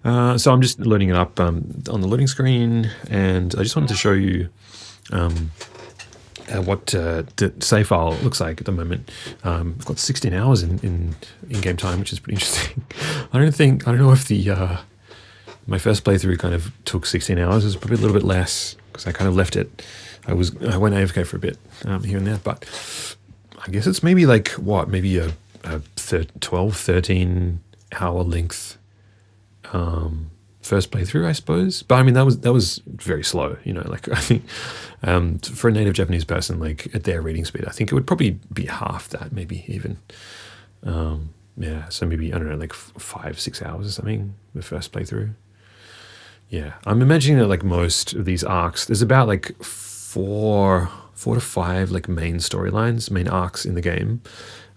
So I'm just loading it up on the loading screen, and I just wanted to show you what the save file looks like at the moment. I've got 16 hours in game time, which is pretty interesting. I don't know if the my first playthrough kind of took 16 hours. It was probably a little bit less because I kind of left it. I went AFK for a bit here and there, but I guess it's maybe like maybe a 12, 13 hour length first playthrough, I suppose. But I mean, that was very slow, you know, like I think for a native Japanese person, like at their reading speed, I think it would probably be half that, maybe even. Yeah, so maybe, I don't know, like 5-6 hours or something, the first playthrough. Yeah, I'm imagining that like most of these arcs, there's about like four to five like main storylines, main arcs in the game.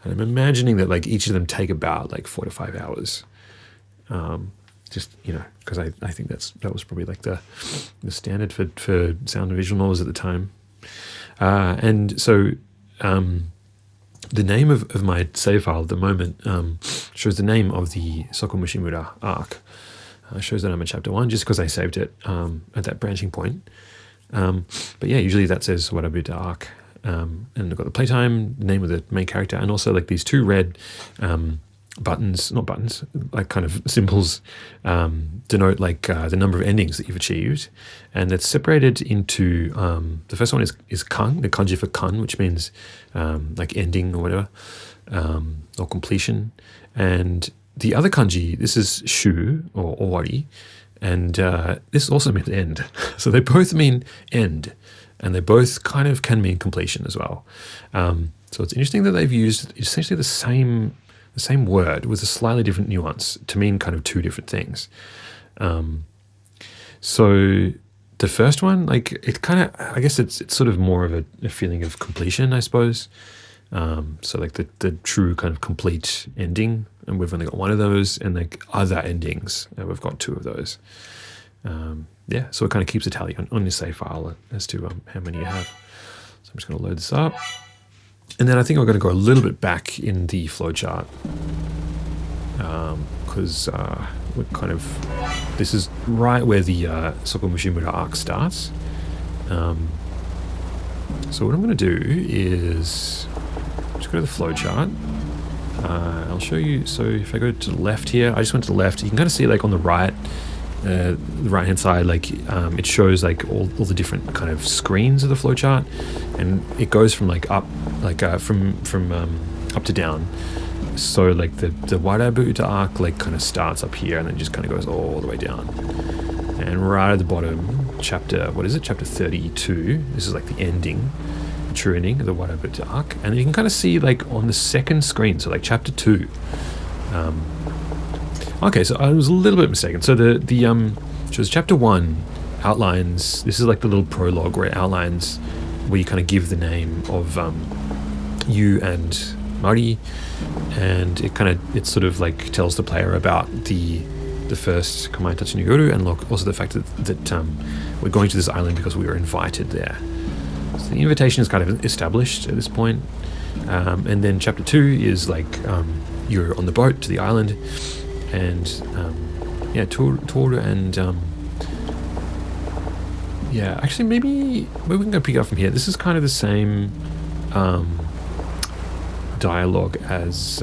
And I'm imagining that like each of them take about like 4 to 5 hours. Just, you know, because I think that was probably like the standard for sound and visual novels at the time. And so the name of my save file at the moment shows the name of the Sokomushimura arc. Shows that I'm at chapter 1 just because I saved it at that branching point. But yeah, usually that says Warabe-uta arc. And I've got the playtime, the name of the main character, and also like these two red buttons, not buttons, like kind of symbols denote like the number of endings that you've achieved. And it's separated into, the first one is kan, the kanji for kan, which means like ending or whatever, or completion. And the other kanji, this is shu or owari, and this also means end. So they both mean end, and they both kind of can mean completion as well. So it's interesting that they've used essentially the same word with a slightly different nuance to mean kind of two different things. So the first one, like it kind of, I guess it's sort of more of a feeling of completion, I suppose. So like the true kind of complete ending, and we've only got one of those, and like other endings, and we've got two of those. Yeah, so it kind of keeps a tally on your save file as to how many you have. So I'm just going to load this up. And then I think I'm going to go a little bit back in the flowchart because we're kind of, this is right where the Sokomushimura arc starts. So what I'm going to do is just go to the flowchart. I'll show you. So if I go to the left here, I just went to the left. You can kind of see like on the right hand side, like it shows like all the different kind of screens of the flowchart, and it goes from like up, like from up to down. So like the Warabe-uta arc like kind of starts up here and then just kind of goes all the way down. And right at the bottom, chapter 32, this is like the ending, the true ending of the Warabe-uta arc. And you can kind of see like on the second screen, so like chapter 2. Okay, so I was a little bit mistaken. So so chapter 1 outlines, this is like the little prologue where it outlines where you kind of give the name of you and Mari, and it sort of like tells the player about the first Kamaitachi no Yoru, and also the fact that we're going to this island because we were invited there. So the invitation is kind of established at this point. And then chapter 2 is like you're on the boat to the island, and yeah, Toru and yeah, actually maybe we can go pick it up from here. This is kind of the same dialogue as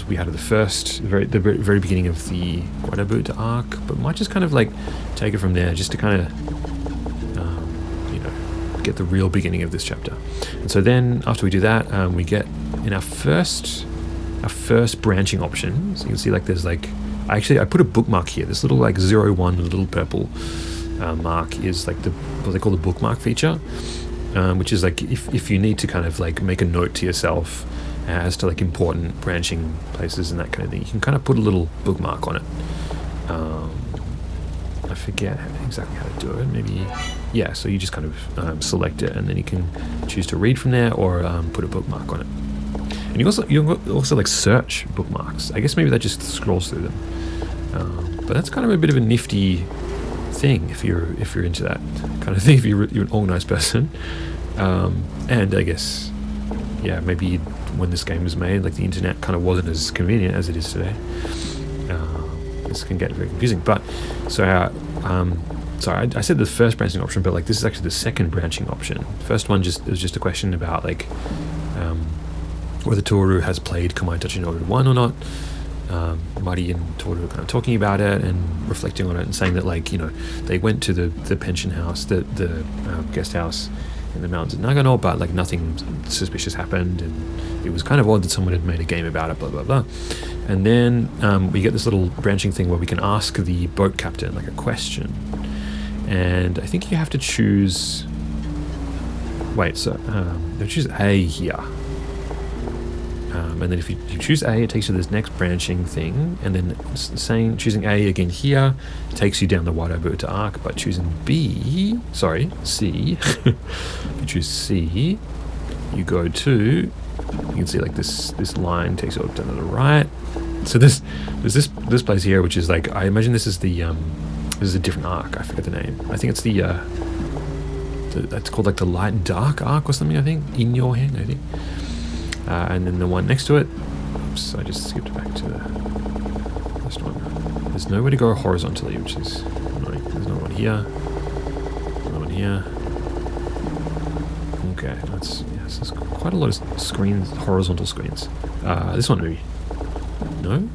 we had at the very beginning of the Warabe-uta arc, but might just kind of like take it from there just to kind of you know, get the real beginning of this chapter. And so then after we do that, we get in our first branching option. So you can see like there's like, I put a bookmark here. This little like 01 little purple mark is like what they call the bookmark feature, which is like if you need to kind of like make a note to yourself as to like important branching places and that kind of thing, you can kind of put a little bookmark on it. I forget exactly how to do it. Maybe, yeah, so you just kind of select it, and then you can choose to read from there or put a bookmark on it. And you also like search bookmarks. I guess maybe that just scrolls through them. But that's kind of a bit of a nifty thing if you're into that kind of thing, if you're an organized person. And I guess, yeah, maybe you'd when this game was made. Like the internet kind of wasn't as convenient as it is today. This can get very confusing. But sorry, I said the first branching option, but like this is actually the second branching option. First one was just a question about like whether Toru has played Kamaitachi no 1 or not. Mari and Toru were kind of talking about it and reflecting on it and saying that, like, you know, they went to the pension house, the guest house in the mountains of Nagano, but like nothing suspicious happened, and it was kind of odd that someone had made a game about it, blah blah blah. And then we get this little branching thing where we can ask the boat captain like a question, and I think you have to choose. Wait, so you choose A here. And then if you choose A, it takes you to this next branching thing, and then choosing A again here takes you down the Warabe-uta arc, but choosing C, if you choose C, you go to, you can see like this line takes you up down to the right. So there's this place here, which is like, I imagine this is a different arc, I forget the name. I think it's that's called like the light and dark arc or something, I think, in your hand, I think. And then the one next to it, oops, I just skipped back to the first one. There's nowhere to go horizontally, which is annoying. There's no one here, no one here. Okay, so there's quite a lot of screens, horizontal screens. This one maybe. No?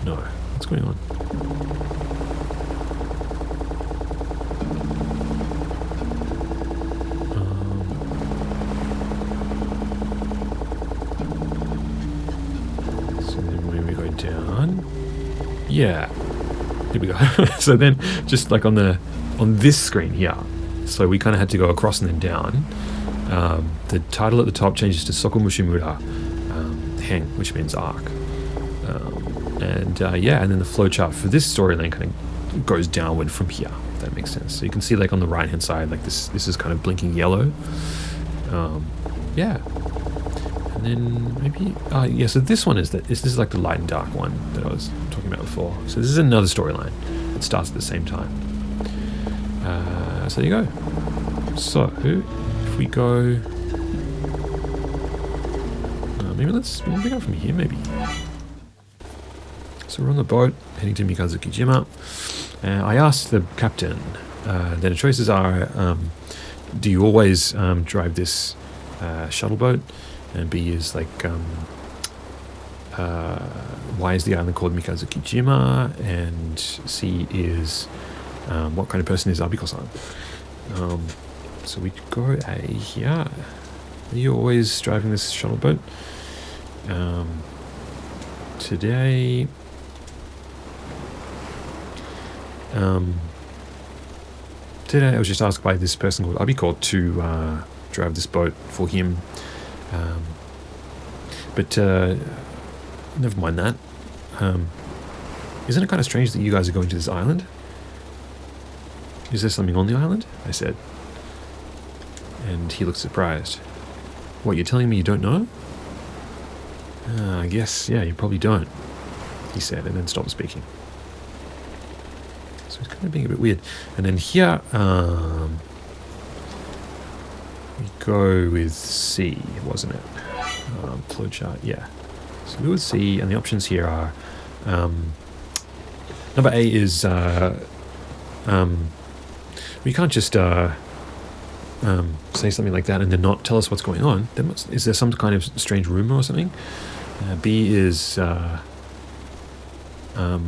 No. What's going on? Yeah, here we go. So then, just like on this screen here, so we kind of had to go across and then down. The title at the top changes to Sokomushimura, Heng, which means arc, and then the flowchart for this storyline kind of goes downward from here. If that makes sense. So you can see like on the right hand side, like this is kind of blinking yellow. Yeah. And then maybe, so this one this is like the light and dark one that I was talking about before. So this is another storyline that starts at the same time. So there you go. So if we go, maybe let's go from here maybe. So we're on the boat heading to Mikazuki-jima. I asked the captain, then the choices are, do you always drive this shuttle boat? And B is like, why is the island called Mikazuki-jima? And C is, what kind of person is Abiko-san? So we go A here. Are you always driving this shuttle boat? Today, I was just asked by this person called Abiko to drive this boat for him. But never mind that. Isn't it kind of strange that you guys are going to this island? Is there something on the island? I said. And he looked surprised. What, you're telling me you don't know? I guess, yeah, you probably don't, he said, and then stopped speaking. So it's kind of being a bit weird. And then here, we go with C, wasn't it? Flowchart, yeah. So we go with C, and the options here are, number A is, we can't just say something like that and then not tell us what's going on. Is there some kind of strange rumor or something? B is, I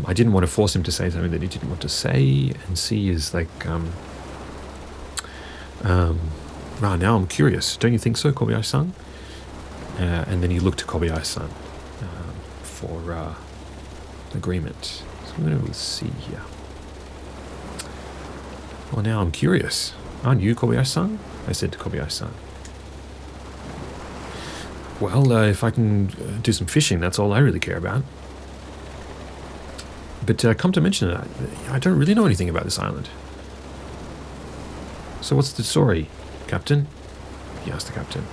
didn't want to force him to say something that he didn't want to say. And C is like, now I'm curious. Don't you think so, Kobayashi-san? And then you look to Kobayashi-san for agreement. So I'm going to go with C here. Well, now I'm curious. Aren't you Kobayashi-san? I said to Kobayashi-san. Well, if I can do some fishing, that's all I really care about. But come to mention it, I don't really know anything about this island. So what's the story, Captain? He asked the captain.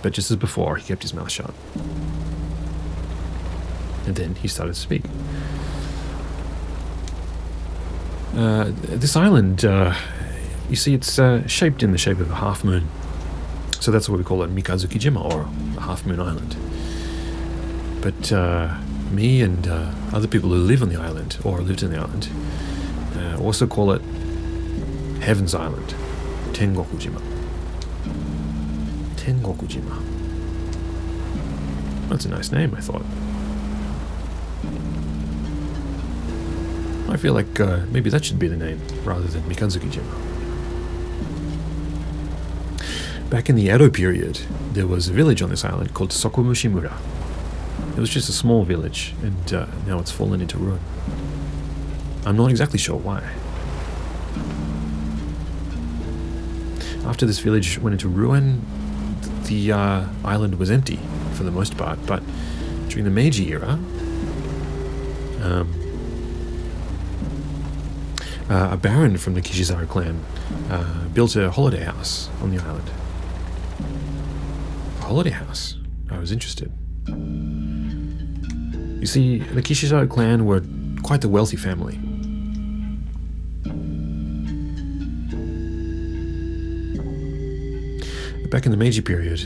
But just as before, he kept his mouth shut. And then he started to speak. This island, you see, it's shaped in the shape of a half moon. So that's what we call it, Mikazuki-jima, or Half Moon Island. But me and other people who live on the island, or lived on the island, also call it Heaven's Island, Tengokujima. Tengokujima. That's a nice name, I thought. I feel like maybe that should be the name, rather than Mikazuki-jima. Back in the Edo period, there was a village on this island called Sokomushimura. It was just a small village, and now it's fallen into ruin. I'm not exactly sure why. After this village went into ruin, the island was empty for the most part, but during the Meiji era, a baron from the Kishizaru clan built a holiday house on the island. A holiday house? I was interested. You see, the Kishizaru clan were quite the wealthy family. Back in the Meiji period,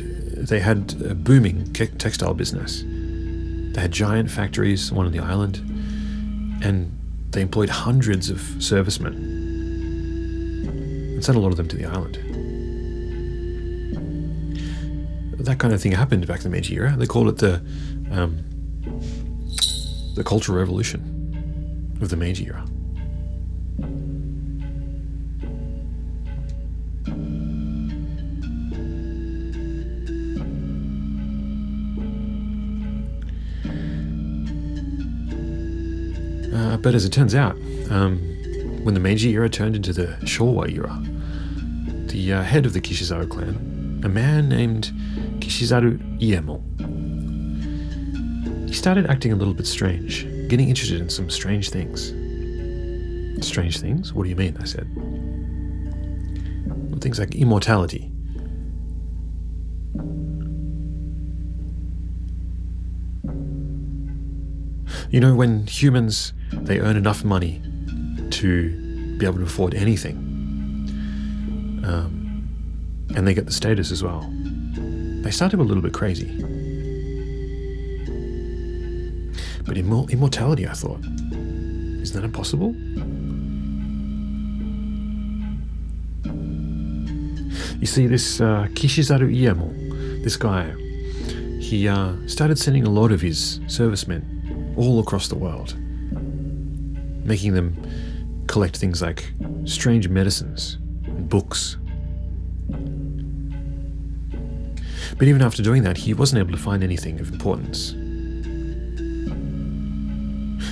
they had a booming textile business. They had giant factories, one on the island, and they employed hundreds of servicemen and sent a lot of them to the island. That kind of thing happened back in the Meiji era. They called it the Cultural Revolution of the Meiji era. But as it turns out, when the Meiji era turned into the Showa era, the head of the Kishizaru clan, a man named Kishizaru Iemon, he started acting a little bit strange, getting interested in some strange things. Strange things? What do you mean? I said. Well, things like immortality. You know, when humans, they earn enough money to be able to afford anything, and they get the status as well, they start to go a little bit crazy. But immortality, I thought, isn't that impossible? You see, this Kishizaru Iemon, this guy, he started sending a lot of his servicemen all across the world, making them collect things like strange medicines and books. But even after doing that, he wasn't able to find anything of importance.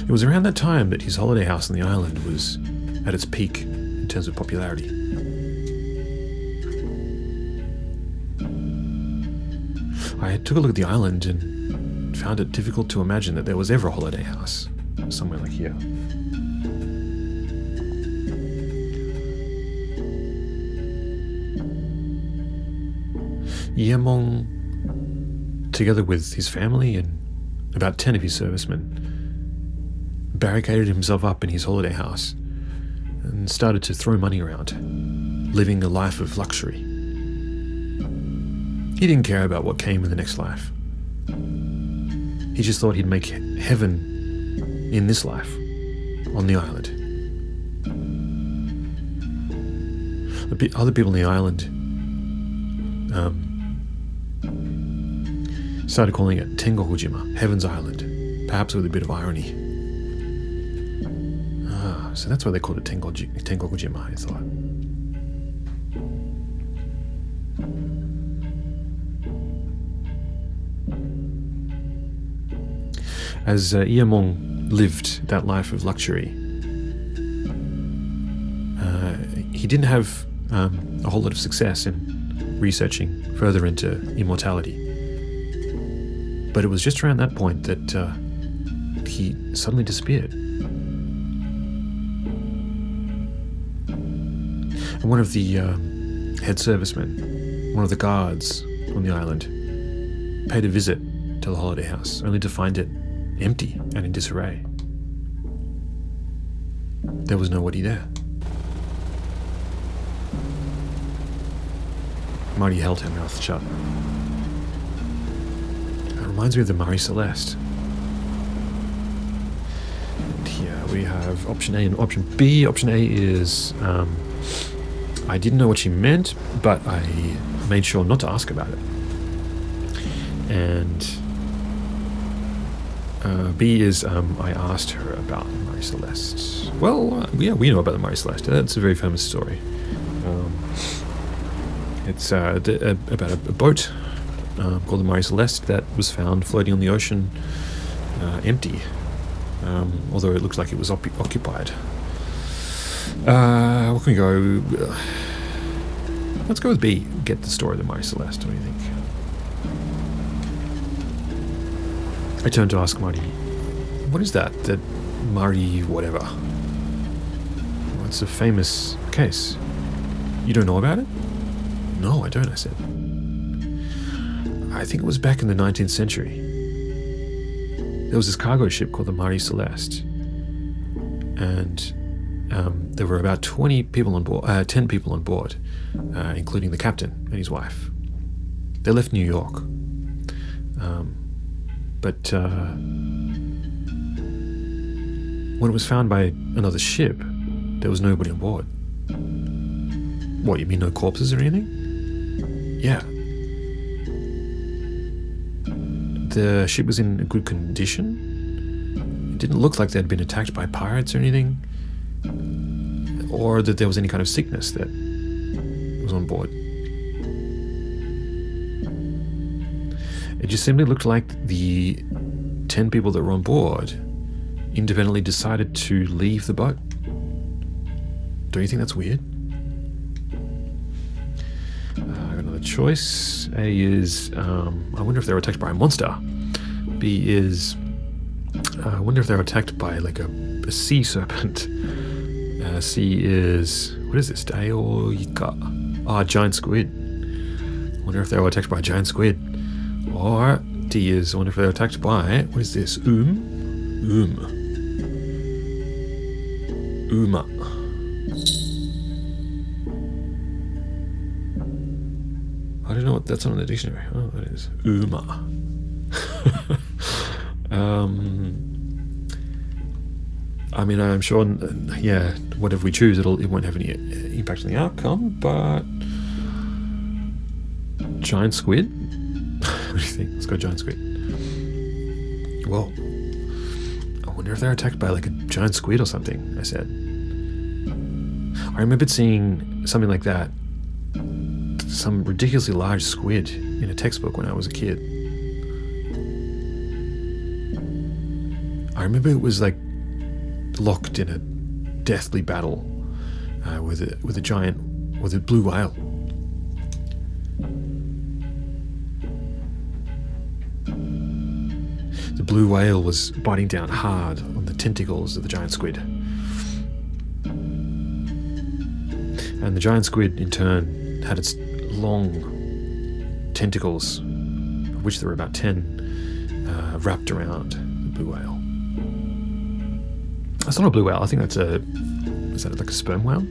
It was around that time that his holiday house on the island was at its peak in terms of popularity. I took a look at the island and found it difficult to imagine that there was ever a holiday house somewhere like here. Iemon, together with his family and about 10 of his servicemen, barricaded himself up in his holiday house and started to throw money around, living a life of luxury. He didnsich care about what came in the next life. He just thought he'd make heaven in this life, on the island. Other people on the island started calling it Tengokujima, Heaven's Island, perhaps with a bit of irony. So that's why they called it Tengokujima, I thought. As Iemon lived that life of luxury, he didn't have a whole lot of success in researching further into immortality. But it was just around that point that he suddenly disappeared. And one of the head servicemen, one of the guards on the island, paid a visit to the holiday house, only to find it empty and in disarray. There was nobody there. Marty held her mouth shut. It reminds me of the Marie Celeste. And here we have option A and option B. Option A is, I didn't know what she meant, but I made sure not to ask about it. And B is, I asked her about Marie Celeste. Well, yeah, we know about the Marie Celeste. That's a very famous story. It's about a boat called the Amihari Celeste that was found floating on the ocean, empty, although it looks like it was occupied. What can we go? Let's go with B. Get the story of the Amihari Celeste. What do you think? I turned to ask Marty, what is that? That Marty whatever? Well, it's a famous case. You don't know about it? No, I don't, I said. I think it was back in the 19th century. There was this cargo ship called the Amihari Celeste. And there were about 20 people on board, 10 people on board, including the captain and his wife. They left New York. But when it was found by another ship, there was nobody on board. What, you mean no corpses or anything? Yeah. The ship was in a good condition. It didn't look like they'd been attacked by pirates or anything, or that there was any kind of sickness that was on board. It just simply looked like the 10 people that were on board independently decided to leave the boat. Don't you think that's weird? I got another choice. A is, I wonder if they were attacked by a monster. B is, I wonder if they were attacked by like a sea serpent. C is, what is this? Daioika. Ah, giant squid. I wonder if they were attacked by a giant squid. Or D is, I wonder if they were attacked by, what is this? Uma. I don't know what that's on in the dictionary. Oh, that is Uma. I mean, I'm sure, yeah, whatever we choose, it won't have any impact on the outcome, but giant squid? What do you think? Let's go giant squid. Well, I wonder if they're attacked by like a giant squid or something, I said. I remembered seeing something like that, some ridiculously large squid in a textbook when I was a kid. I remember it was like locked in a deathly battle with a blue whale. The blue whale was biting down hard on the tentacles of the giant squid. And the giant squid, in turn, had its long tentacles, of which there were about 10, wrapped around the blue whale. That's not a blue whale. I think that's is that like a sperm whale?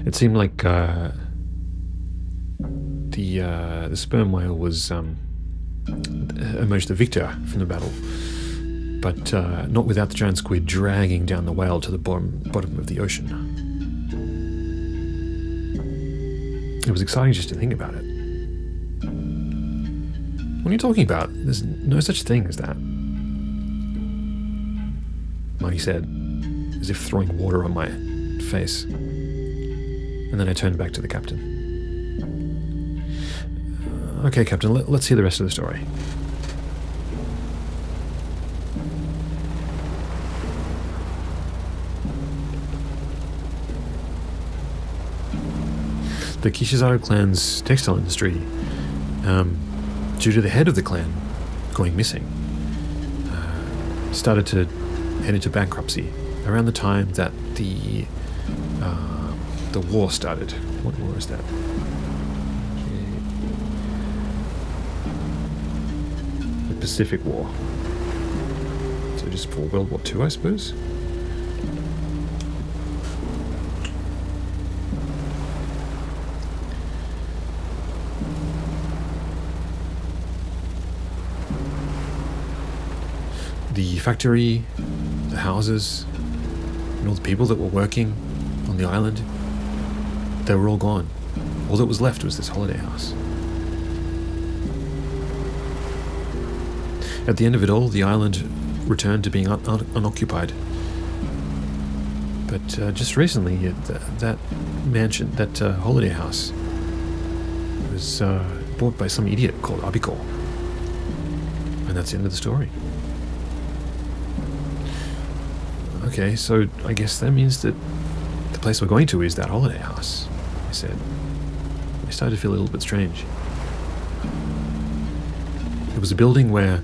It seemed like the sperm whale was emerged the victor from the battle, but not without the giant squid dragging down the whale to the bottom of the ocean. It was exciting just to think about it. What are you talking about? There's no such thing as that, Marty said, as if throwing water on my face. And then I turned back to the captain. Okay, Captain, let's hear the rest of the story. The Kishizaru clan's textile industry, due to the head of the clan going missing, started to head into bankruptcy around the time that the war started. What war is that? The Pacific War. So just for World War II, I suppose. The factory, the houses, and all the people that were working on the island, they were all gone. All that was left was this holiday house. At the end of it all, the island returned to being unoccupied. But just recently, that mansion, that holiday house, was bought by some idiot called Abiko. And that's the end of the story. Okay, so I guess that means that the place we're going to is that holiday house, I said. I started to feel a little bit strange. It was a building where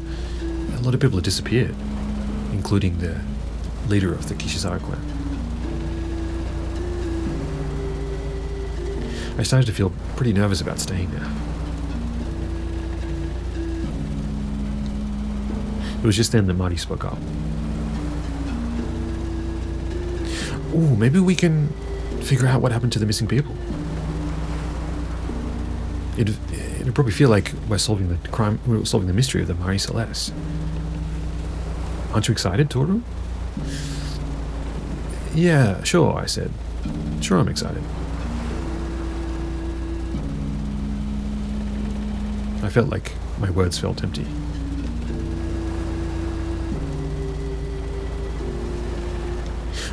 a lot of people had disappeared, including the leader of the Kishizawa clan. I started to feel pretty nervous about staying there. It was just then that Marty spoke up. Ooh, maybe we can figure out what happened to the missing people. It'd probably feel like we're solving the mystery of the Mari Celeste. Aren't you excited, Toru? Yeah, sure, I said. Sure, I'm excited. I felt like my words felt empty.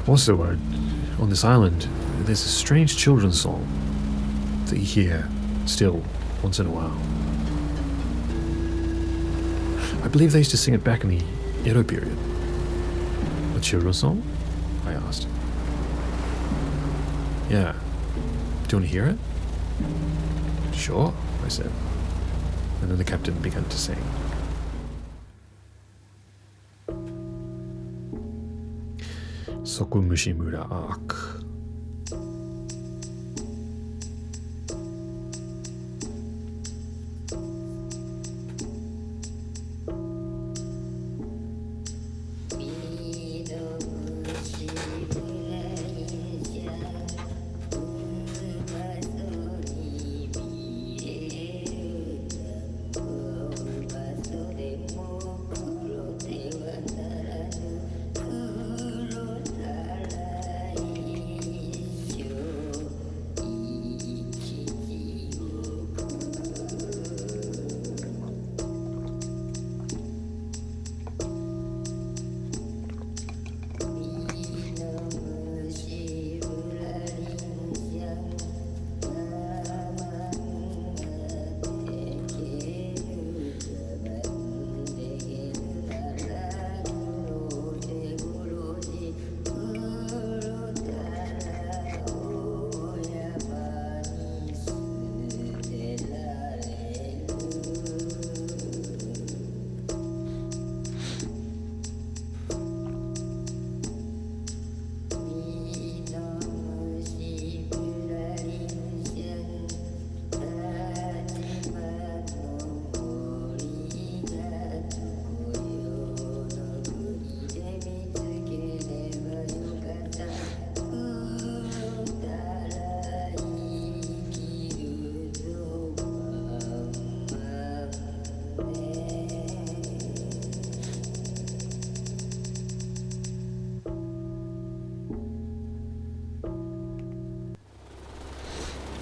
Also, on this island, there's a strange children's song that you hear still once in a while. I believe they used to sing it back in the Edo period. A children's song? I asked. Yeah. Do you want to hear it? Sure, I said. And then the captain began to sing. Sokomushimura arc.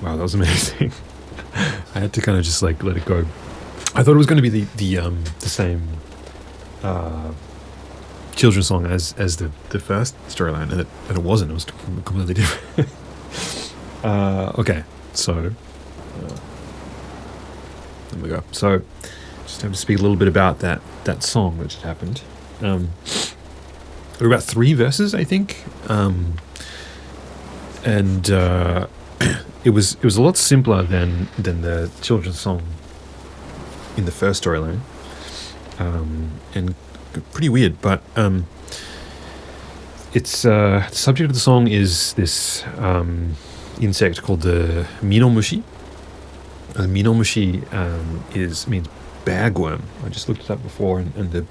Wow, that was amazing. I had to kind of just like let it go. I thought it was going to be the same children's song as the first storyline, and it wasn't. It was completely different. Okay, so there we go. So just have to speak a little bit about that song that just happened. There were about 3 verses, I think, and it was a lot simpler than the children's song in the first storyline, and pretty weird. But it's the subject of the song is this insect called the minomushi. Minomushi means bagworm. I just looked it up before, and the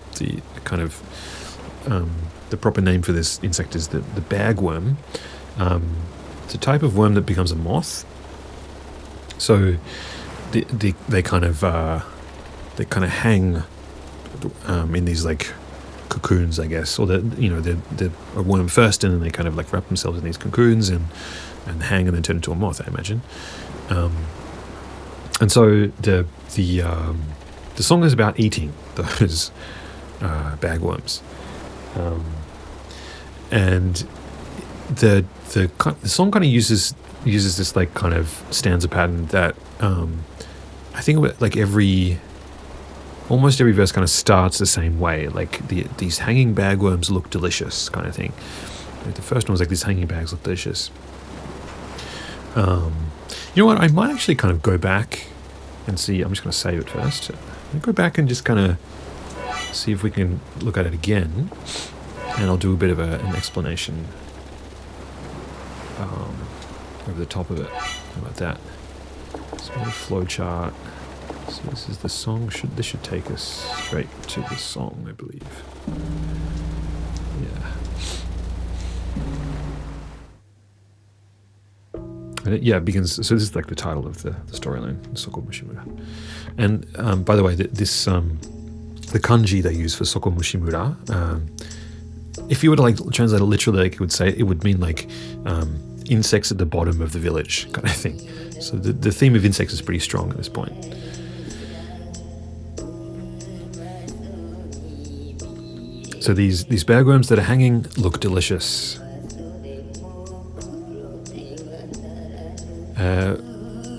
kind of the proper name for this insect is the bagworm. It's a type of worm that becomes a moth. So they kind of hang in these like cocoons, I guess, or they're a worm first, and then they kind of like wrap themselves in these cocoons and hang and then turn into a moth, I imagine. And so the song is about eating those bagworms, and the song kind of uses this like kind of stanza pattern that I think like almost every verse kind of starts the same way, like these hanging bagworms look delicious kind of thing. Like the first one was like, these hanging bags look delicious. You know what, I might actually kind of go back and see. I'm just going to save it first. I'll go back and just kind of see if we can look at it again, and I'll do a bit of an explanation over the top of it. How about that? So a flow chart. So this is the song. This should take us straight to the song, I believe. Yeah. And it begins. So this is like the title of the storyline, Sokomushimura. And by the way, the kanji they use for Sokomushimura, if you were to like translate it literally, like it would mean like insects at the bottom of the village kind of thing. So the theme of insects is pretty strong at this point. So these bagworms that are hanging look delicious.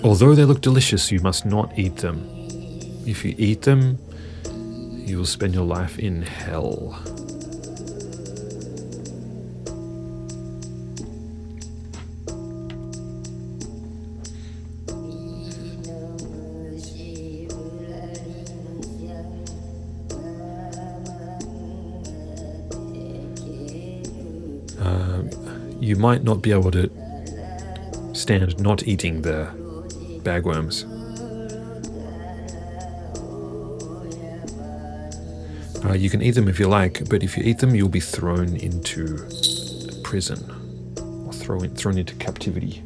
Although they look delicious, you must not eat them. If you eat them, you will spend your life in hell. You might not be able to stand not eating the bagworms. You can eat them if you like, but if you eat them, you'll be thrown into prison or thrown into captivity.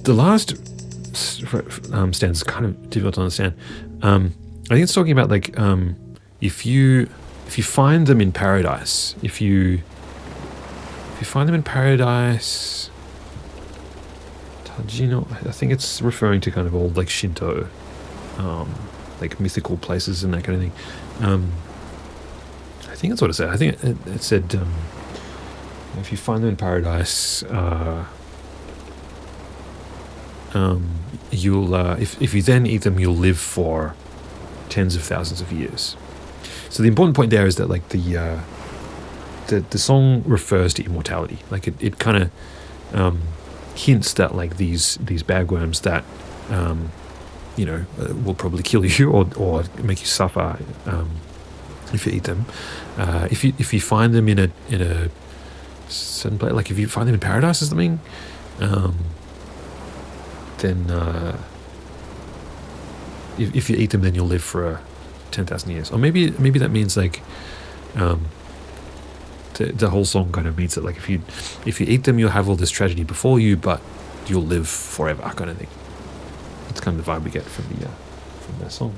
The last stanza is kind of difficult to understand. I think it's talking about like if you find them in paradise, if you find them in paradise, Tajino, I think it's referring to kind of old like Shinto, like mythical places and that kind of thing. I think that's what it said. I think it said if you find them in paradise, you'll if you then eat them, you'll live for tens of thousands of years. So the important point there is that like the song refers to immortality. Like it kind of hints that like these bagworms that will probably kill you or make you suffer if you eat them. If you find them in a certain place, like if you find them in paradise or something, then if you eat them, then you'll live for 10,000 years. Or maybe that means like the whole song kind of means that like if you eat them, you'll have all this tragedy before you, but you'll live forever kind of thing. That's kind of the vibe we get from that song.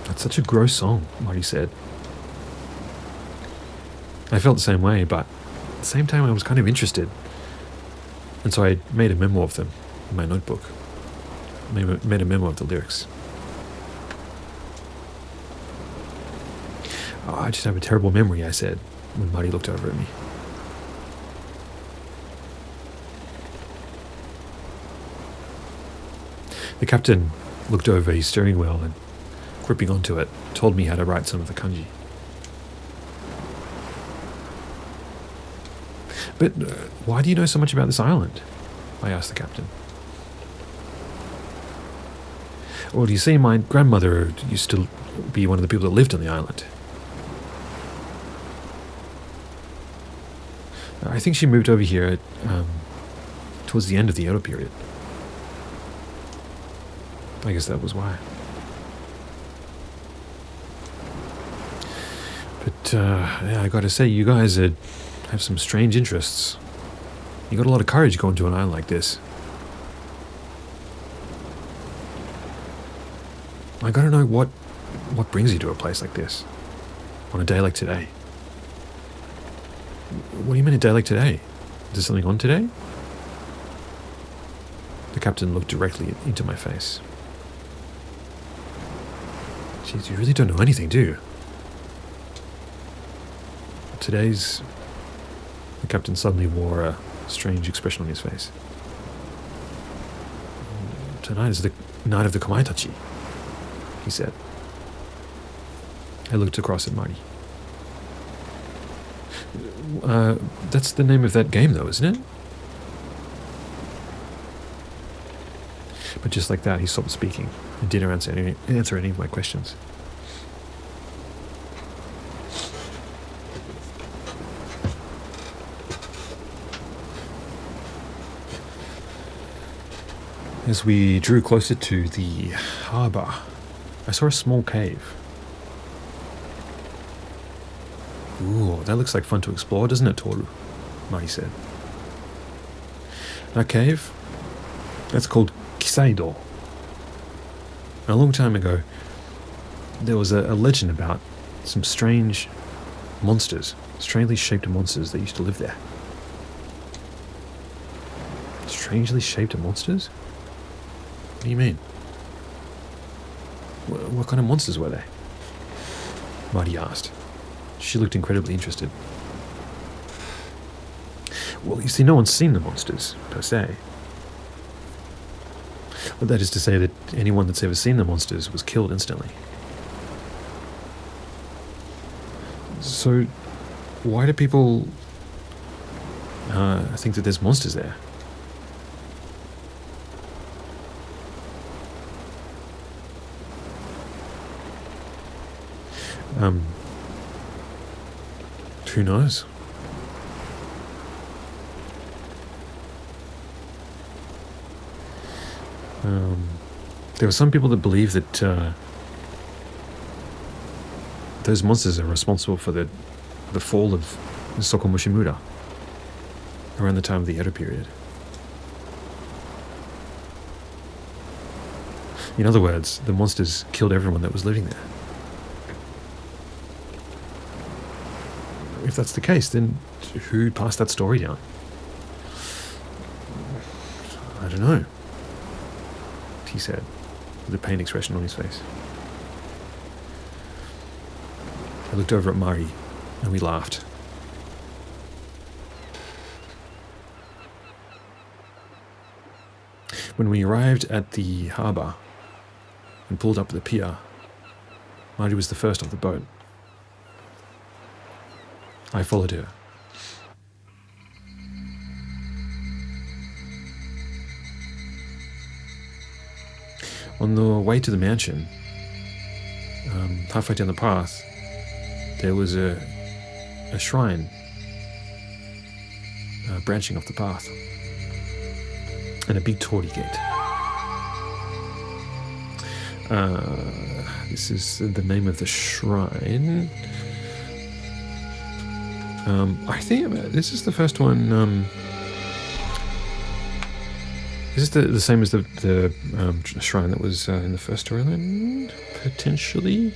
That's such a gross song, Marty said. I felt the same way, but at the same time I was kind of interested. And so I made a memo of them in my notebook. Made a memo of the lyrics. Oh, I just have a terrible memory, I said, when Marty looked over at me. The captain looked over his steering wheel and, gripping onto it, told me how to write some of the kanji. But why do you know so much about this island? I asked the captain. Well, you see, my grandmother used to be one of the people that lived on the island. I think she moved over here towards the end of the Edo period. I guess that was why. But, yeah, I gotta say, you guys have some strange interests. You got a lot of courage going to an island like this. I gotta know what brings you to a place like this on a day like today. What do you mean a day like today? Is there something on today? The captain looked directly into my face. Jeez, you really don't know anything, do you? Today's... The captain suddenly wore a strange expression on his face. Tonight is the night of the Kamaitachi, he said. I looked across at Marty. That's the name of that game, though, isn't it? But just like that, he stopped speaking and didn't answer any of my questions. As we drew closer to the harbour, I saw a small cave. Ooh, that looks like fun to explore, doesn't it, Toru? Marty said. That cave? That's called Kisaido. A long time ago, there was a legend about some strange monsters, strangely shaped monsters that used to live there. Strangely shaped monsters? What do you mean? What kind of monsters were they? Marty asked. She looked incredibly interested. Well, you see, no one's seen the monsters, per se. But that is to say that anyone that's ever seen the monsters was killed instantly. So, why do people think that there's monsters there? Who knows? There are some people that believe that those monsters are responsible for the fall of Sokomushimura around the time of the Edo period. In other words, the monsters killed everyone that was living there. If that's the case, then who passed that story down? I don't know, he said, with a pained expression on his face. I looked over at Mari, and we laughed. When we arrived at the harbour and pulled up the pier, Mari was the first off the boat. I followed her. On the way to the mansion, halfway down the path, there was a shrine branching off the path, and a big torii gate. This is the name of the shrine. I think this is the first one. Is this the same as the shrine that was in the first storyline? Potentially.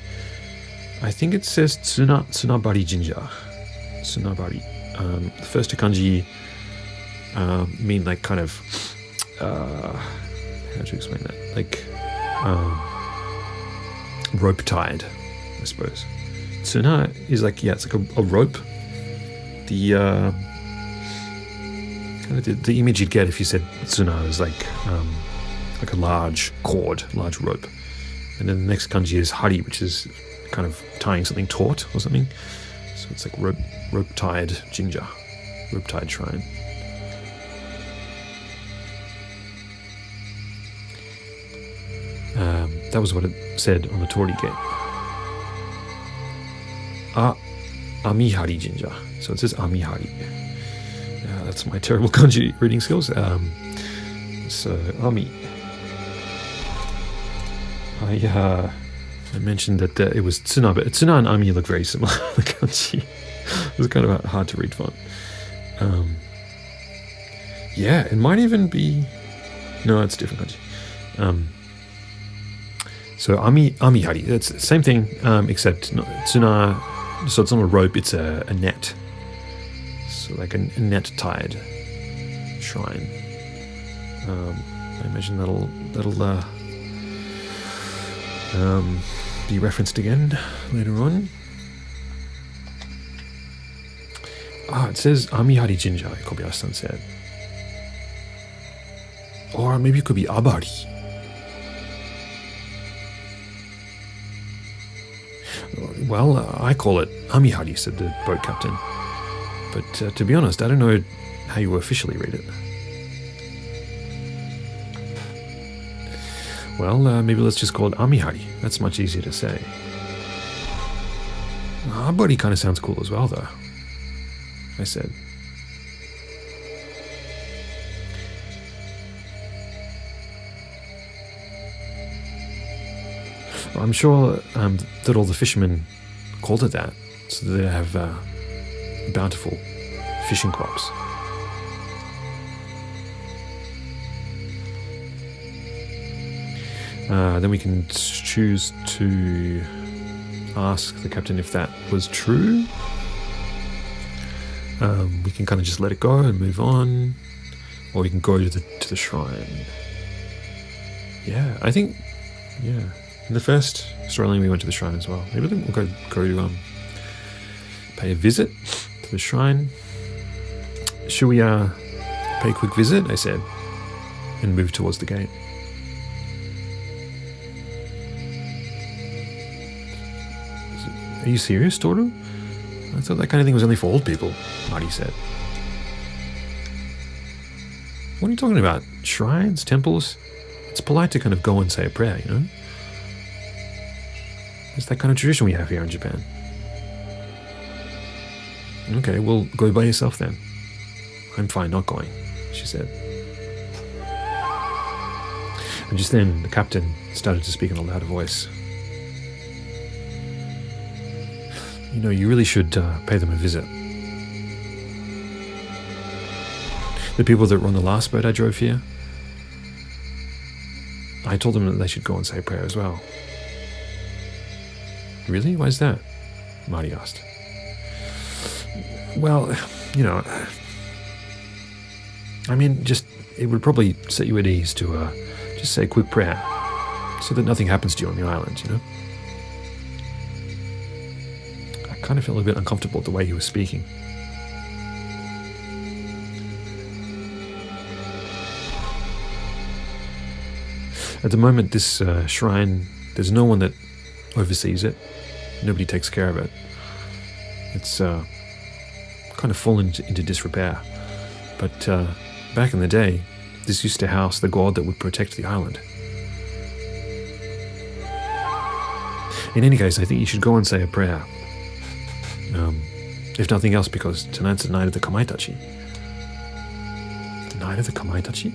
I think it says Tsunabari Jinja. Tsunabari. The first two kanji mean like kind of how do you explain that? Like rope tied, I suppose. Tsuna is like, yeah, it's like a rope. The image you'd get if you said tsuna is like like a large cord, large rope. And then the next kanji is hari, which is kind of tying something taut or something. So it's like rope-tied jinja, rope-tied shrine. That was what it said on the torii gate. Amihari Jinja. So it says Amihari. That's my terrible kanji reading skills. So Ami. I mentioned that it was Tsuna, but Tsuna and Ami look very similar. The kanji. It was kind of hard to read font. Yeah, it might even be. No, it's different kanji. So Amihari, it's the same thing, except Tsuna. So it's not a rope; it's a net. So like a net-tied shrine. I imagine that'll be referenced again later on. It says Amihari Jinja, Kobayashi-san said. Or maybe it could be Abari. Well, I call it Amihari, said the boat captain. But to be honest, I don't know how you officially read it. Well, maybe let's just call it Amihari. That's much easier to say. Abari kind of sounds cool as well, though, I said. I'm sure that all the fishermen called it that, so that they have bountiful fishing crops. Then we can choose to ask the captain if that was true. We can kind of just let it go and move on, or we can go to the shrine. Yeah, I think, yeah. In the first storyline, we went to the shrine as well. Maybe we'll go to pay a visit to the shrine. Should we pay a quick visit? I said, and move towards the gate. Are you serious, Toru? I thought that kind of thing was only for old people, Marty said. What are you talking about? Shrines? Temples? It's polite to kind of go and say a prayer, you know? It's that kind of tradition we have here in Japan. Okay, well, go by yourself then. I'm fine not going, she said. And just then, the captain started to speak in a louder voice. You know, you really should pay them a visit. The people that were on the last boat I drove here, I told them that they should go and say a prayer as well. Really? Why is that? Marty asked. Well, you know, I mean, just, it would probably set you at ease to just say a quick prayer so that nothing happens to you on the island, you know? I kind of felt a bit uncomfortable with the way he was speaking. At the moment, this shrine, there's no one that oversees it. Nobody takes care of it. It's kind of fallen into disrepair. But back in the day, this used to house the god that would protect the island. In any case, I think you should go and say a prayer. If nothing else, because tonight's the night of the Kamaitachi. The night of the Kamaitachi?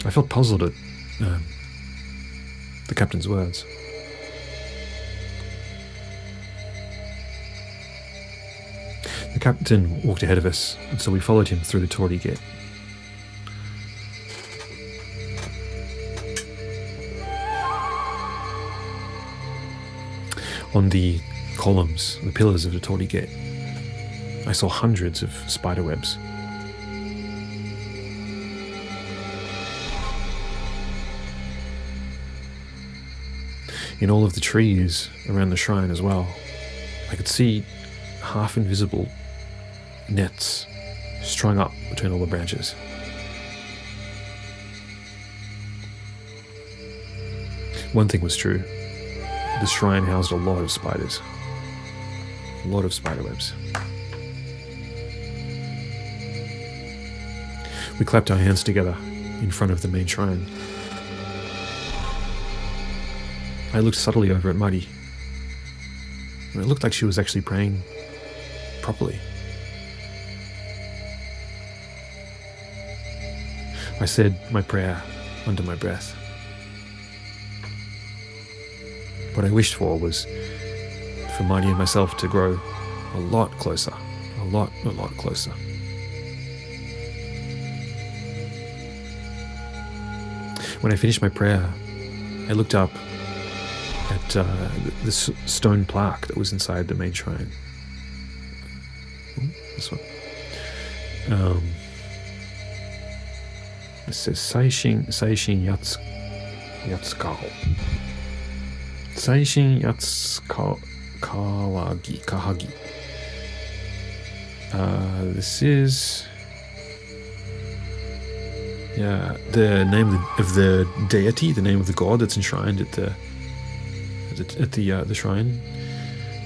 I felt puzzled at the captain's words. The captain walked ahead of us, and so we followed him through the torii gate. On the columns, the pillars of the torii gate, I saw hundreds of spider webs. In all of the trees around the shrine as well, I could see half-invisible nets strung up between all the branches. One thing was true. The shrine housed a lot of spiders. A lot of spider webs. We clapped our hands together in front of the main shrine. I looked subtly over at Muddy. It looked like she was actually praying properly. I said my prayer under my breath. What I wished for was for Marty and myself to grow a lot closer. A lot closer. When I finished my prayer, I looked up at the stone plaque that was inside the main shrine. Ooh, this one. It says Saishin Yatsukao. Saishin Kahagi. This is the name of the deity, the name of the god that's enshrined at the shrine.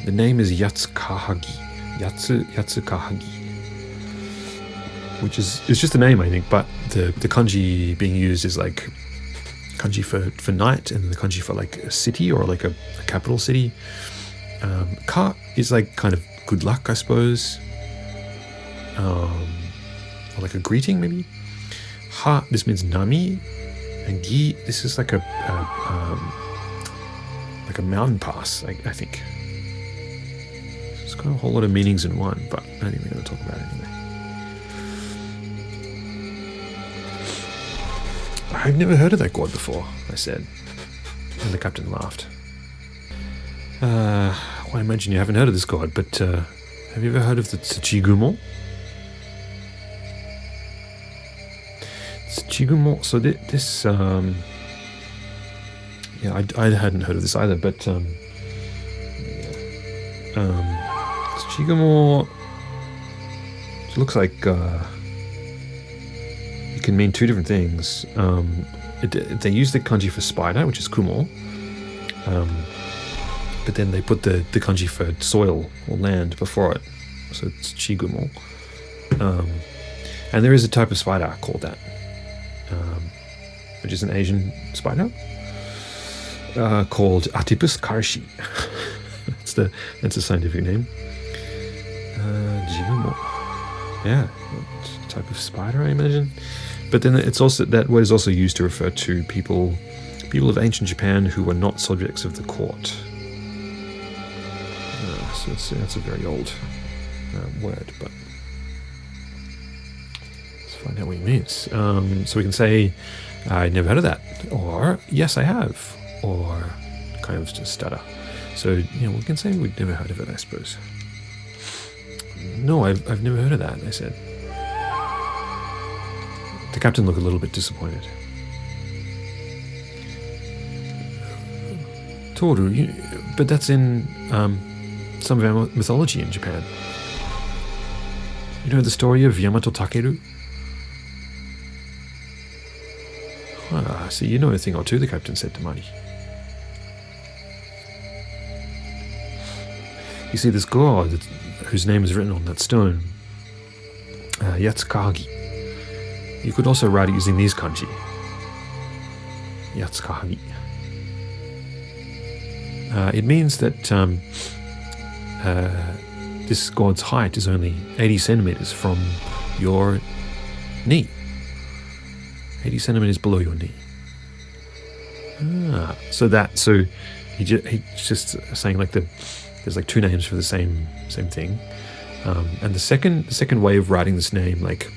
The name is Yatsukahagi. Yatsukahagi. Which is, it's just a name, I think, but the kanji being used is like kanji for night, and the kanji for like a city or like a capital city. Ka is like kind of good luck, I suppose, or like a greeting maybe. Ha, this means nami, and gi, this is like a mountain pass, I think. So it's got a whole lot of meanings in one, but I don't even going to talk about it anyway. I've never heard of that god before, I said, and the captain laughed. Well, I imagine you haven't heard of this god, but have you ever heard of the tsuchigumo? Tsuchigumo, so this, I hadn't heard of this either, but tsuchigumo, it looks like it can mean two different things. They use the kanji for spider, which is kumo, but then they put the kanji for soil or land before it, so it's chigumo. And there is a type of spider called that, which is an Asian spider called Atipus karshi. That's a scientific name. Jigumo. Yeah, it's a type of spider, I imagine. But then it's also, that word is also used to refer to people of ancient Japan who were not subjects of the court. So that's a very old word, but let's find out what it means. So we can say, I never heard of that, or yes, I have, or kind of just stutter. So we can say we've never heard of it, I suppose. No, I've never heard of that, I said. The captain looked a little bit disappointed. Toru, but that's in some of our mythology in Japan. You know the story of Yamato Takeru? Ah, see, you know a thing or two, the captain said to Mari. You see, this god whose name is written on that stone, Yatsukahagi. You could also write it using these kanji. Yatsukahagi. It means that this god's height is only 80 centimeters from your knee. 80 centimeters below your knee. So he's just saying like there's like two names for the same thing. And the second way of writing this name, like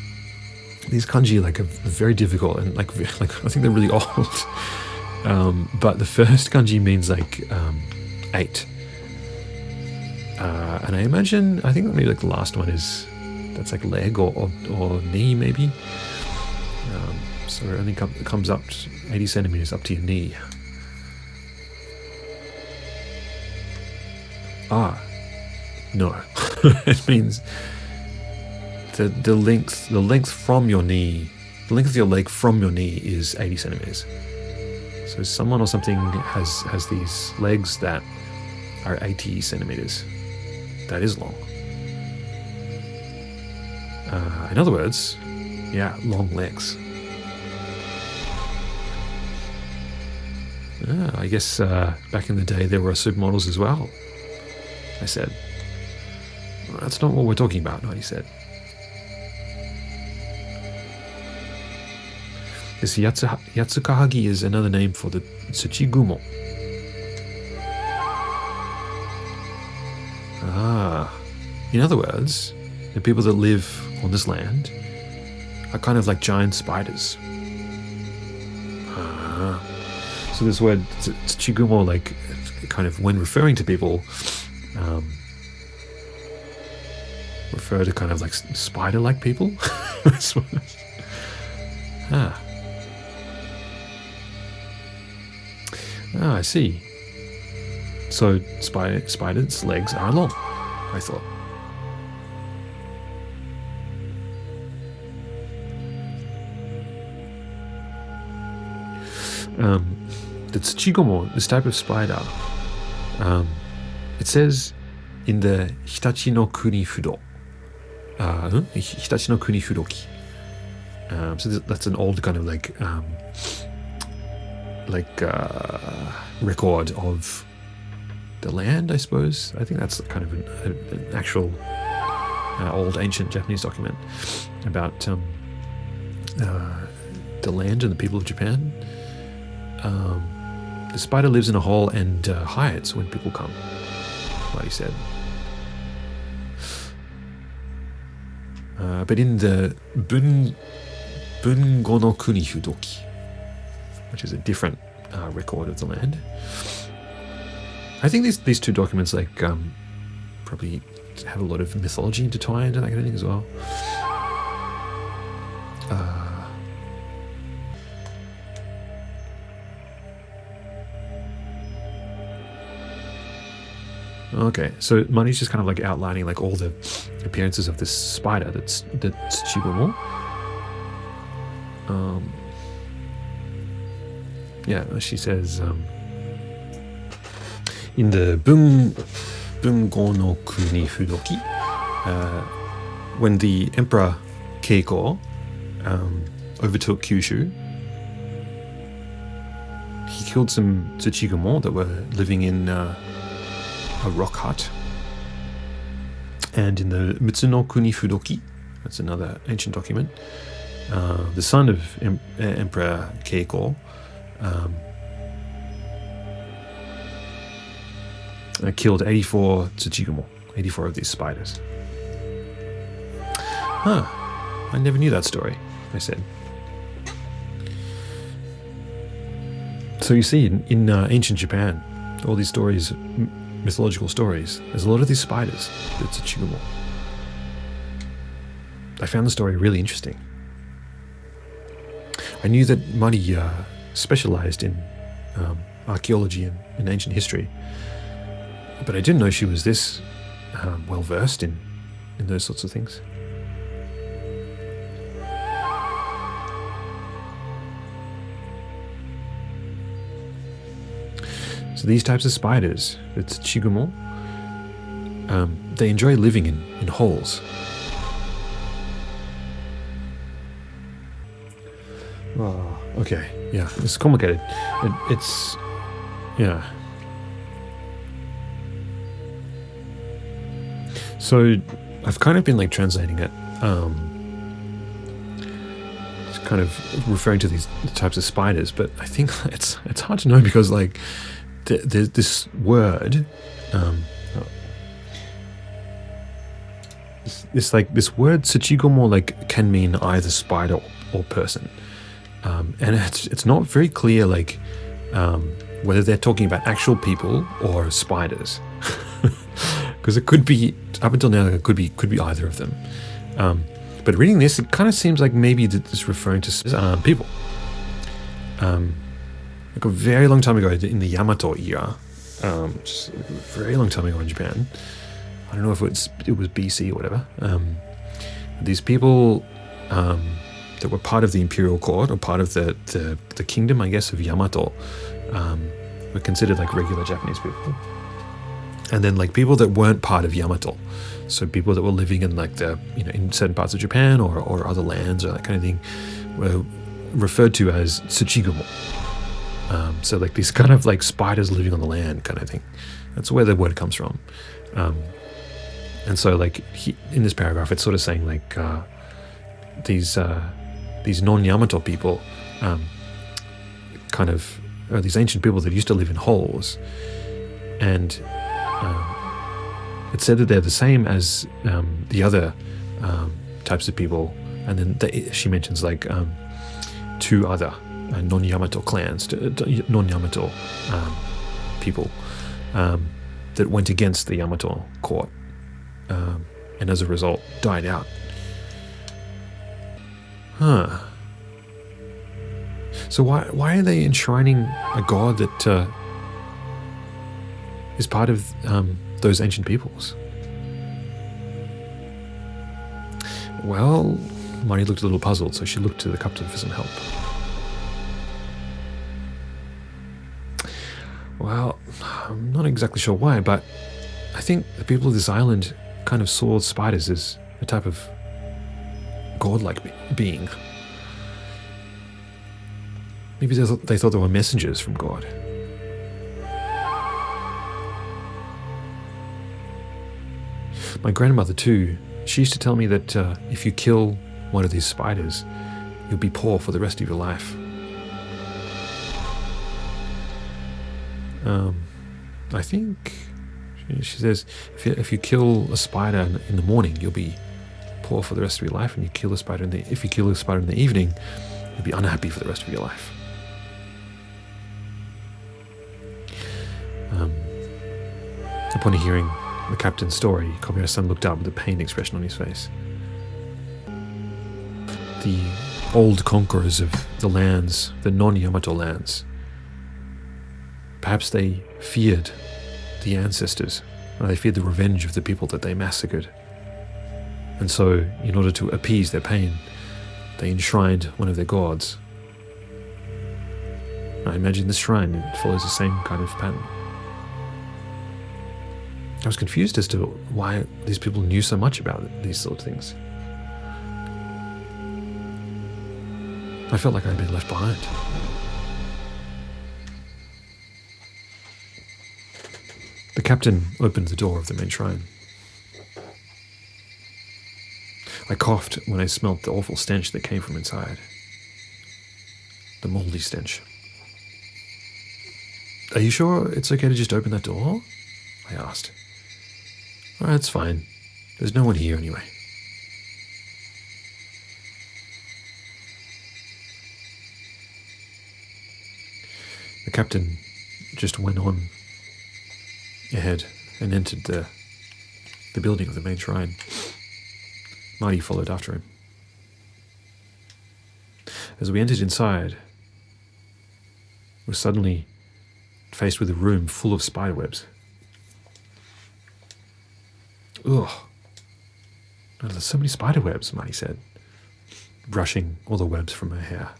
these kanji like are very difficult and like I think they're really old. But the first kanji means like 8. And I think maybe like the last one that's like leg or knee maybe. So it only comes up 80 centimeters up to your knee. No. It means the length from your knee, the length of your leg from your knee is 80 centimeters. So someone or something has these legs that are 80 centimeters. That is long. In other words, yeah, long legs. I guess back in the day there were supermodels as well, I said. That's not what we're talking about, he said. This Yatsukahagi is another name for the tsuchigumo. In other words, the people that live on this land are kind of like giant spiders. So this word tsuchigumo, like, kind of when referring to people, refer to kind of like spider-like people. I see. So spiders' legs are long, I thought. The tsuchigumo, this type of spider, it says in the Hitachi no Kuni Fudo, Hitachi no Kuni Fudoki. So that's an old kind of record of the land, I suppose. I think that's kind of an actual old ancient Japanese document about the land and the people of Japan. The spider lives in a hole and hides when people come, like he said. But in the Bungo no Kuni Fudoki, which is a different record of the land, I think these two documents probably have a lot of mythology intertwined and that kind of thing as well. Okay, so Mani's just kind of like outlining like all the appearances of this spider that's tsuchigumo. She says in the Bungo no Kuni Fudoki, when the Emperor Keiko overtook Kyushu, he killed some tsuchigumo that were living in a rock hut. And in the Mitsuno Kuni Fudoki, that's another ancient document, the son of Emperor Keiko killed 84 tsuchigumo, 84 of these spiders. I never knew that story, I said. So you see, in ancient Japan, all these stories, mythological stories, there's a lot of these spiders, the tsuchigumo. I found the story really interesting. I knew that Mari specialized in archaeology and ancient history, but I didn't know she was this well versed in those sorts of things. So these types of spiders, the tsuchigumo, they enjoy living in holes. Oh, okay, yeah, it's complicated. It's yeah. So I've kind of been like translating it, it's kind of referring to these types of spiders, but I think it's hard to know because like there's this word, this word tsuchigumo like can mean either spider or person, and it's not very clear like whether they're talking about actual people or spiders. Because it could be, up until now, it could be either of them. But reading this, it kind of seems like maybe it's referring to people. Like a very long time ago in the Yamato era, just a very long time ago in Japan. I don't know if it was BC or whatever. these people that were part of the imperial court, or part of the kingdom, I guess, of Yamato, were considered like regular Japanese people. And then like people that weren't part of Yamato, so people that were living in like in certain parts of Japan or other lands or that kind of thing, were referred to as tsuchigumo. So like these kind of like spiders living on the land kind of thing. That's where the word comes from. And so like in this paragraph, it's sort of saying like these non-Yamato people, or these ancient people that used to live in holes, and it said that they're the same as the other types of people. And then she mentions like 2 other non-Yamato clans, non-Yamato people that went against the Yamato court, and as a result died out. So why are they enshrining a god that is part of those ancient peoples? Well, Mari looked a little puzzled, so she looked to the captain for some help. Well, I'm not exactly sure why, but I think the people of this island kind of saw spiders as a type of godlike being. Maybe they thought they were messengers from God. My grandmother too, she used to tell me that if you kill one of these spiders, you'll be poor for the rest of your life. I think she says if you kill a spider in the morning, you'll be poor for the rest of your life, and if you kill a spider in the evening, you'll be unhappy for the rest of your life. Upon hearing the captain's story, Kobayashi-san looked up with a pained expression on his face. The old conquerors of the lands, the non-Yamato lands, perhaps they feared the ancestors, or they feared the revenge of the people that they massacred. And so, in order to appease their pain, they enshrined one of their gods. I imagine this shrine follows the same kind of pattern. I was confused as to why these people knew so much about these sort of things. I felt like I'd been left behind. The captain opened the door of the main shrine. I coughed when I smelt the awful stench that came from inside. The moldy stench. "Are you sure it's okay to just open that door?" I asked. "Oh, it's fine. There's no one here anyway." The captain just went on ahead and entered the building of the main shrine. Marty followed after him. As we entered inside, we were suddenly faced with a room full of spiderwebs. "Ugh. Oh, there's so many spiderwebs," Marty said, brushing all the webs from her hair.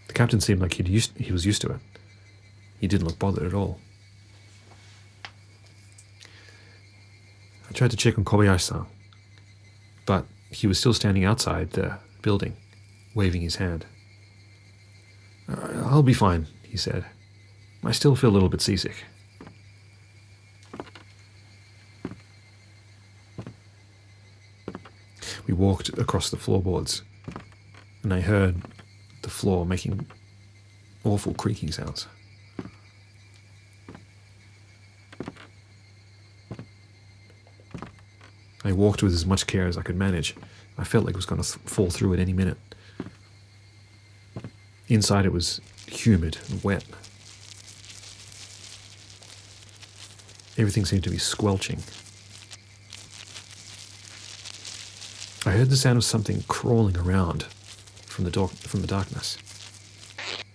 The captain seemed like he was used to it. He didn't look bothered at all. I tried to check on Kobayashi-san, but he was still standing outside the building, waving his hand. "I'll be fine," he said. "I still feel a little bit seasick." We walked across the floorboards, and I heard the floor making awful creaking sounds. I walked with as much care as I could manage. I felt like it was going to fall through at any minute. Inside it was humid and wet. Everything seemed to be squelching. I heard the sound of something crawling around from the darkness.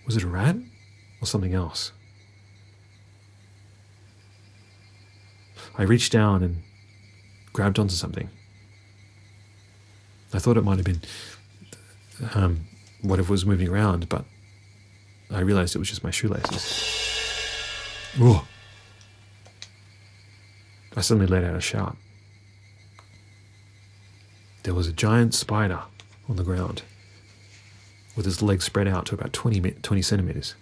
Was it a rat or something else? I reached down and grabbed onto something. I thought it might have been whatever was moving around, but I realized it was just my shoelaces. Ooh. I suddenly let out a shout. There was a giant spider on the ground with his legs spread out to about 20 centimeters.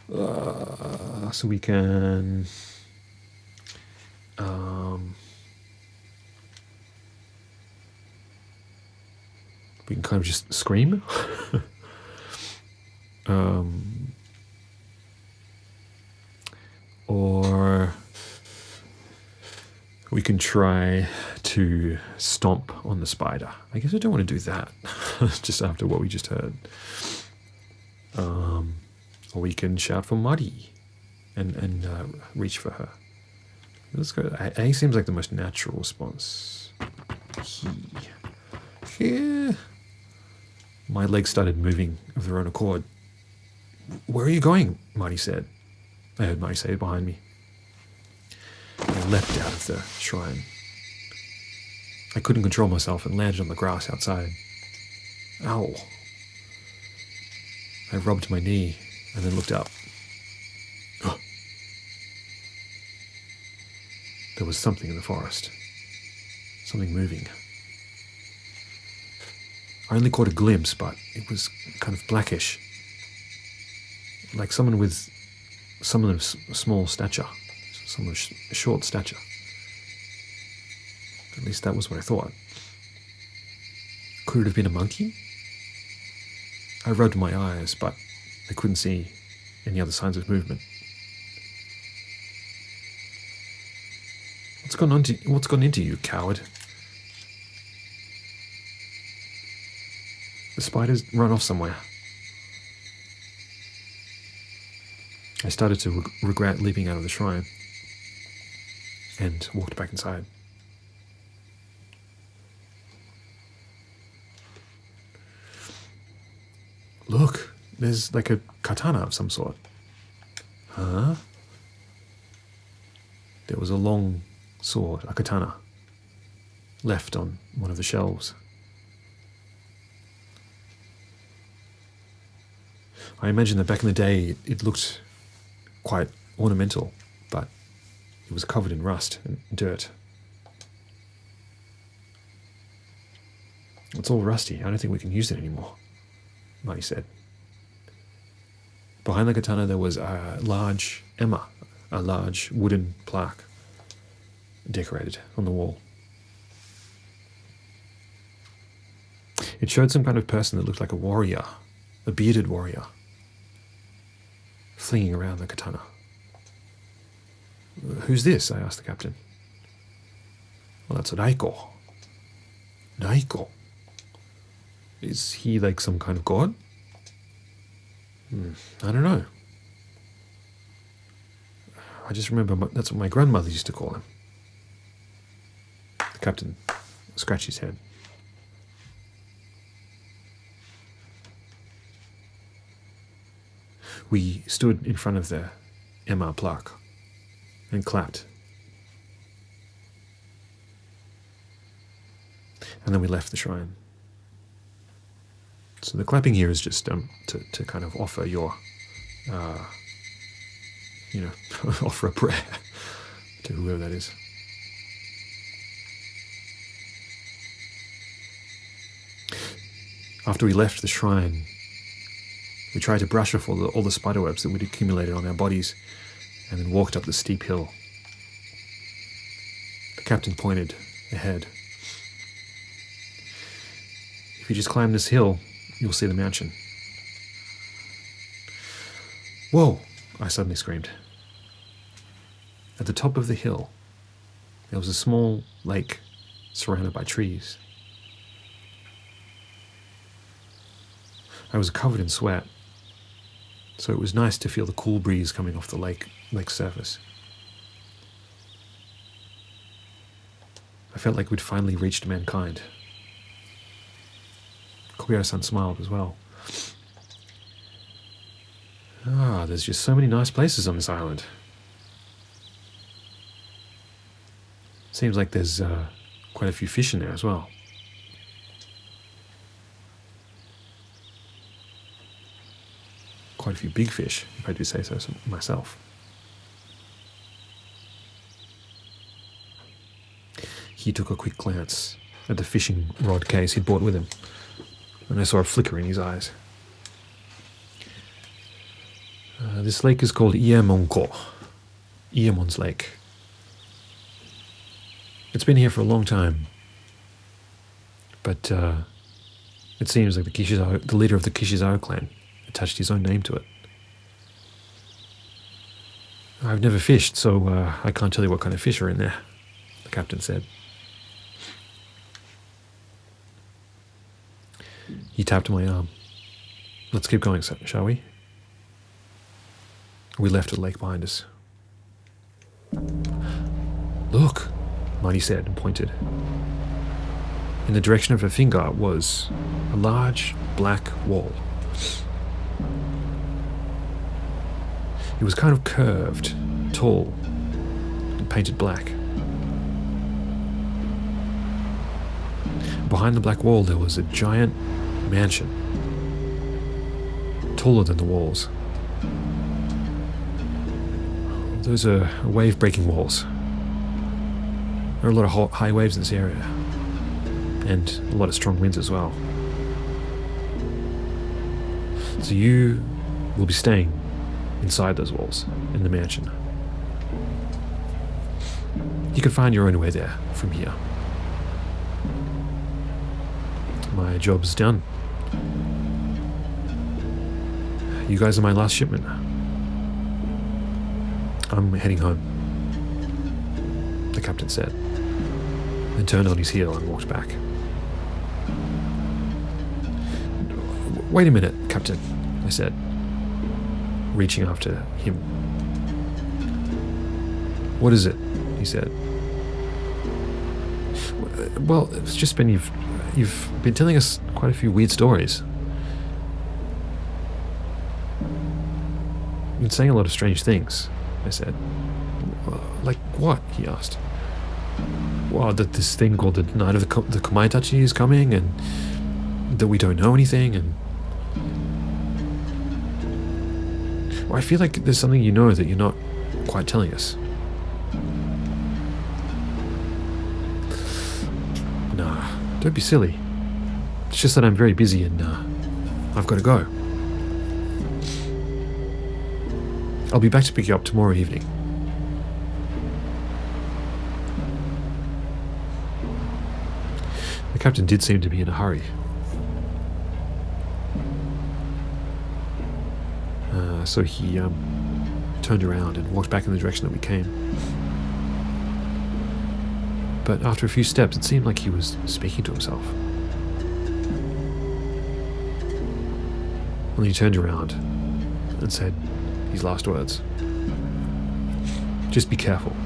So we can... we can kind of just scream. Or we can try to stomp on the spider. I guess I don't want to do that just after what we just heard. Or we can shout for Muddy and reach for her. Let's go. A seems like the most natural response. Yeah. My legs started moving of their own accord. Where are you going? Marty said. I heard Marty say it behind me. I leapt out of the shrine. I couldn't control myself and landed on the grass outside. Ow. I rubbed my knee and then looked up. There was something in the forest. Something moving. I only caught a glimpse, but it was kind of blackish. Like someone of small stature. Someone of short stature. At least that was what I thought. Could it have been a monkey? I rubbed my eyes, but I couldn't see any other signs of movement. What's gone into you, coward? The spider's run off somewhere. I started to regret leaping out of the shrine and walked back inside. Look, there's like a katana of some sort. Huh? There was a long sword, a katana, left on one of the shelves. I imagine that back in the day it looked quite ornamental, but it was covered in rust and dirt. It's all rusty. I don't think we can use it anymore, Marty said. Behind the katana there was a large emma, a large wooden plaque decorated on the wall. It showed some kind of person that looked like a warrior, a bearded warrior, flinging around the katana. Who's this? I asked the captain. Well, that's Raiko. Raiko? Is he like some kind of god? I don't know. I just remember that's what my grandmother used to call him. The captain scratched his head. We stood in front of the Emma plaque and clapped. And then we left the shrine. So the clapping here is just to kind of offer your, offer a prayer to whoever that is. After we left the shrine, we tried to brush off all the spiderwebs that we'd accumulated on our bodies and then walked up the steep hill. The captain pointed ahead. If you just climb this hill, you'll see the mansion. Whoa! I suddenly screamed. At the top of the hill, there was a small lake surrounded by trees. I was covered in sweat, so it was nice to feel the cool breeze coming off the lake's surface. I felt like we'd finally reached mankind. Kobayashi-san smiled as well. There's just so many nice places on this island. Seems like there's quite a few fish in there as well. Quite a few big fish, if I do say so myself. He took a quick glance at the fishing rod case he'd brought with him, and I saw a flicker in his eyes. This lake is called Iemonko, Iemon's Lake. It's been here for a long time, but it seems like the leader of the Kishizawa clan attached his own name to it. I've never fished, so I can't tell you what kind of fish are in there, the captain said. He tapped my arm. Let's keep going, shall we? We left the lake behind us. Look, Marty said and pointed. In the direction of her finger was a large black wall. It was kind of curved, tall, and painted black. Behind the black wall there was a giant mansion, taller than the walls. Those are wave-breaking walls. There are a lot of high waves in this area, and a lot of strong winds as well. So you will be staying inside those walls, in the mansion. You can find your own way there from here. My job's done. You guys are my last shipment. I'm heading home, the captain said, then turned on his heel and walked back. Wait a minute, Captain, I said, reaching after him. What is it? He said. Well, it's just been you've been telling us quite a few weird stories. You've been saying a lot of strange things, I said. Like what? He asked. Well, that this thing called the Night of the Kamaitachi is coming, and that we don't know anything, and well, I feel like there's something you know that you're not quite telling us. Nah, don't be silly. It's just that I'm very busy and I've got to go. I'll be back to pick you up tomorrow evening. The captain did seem to be in a hurry. So he turned around and walked back in the direction that we came. But after a few steps, it seemed like he was speaking to himself. And he turned around and said his last words. Just be careful.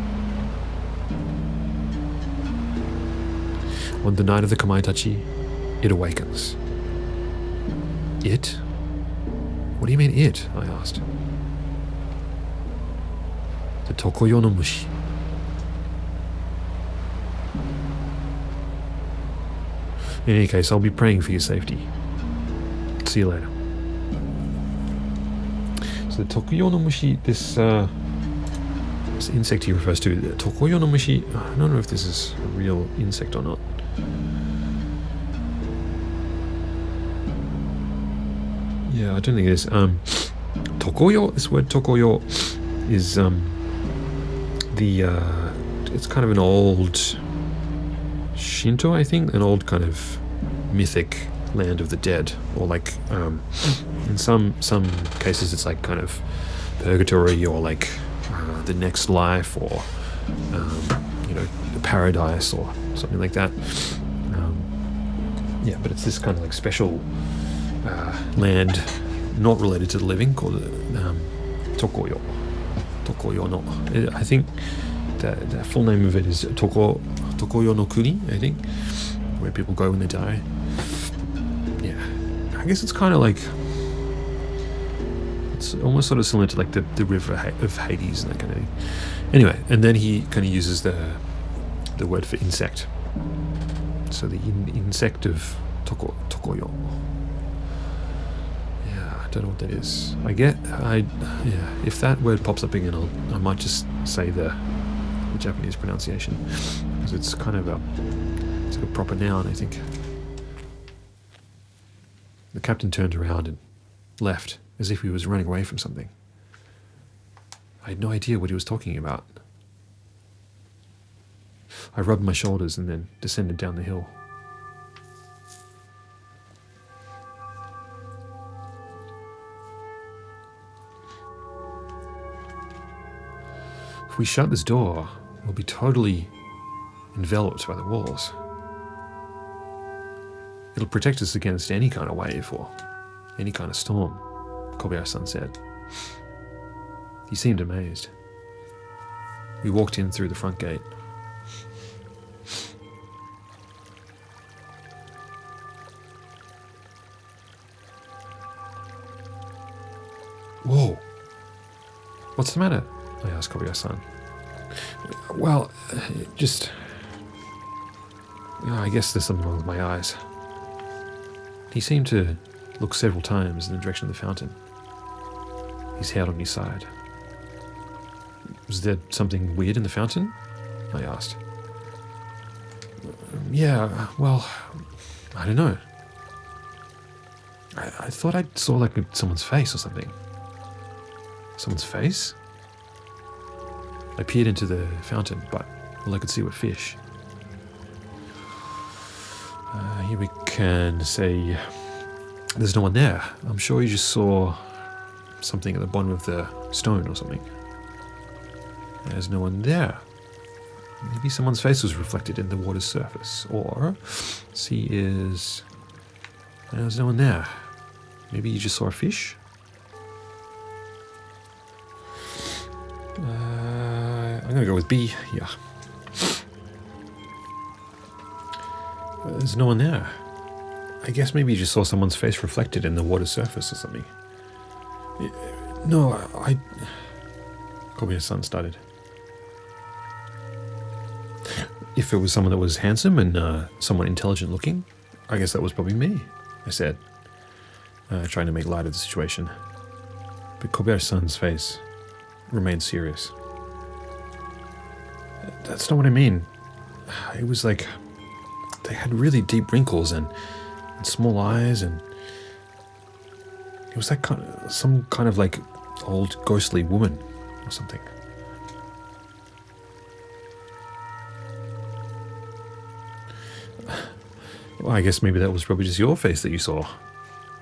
On the night of the Kamaitachi, it awakens. It? What do you mean it? I asked. The Tokoyo no Mushi. In any case, I'll be praying for your safety. See you later. So the Tokoyo no Mushi, this insect he refers to, the Tokoyo no Mushi, I don't know if this is a real insect or not. Yeah, I don't think it is. Tokoyo, this word Tokoyo is it's kind of an old Shinto, I think, an old kind of mythic land of the dead, or like in some cases it's like kind of purgatory, or like the next life, or the paradise or something like that. Yeah, but it's this kind of like special land not related to the living called Tokoyo. Tokoyo no. I think the full name of it is Tokoyo no Kuni, I think, where people go when they die. Yeah, I guess it's kind of like, it's almost sort of similar to like the river of Hades and that kind of thing. Anyway, and then he kind of uses the the word for insect. So the insect of tokoyo. Yeah, I don't know what that is. If that word pops up again, I might just say the Japanese pronunciation, because it's kind of it's like a proper noun, I think. The captain turned around and left, as if he was running away from something. I had no idea what he was talking about. I rubbed my shoulders and then descended down the hill. If we shut this door, we'll be totally enveloped by the walls. It'll protect us against any kind of wave or any kind of storm, Kobayashi-san said. He seemed amazed. We walked in through the front gate. Whoa! What's the matter? I asked Kobayashi-san. Well, I guess there's something wrong with my eyes. He seemed to look several times in the direction of the fountain, his head on his side. Was there something weird in the fountain? I asked. Yeah, well, I don't know. I thought I saw like someone's face or something. Someone's face? I peered into the fountain, but all I could see were fish. Here we can say there's no one there. I'm sure you just saw something at the bottom of the stone or something. There's no one there. Maybe someone's face was reflected in the water's surface. Or, there's no one there. Maybe you just saw a fish? I'm going to go with B, yeah. There's no one there. I guess maybe you just saw someone's face reflected in the water's surface or something. No, Kobayashi-san started. If it was someone that was handsome and someone intelligent looking, I guess that was probably me, I said, trying to make light of the situation. But Kobayashi-san's face remained serious. That's not what I mean. It was like they had really deep wrinkles and small eyes, and it was like some kind of like old ghostly woman or something. Well, I guess maybe that was probably just your face that you saw,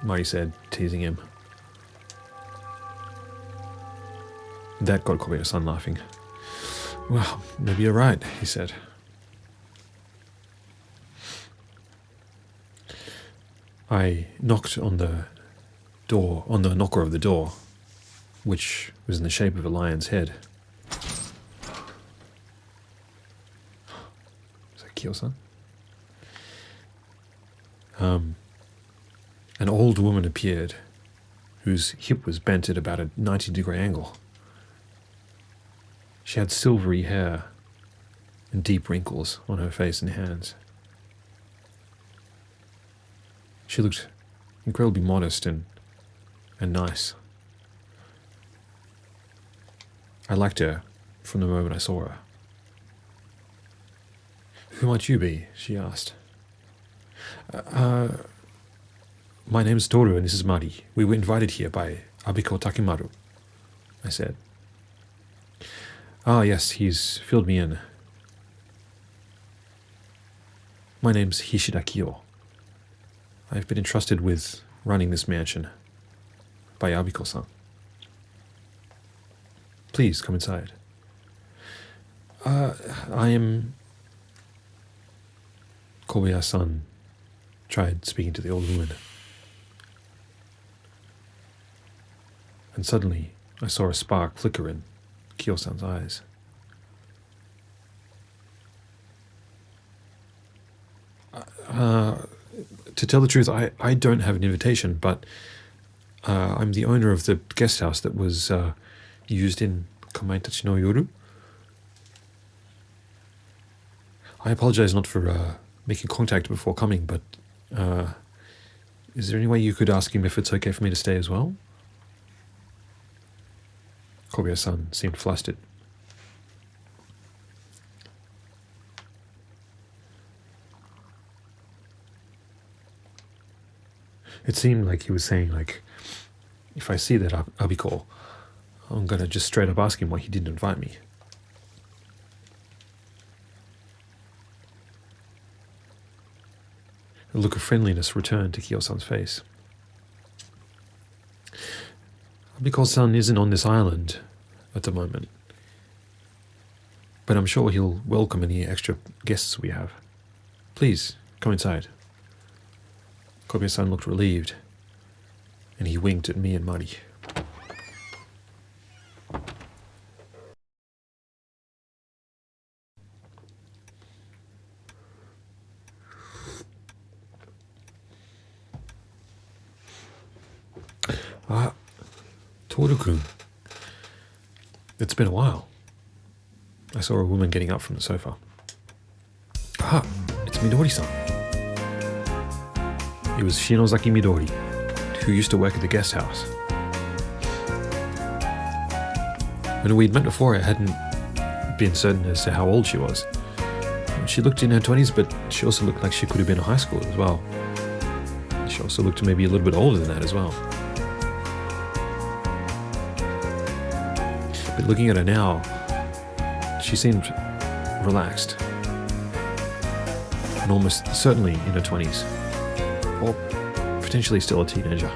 Mari said, teasing him. That got Kobayashi-san laughing. Well, maybe you're right, he said. I knocked on the knocker of the door, which was in the shape of a lion's head. Is that Kyo-san? An old woman appeared, whose hip was bent at about a 90-degree angle. She had silvery hair and deep wrinkles on her face and hands. She looked incredibly modest and nice. I liked her from the moment I saw her. Who might you be? She asked. My name's Toru and this is Mari. We were invited here by Abiko-takimaru, I said. Ah, yes, he's filled me in. My name's Hishida Kyo. I've been entrusted with running this mansion by Abiko-san. Please come inside. I am... Kobayashi-san tried speaking to the old woman. And suddenly I saw a spark flicker in Kyo-san's eyes. To tell the truth, I don't have an invitation, but I'm the owner of the guest house that was used in Kamaitachi no Yoru. I apologize not for making contact before coming, but is there any way you could ask him if it's okay for me to stay as well? Kobayashi-san seemed flustered. It seemed like he was saying, like, if I see that Abiko, I'm gonna just straight up ask him why he didn't invite me. A look of friendliness returned to Kiyo-san's face. Abiko-san isn't on this island at the moment, but I'm sure he'll welcome any extra guests we have. Please, come inside. Kobayashi-san looked relieved, and he winked at me and Mari. Ah, Toru-kun. It's been a while. I saw a woman getting up from the sofa. Ah, it's Midori-san. It was Shinozaki Midori, who used to work at the guest house. When we'd met before, I hadn't been certain as to how old she was. She looked in her 20s, but she also looked like she could have been a high schooler as well. She also looked maybe a little bit older than that as well. But looking at her now, she seemed relaxed. And almost certainly in her 20s. Or potentially still a teenager.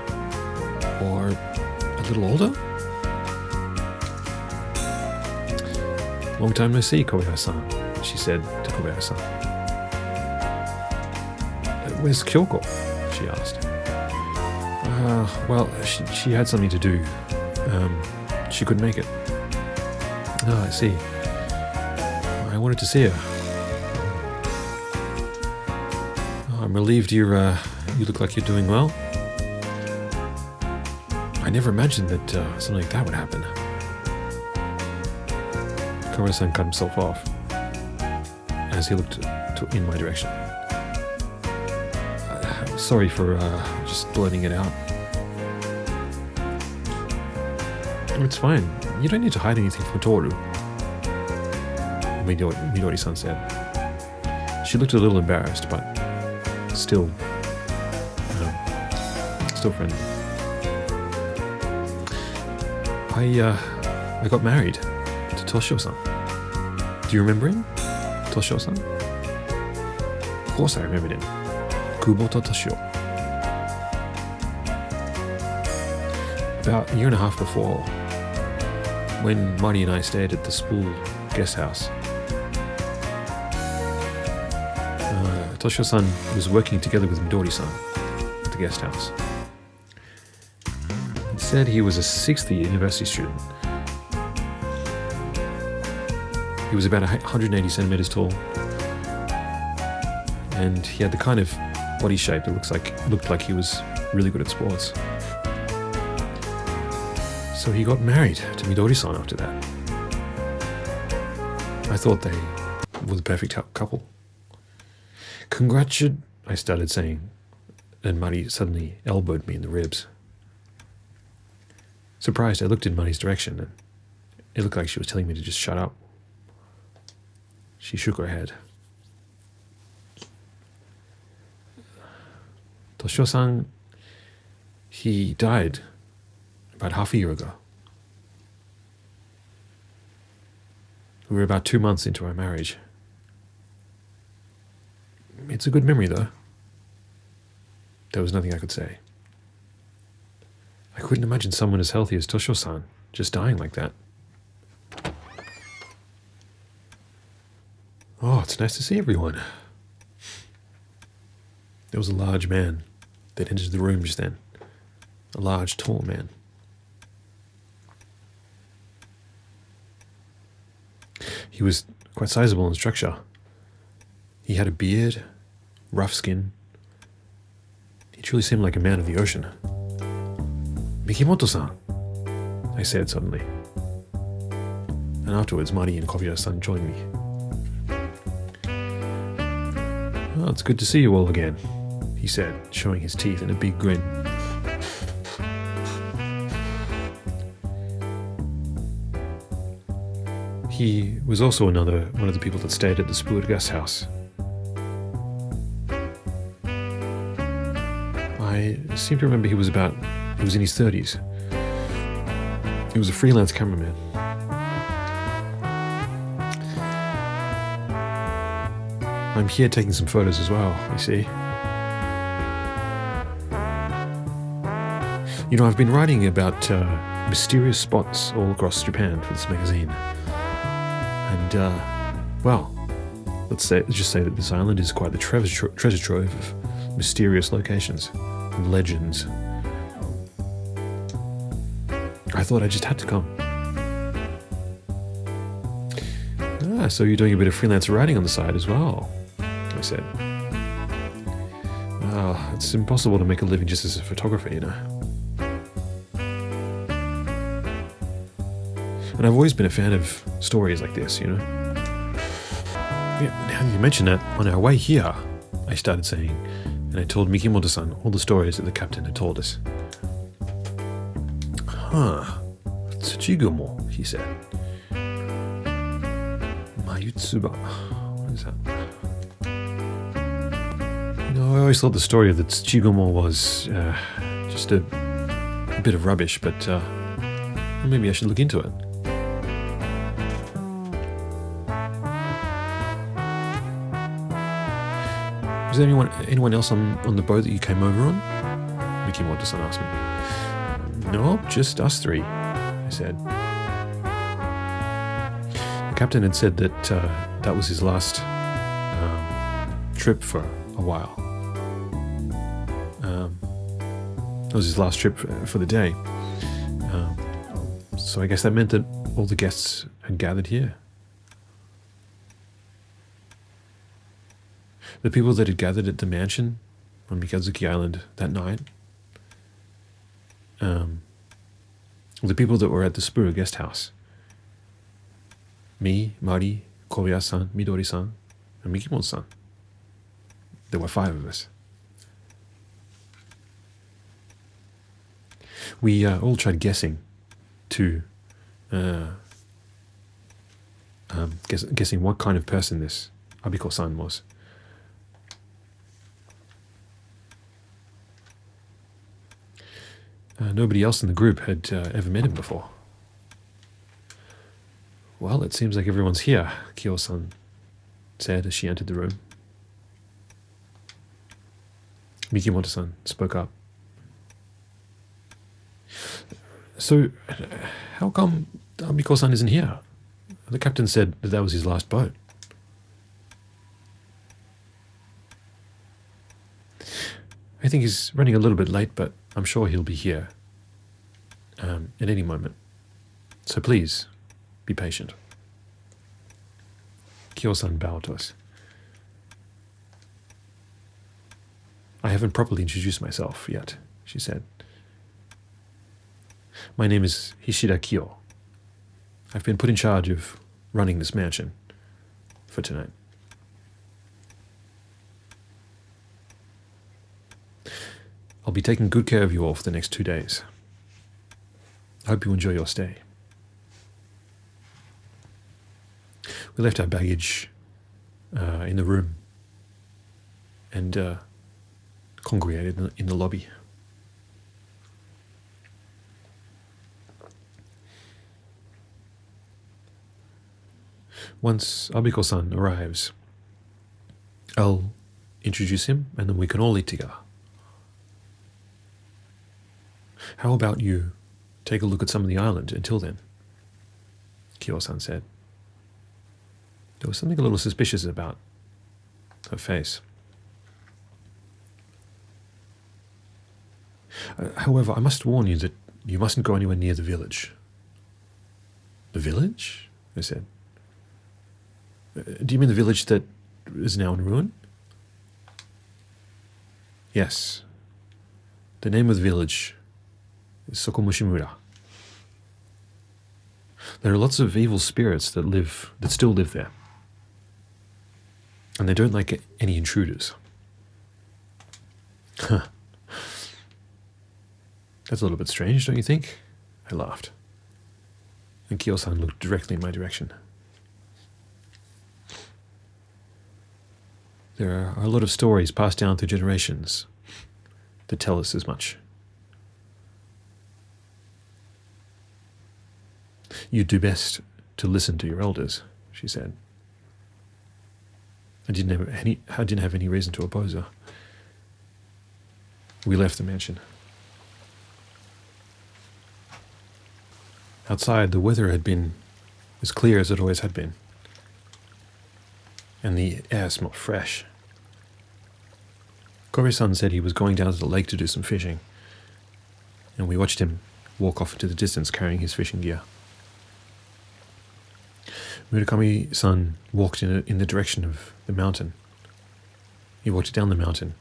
Or a little older? Long time no see, Kobayashi-san, she said to Kobayashi-san. Where's Kyoko? She asked. Well, she had something to do. She couldn't make it. Oh, I see. I wanted to see her. Oh, I'm relieved you look like you're doing well. I never imagined that something like that would happen. Kobayashi-san cut himself off as he looked in my direction. Sorry for just blurting it out. It's fine. You don't need to hide anything from Toru, Midori-san said. She looked a little embarrassed, but still friendly. I got married to Toshio-san. Do you remember him? Toshio-san? Of course I remembered him. Kuboto Toshio. About a year and a half before, when Mari and I stayed at the Spool guest house, Toshio-san was working together with Midori-san at the guest house. He said he was a 6th-year university student. He was about 180 centimeters tall, and he had the kind of body shape that looked like he was really good at sports. So he got married to Midori-san after that. I thought they were the perfect couple. I started saying, and Mari suddenly elbowed me in the ribs. Surprised, I looked in Mari's direction, and it looked like she was telling me to just shut up. She shook her head. Toshio-san, he died about half a year ago. We were about 2 months into our marriage. It's a good memory, though. There was nothing I could say. I couldn't imagine someone as healthy as Toshio-san just dying like that. Oh, it's nice to see everyone. There was a large man that entered the room just then. A large, tall man. He was quite sizable in structure. He had a beard, rough skin. He truly seemed like a man of the ocean. Mikimoto-san, I said suddenly. And afterwards, Mari and Kobayashi-san joined me. "Oh, it's good to see you all again," he said, showing his teeth in a big grin. He was also one of the people that stayed at the Spurred guest house. I seem to remember he was in his 30s. He was a freelance cameraman. I'm here taking some photos as well, you see. You know, I've been writing about mysterious spots all across Japan for this magazine. And, well, let's just say that this island is quite the treasure trove of mysterious locations and legends. I thought I just had to come. Ah, so you're doing a bit of freelance writing on the side as well, I said. Oh, it's impossible to make a living just as a photographer, you know. And I've always been a fan of stories like this, you know. Yeah, now you mention that, on our way here, I started saying, and I told Mikimoto-san all the stories that the captain had told us. Huh, tsuchigumo, he said. Mayutsuba, what is that? You know, I always thought the story of the tsuchigumo was just a bit of rubbish, but maybe I should look into it. Was there anyone else on the boat that you came over on? Mikimoto-san asked me. No, just us three, I said. The captain had said that that was his last trip for a while. That was his last trip for the day. So I guess that meant that all the guests had gathered here. The people that had gathered at the mansion on Mikazuki Island that night, the people that were at the Spurred guest house, me, Mari, Koya-san, Midori-san, and Mikimoto-san. There were 5 of us. We all tried guessing guessing what kind of person this Abiko-san was. Nobody else in the group had ever met him before. Well, it seems like everyone's here, Kyo-san said as she entered the room. Mikimoto-san spoke up. So, how come Abiko-san isn't here? The captain said that was his last boat. I think he's running a little bit late, but I'm sure he'll be here at any moment. So please, be patient. Kyo-san bowed to us. I haven't properly introduced myself yet, she said. My name is Hishida Kyo. I've been put in charge of running this mansion for tonight. I'll be taking good care of you all for the next 2 days. I hope you enjoy your stay. We left our baggage in the room and congregated in the lobby. Once Abiko-san arrives, I'll introduce him and then we can all eat together. How about you take a look at some of the island until then? Kyo-san said. There was something a little suspicious about her face. However, I must warn you that you mustn't go anywhere near the village. The village? I said. Do you mean the village that is now in ruin? Yes. The name of the village is Sokomushimura. There are lots of evil spirits that still live there. And they don't like any intruders. Huh. That's a little bit strange, don't you think? I laughed. And Kyo-san looked directly in my direction. There are a lot of stories passed down through generations that tell us as much. You'd do best to listen to your elders, she said. I didn't have any reason to oppose her. We left the mansion. Outside, the weather had been as clear as it always had been, and the air smelled fresh. Kore-san said he was going down to the lake to do some fishing, and we watched him walk off into the distance carrying his fishing gear. Murakami-san walked in the direction of the mountain. He walked down the mountain,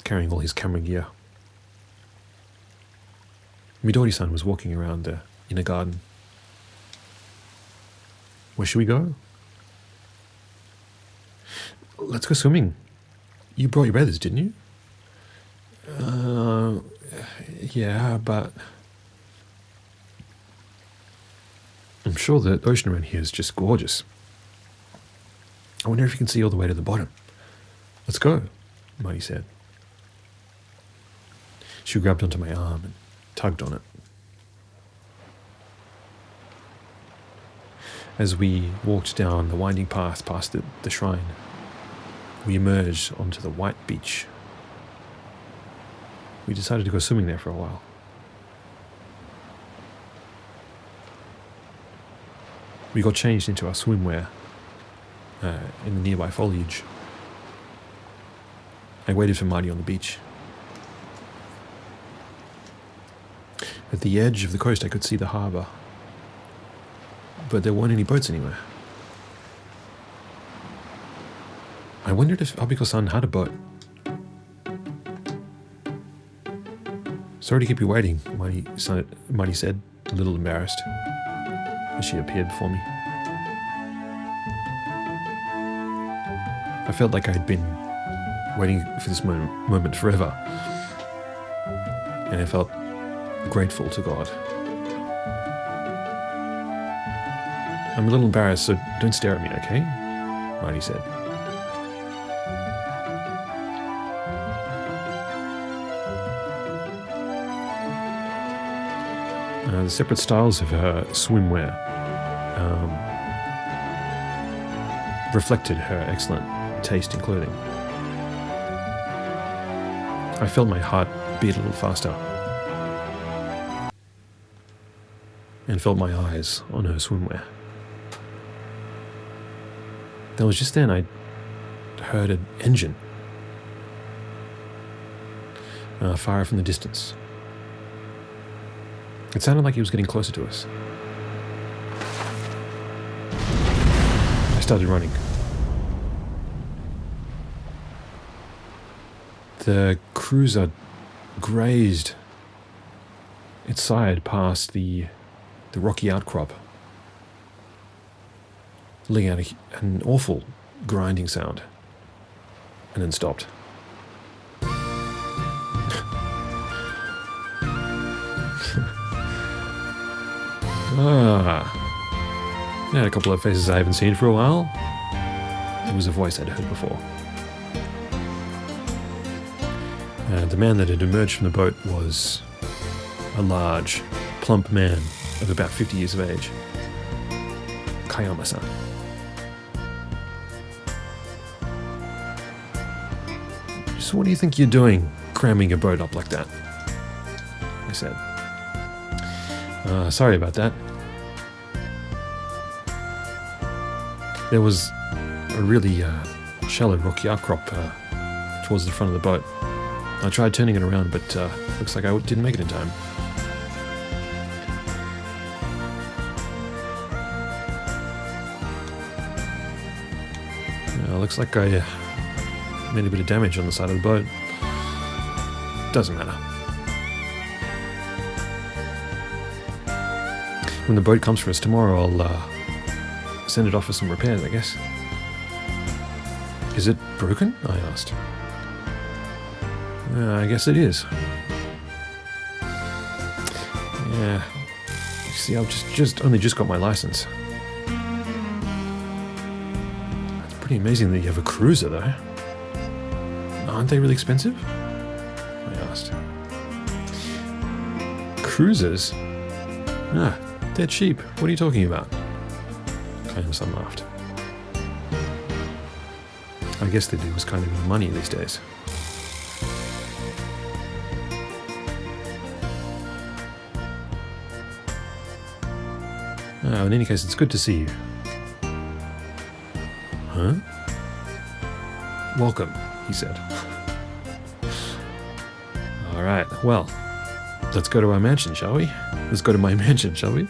carrying all his camera gear. Midori-san was walking around the inner garden. Where should we go? Let's go swimming. You brought your brothers, didn't you? Yeah, but I'm sure the ocean around here is just gorgeous. I wonder if you can see all the way to the bottom. Let's go, Marty said. She grabbed onto my arm and tugged on it. As we walked down the winding path past the shrine, we emerged onto the white beach. We decided to go swimming there for a while. We got changed into our swimwear in the nearby foliage. I waited for Marty on the beach. At the edge of the coast I could see the harbour, but there weren't any boats anywhere. I wondered if Abiko-san had a boat. Sorry to keep you waiting, Marty said, a little embarrassed, as she appeared before me. I felt like I had been waiting for this moment forever, and I felt grateful to God. I'm a little embarrassed, so don't stare at me, okay? Marty said. The separate styles of her swimwear reflected her excellent taste in clothing. I felt my heart beat a little faster and felt my eyes on her swimwear. That was just then I heard an engine far from the distance. It sounded like he was getting closer to us. I started running. The cruiser grazed its side past the rocky outcrop, letting out an awful grinding sound, and then stopped. I had a couple of faces I haven't seen for a while. It was a voice I'd heard before. The man that had emerged from the boat was a large, plump man of about 50 years of age. Kayama-san. So what do you think you're doing, cramming a boat up like that? I said. Sorry about that. There was a really shallow rocky outcrop towards the front of the boat. I tried turning it around, but looks like I didn't make it in time. Looks like I made a bit of damage on the side of the boat. Doesn't matter. When the boat comes for us tomorrow, I'll send it off for some repairs, I guess. Is it broken? I asked. I guess it is. Yeah. You see, I've only just got my license. It's pretty amazing that you have a cruiser, though. Aren't they really expensive? I asked. Cruisers? Ah, they're cheap. What are you talking about? Kayama-san laughed. I guess the dude was kind of in money these days. In any case, it's good to see you. Huh? Welcome, he said. Alright, well, let's go to our mansion, shall we? Let's go to my mansion, shall we?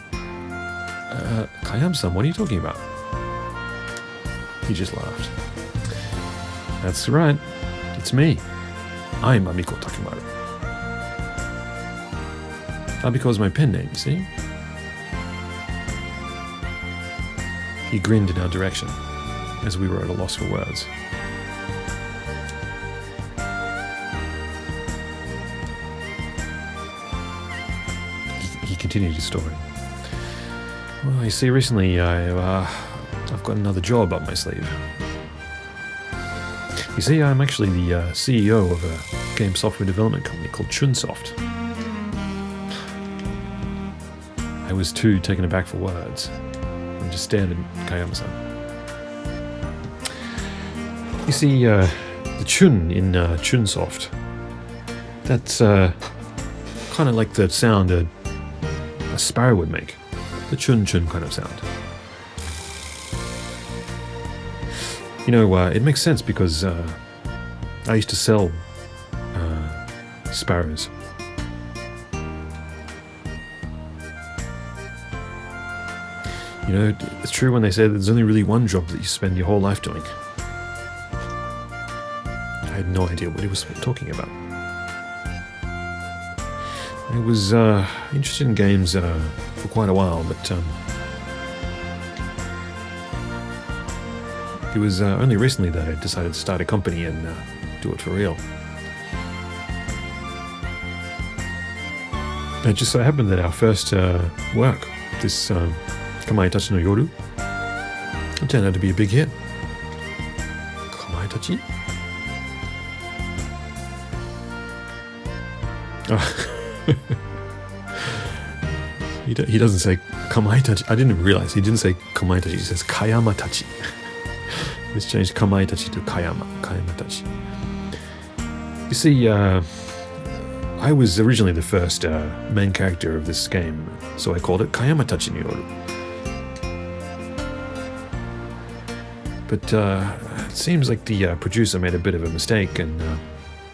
Kayama-san, what are you talking about? He just laughed. That's right, it's me. I'm Abiko Takimaru. Abiko is my pen name, you see? He grinned in our direction, as we were at a loss for words. He continued his story. Well, you see, recently I've got another job up my sleeve. You see, I'm actually the CEO of a game software development company called Chunsoft. I was too taken aback for words. I just stared at Kayama-san. You see, the chun in Chunsoft, that's kind of like the sound a sparrow would make. The chun-chun kind of sound. You know, it makes sense because I used to sell sparrows. You know, it's true when they say that there's only really one job that you spend your whole life doing. I had no idea what he was talking about. I was interested in games for quite a while, but it was only recently that I decided to start a company and do it for real. It just so happened that our first work, this Kamaitachi no Yoru, it turned out to be a big hit. Kamaitachi? Oh. He doesn't say Kamaitachi. I didn't realize he didn't say Kamaitachi. He says Kayama-tachi. Let's change Kamaitachi to Kayama-tachi. You see, I was originally the first main character of this game, so I called it Kayama-tachi no Yoru. But it seems like the producer made a bit of a mistake, and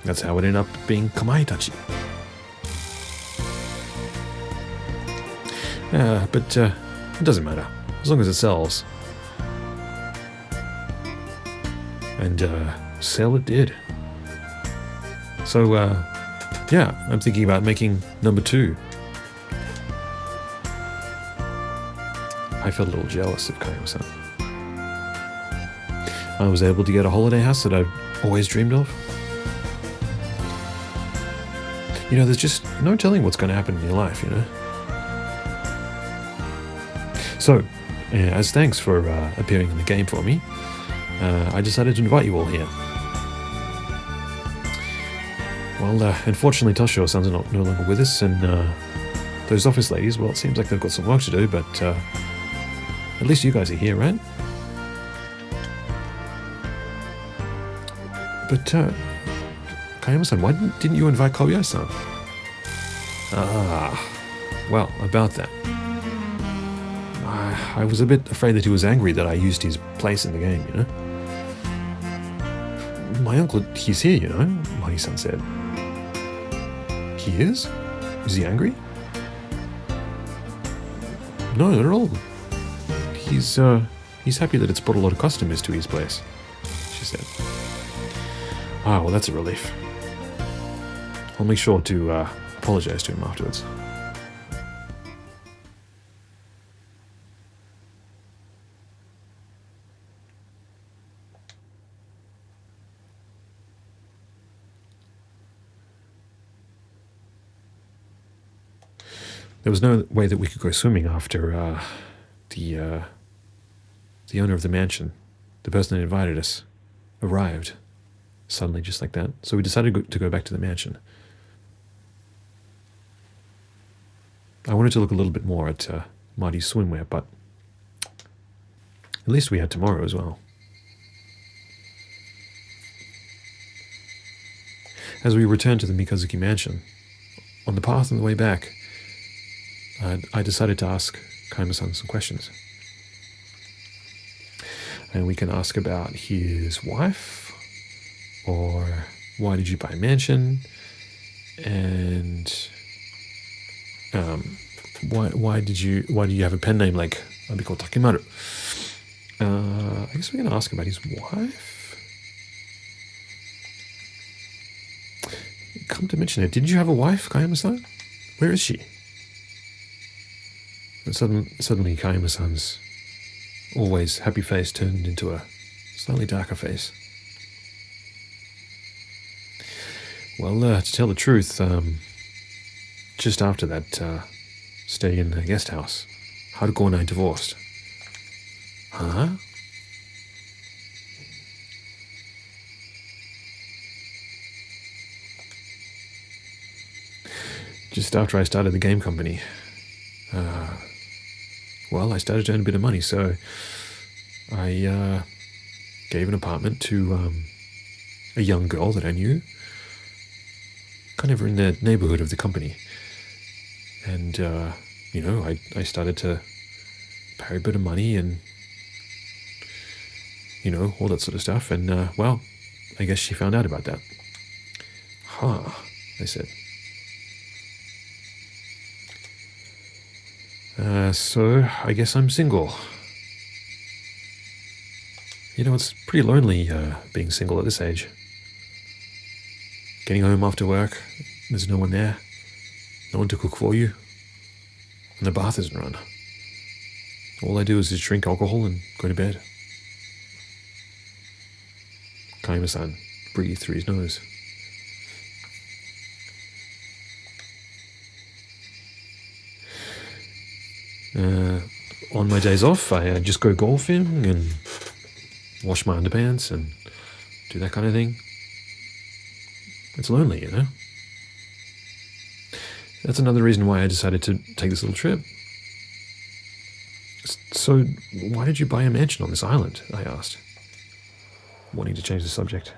that's how it ended up being Kamaitachi. But it doesn't matter, as long as it sells. And sell it did. So, yeah, I'm thinking about making number 2. I felt a little jealous of Kayama-san. I was able to get a holiday house that I've always dreamed of. You know, there's just no telling what's going to happen in your life, you know? So, as thanks for appearing in the game for me, I decided to invite you all here. Well, unfortunately, Toshio-san's no longer with us, and those office ladies, well, it seems like they've got some work to do, but at least you guys are here, right? But, Kayama-san, why didn't you invite Kobayashi-san? Ah, well, about that. I was a bit afraid that he was angry that I used his place in the game, you know? My uncle, he's here, you know, Mari-san said. He is? Is he angry? No, not at all. He's happy that it's brought a lot of customers to his place, she said. Ah, well, that's a relief. I'll make sure to apologize to him afterwards. There was no way that we could go swimming after the owner of the mansion, the person that invited us, arrived suddenly just like that. So we decided to go back to the mansion. I wanted to look a little bit more at Marty's swimwear, but at least we had tomorrow as well. As we returned to the Mikazuki mansion, on the path on the way back, I decided to ask Kaima-san some questions. And we can ask about his wife, or why did you buy a mansion, and why do you have a pen name like Abiko Takimaru? I guess we're going to ask about his wife. Come to mention it, did you have a wife, Kaima-san? Where is she? And suddenly Kaima-san's always happy face turned into a slightly darker face. Well, to tell the truth, just after that stay in the guest house, Haruko and I divorced. Huh? Just after I started the game company, well, I started to earn a bit of money, so I gave an apartment to a young girl that I knew, kind of in the neighborhood of the company. And, you know, I started to pay a bit of money and, you know, all that sort of stuff. And, well, I guess she found out about that. Huh, I said. So I guess I'm single. You know, it's pretty lonely being single at this age. Getting home after work, there's no one there, no one to cook for you, and the bath isn't run. All I do is just drink alcohol and go to bed. Kaima-san breathed through his nose. On my days off, I just go golfing and wash my underpants and do that kind of thing. It's lonely, you know? That's another reason why I decided to take this little trip. So, why did you buy a mansion on this island? I asked, wanting to change the subject.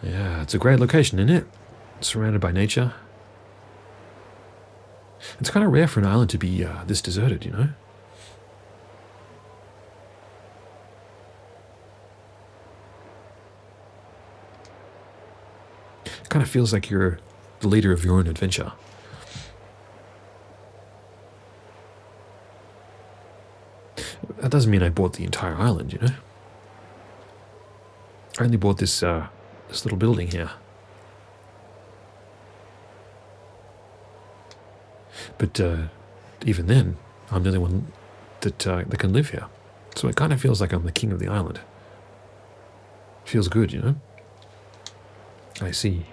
Yeah, it's a great location, isn't it? Surrounded by nature. It's kind of rare for an island to be this deserted, you know? It kind of feels like you're the leader of your own adventure. That doesn't mean I bought the entire island, you know? I only bought this little building here. But even then, I'm the only one that can live here. So it kind of feels like I'm the king of the island. Feels good, you know? I see.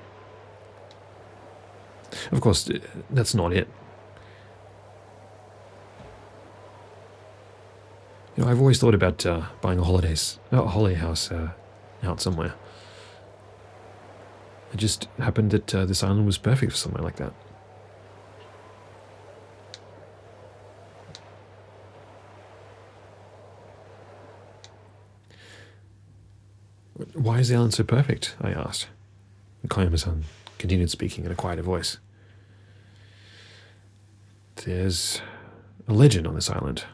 Of course, that's not it. You know, I've always thought about buying a holiday house out somewhere. It just happened that this island was perfect for somewhere like that. Why is the island so perfect? I asked. And Kaima-san continued speaking in a quieter voice. There's a legend on this island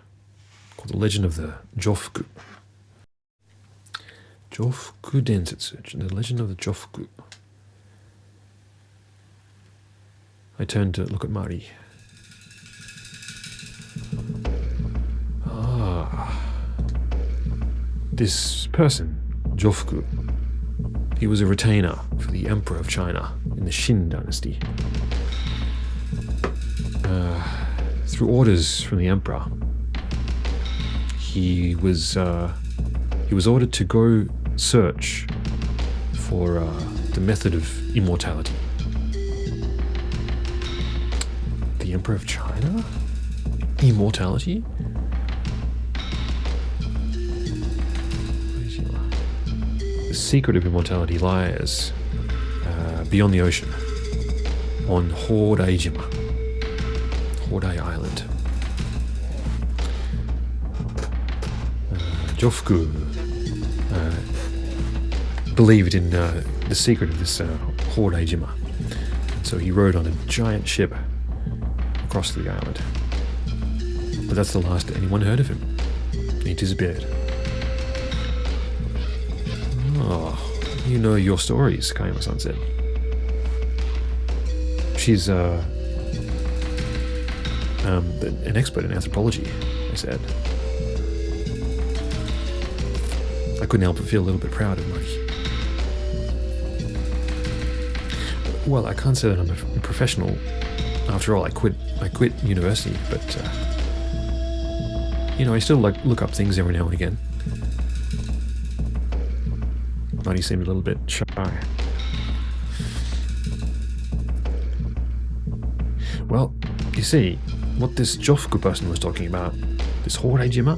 called the legend of the Jofuku. Jofuku Densetsu, the legend of the Jofuku. I turned to look at Mari. This person, Jofuku, he was a retainer for the Emperor of China in the Qin dynasty. Through orders from the Emperor, he was ordered to go search for the method of immortality, the Emperor of China? Immortality? The secret of immortality lies beyond the ocean, on Warabe-uta, Warabe Island. Jofuku believed in the secret of this Warabe-uta, so he rode on a giant ship across the island. But that's the last anyone heard of him. He disappeared. Oh, you know your stories, Kayama-san said. She's an expert in anthropology, I said. I couldn't help but feel a little bit proud of Mari. Well, I can't say that I'm a professional. After all, I quit university, but I still look up things every now and again. Mari seemed a little bit shy. Well, you see, what this Jofuku person was talking about, this Warabe-uta,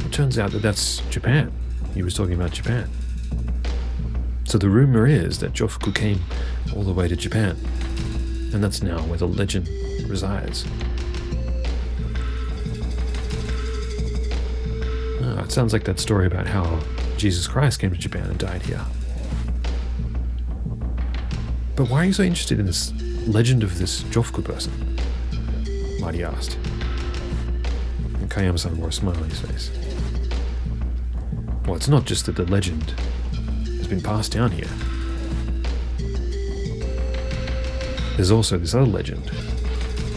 it turns out that that's Japan. He was talking about Japan. So the rumor is that Jofuku came all the way to Japan, and that's now where the legend resides. It sounds like that story about how Jesus Christ came to Japan and died here. But why are you so interested in this legend of this Jofuku person? Mari asked. And Kayama-san wore a smile on his face. Well, it's not just that the legend has been passed down here. There's also this other legend,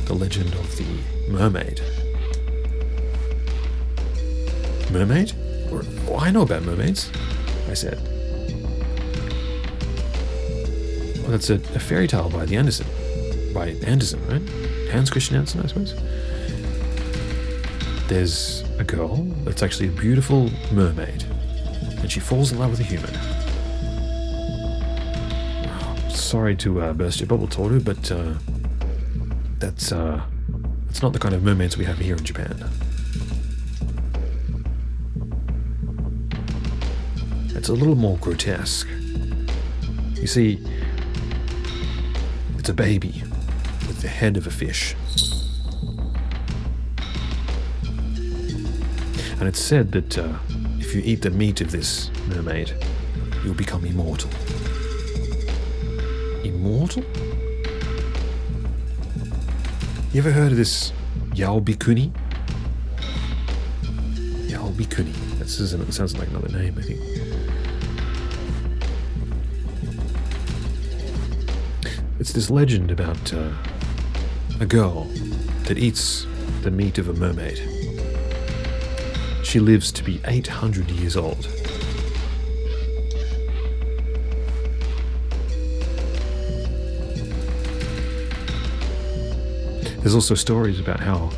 the legend of the mermaid. Mermaid? Oh, I know about mermaids, I said. Well, that's a fairy tale by Andersen, right? Hans Christian Andersen, I suppose. There's a girl that's actually a beautiful mermaid, and she falls in love with a human. Sorry to burst your bubble, Toru, but that's not the kind of mermaids we have here in Japan. It's a little more grotesque. You see, it's a baby with the head of a fish. And it's said that if you eat the meat of this mermaid, you'll become immortal. Immortal? You ever heard of this Yaobikuni? Yaobikuni. That sounds like another name, I think. It's this legend about a girl that eats the meat of a mermaid. She lives to be 800 years old. There's also stories about how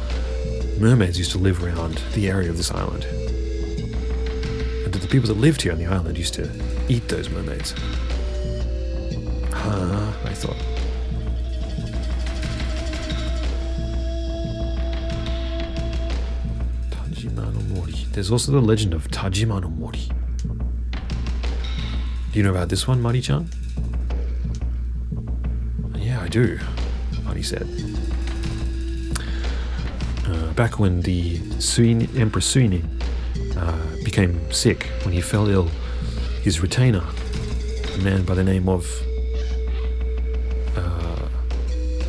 mermaids used to live around the area of this island, and that the people that lived here on the island used to eat those mermaids. I thought. Tajima no Mori. There's also the legend of Tajima no Mori. Do you know about this one, Mari-chan? Yeah, I do, Mari said. Back when the Emperor Suinin became sick, when he fell ill, his retainer, a man by the name of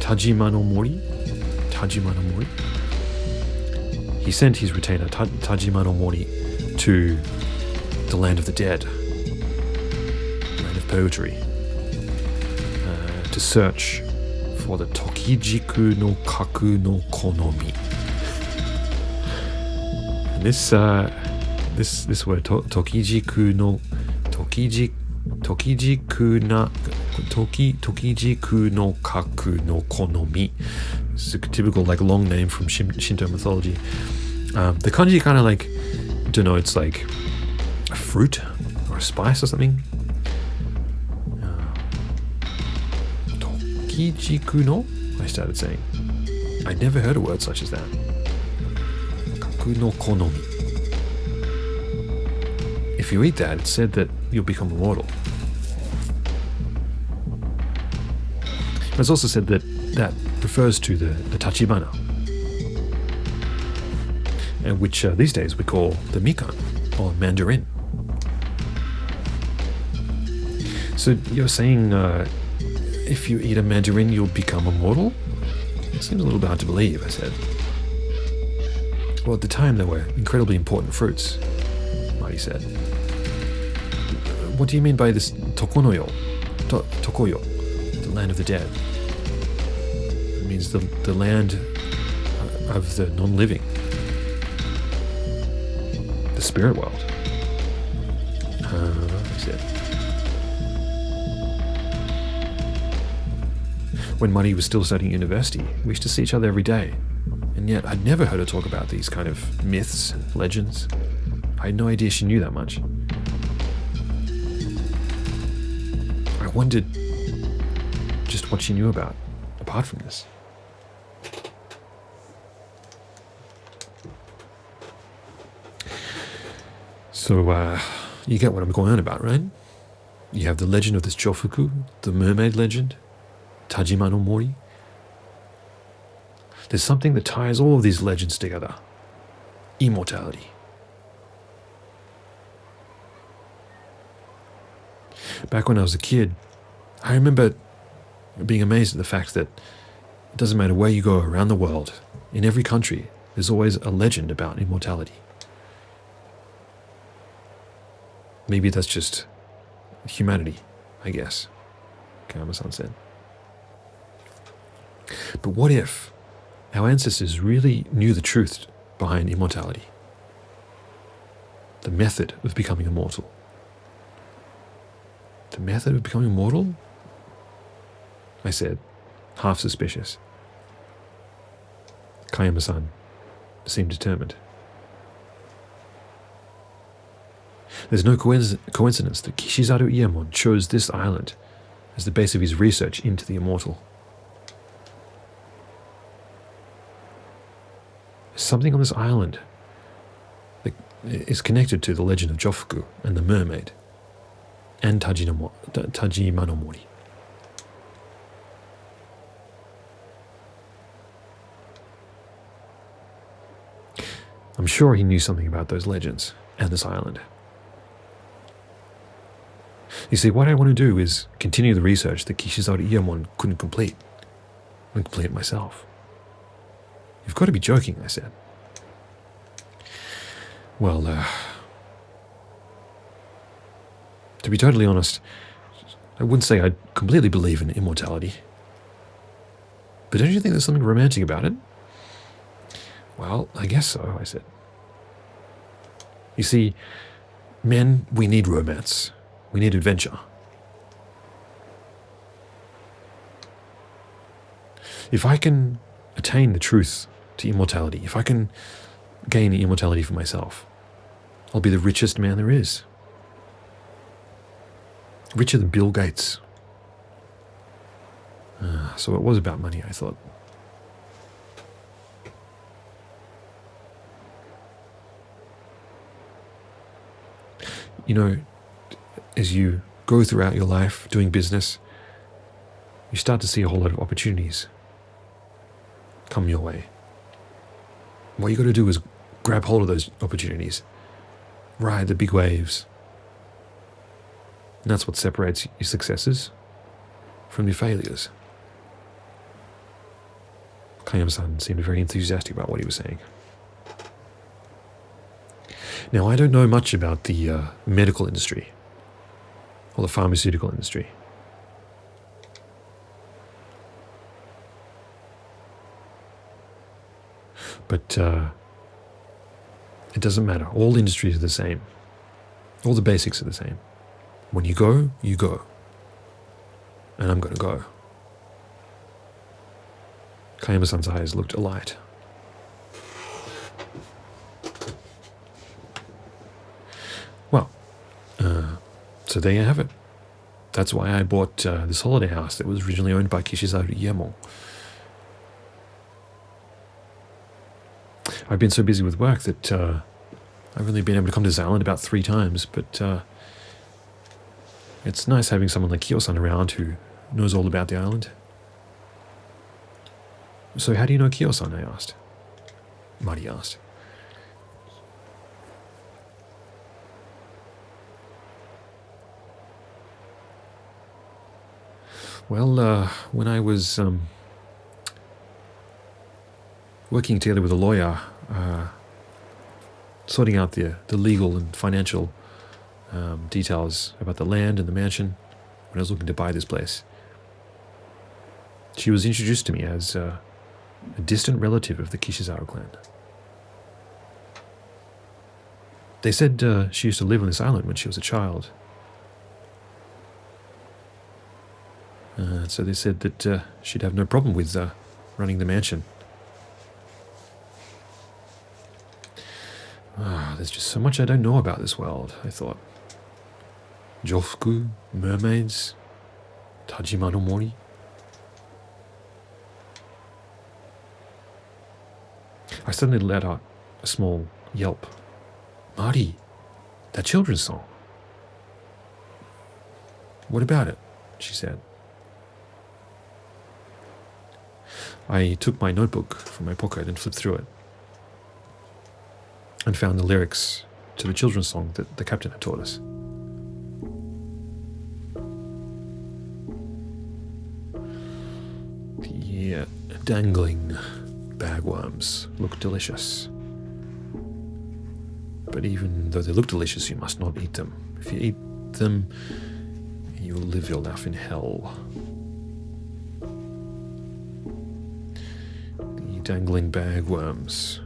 Tajima no Mori, he sent his retainer, Tajima no Mori, to the land of the dead, land of purgatory, to search for the Tokijiku no Kaku no Konomi. This word Tokijiku no Kaku no Konomi. This is a typical long name from Shinto mythology. The kanji kind of denotes a fruit or a spice or something. Tokijiku no, I started saying. I'd never heard a word such as that. Kaku no konomi. If you eat that, it's said that you'll become immortal. It's also said that that refers to the tachibana, and which these days we call the mikan, or mandarin. So you're saying if you eat a mandarin, you'll become immortal? It seems a little bit hard to believe, I said. Well, at the time, they were incredibly important fruits, Marty said. What do you mean by this tokonoyo? Tokoyo, the land of the dead. It means the land of the non-living, the spirit world. I said. When Marty was still studying university, we used to see each other every day, and yet I'd never heard her talk about these kind of myths and legends. I had no idea she knew that much. I wondered just what she knew about, apart from this. So, you get what I'm going on about, right? You have the legend of this Jofuku, the mermaid legend, Tajima no Mori. There's something that ties all of these legends together. Immortality. Back when I was a kid, I remember being amazed at the fact that it doesn't matter where you go around the world, in every country, there's always a legend about immortality. Maybe that's just humanity, I guess, Kama-san said. But what if our ancestors really knew the truth behind immortality? The method of becoming immortal. The method of becoming immortal? I said, half suspicious. Kayama-san seemed determined. There's no coincidence that Kishizaru Iemon chose this island as the base of his research into the immortal. There's something on this island is connected to the legend of Jofuku and the mermaid, and Tajima no Mori. I'm sure he knew something about those legends and this island. You see, what I want to do is continue the research that Kishizaru Iemon couldn't complete. And complete it myself. You've got to be joking, I said. Well, to be totally honest, I wouldn't say I completely believe in immortality. But don't you think there's something romantic about it? Well, I guess so, I said. You see, men, we need romance. We need adventure. If I can attain the truth to immortality, if I can gain immortality for myself, I'll be the richest man there is. Richer than Bill Gates. So it was about money, I thought. You know, as you go throughout your life doing business, you start to see a whole lot of opportunities come your way. What you got to do is grab hold of those opportunities, ride the big waves. And that's what separates your successes from your failures. Kayama-san seemed very enthusiastic about what he was saying. Now, I don't know much about the medical industry or the pharmaceutical industry. But it doesn't matter. All industries are the same. All the basics are the same. When you go, you go. And I'm going to go. Kayama-san's eyes looked alight. Well, so there you have it. That's why I bought this holiday house that was originally owned by Kishizaru Iemon. I've been so busy with work that I've only been able to come to this island about 3 times, but it's nice having someone like Kyo-san around who knows all about the island. So how do you know Kyo-san, I asked. Mari asked. Well, when I was working together with a lawyer, sorting out the legal and financial details about the land and the mansion when I was looking to buy this place, she was introduced to me as a distant relative of the Kishizawa clan. They said she used to live on this island when she was a child. So they said that she'd have no problem with running the mansion. There's just so much I don't know about this world, I thought. Jofuku, mermaids, Tajima no Mori. I suddenly let out a small yelp. Mari, that children's song. What about it? She said. I took my notebook from my pocket and flipped through it and found the lyrics to the children's song that the captain had taught us. The dangling bagworms look delicious. But even though they look delicious, you must not eat them. If you eat them, you will live your life in hell. The dangling bagworms.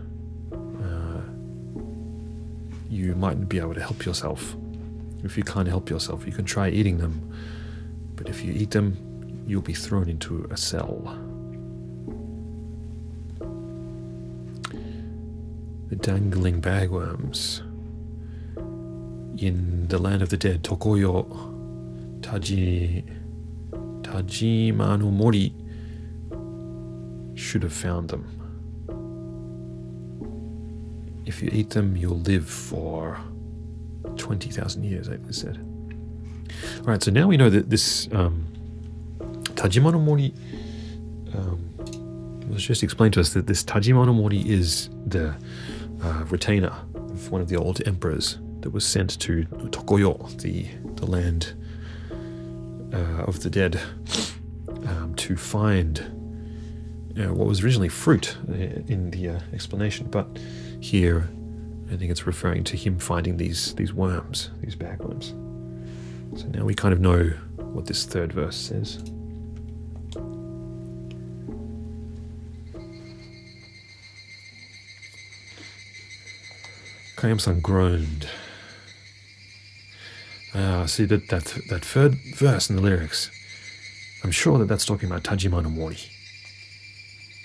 You mightn't be able to help yourself. If you can't help yourself, you can try eating them. But if you eat them, you'll be thrown into a cell. The dangling bagworms. In the land of the dead, Tokoyo, Tajima no Mori should have found them. If you eat them, you'll live for 20,000 years, I said. All right, so now we know that this Tajima no Mori was just explained to us that this Tajima no Mori is the retainer of one of the old emperors that was sent to Tokoyo, the land of the dead, to find what was originally fruit in the explanation, but here I think it's referring to him finding these worms, these bagworms. So now we kind of know what this third verse says. Kayam-san groaned. See that third verse in the lyrics. I'm sure that that's talking about Tajima no Mori,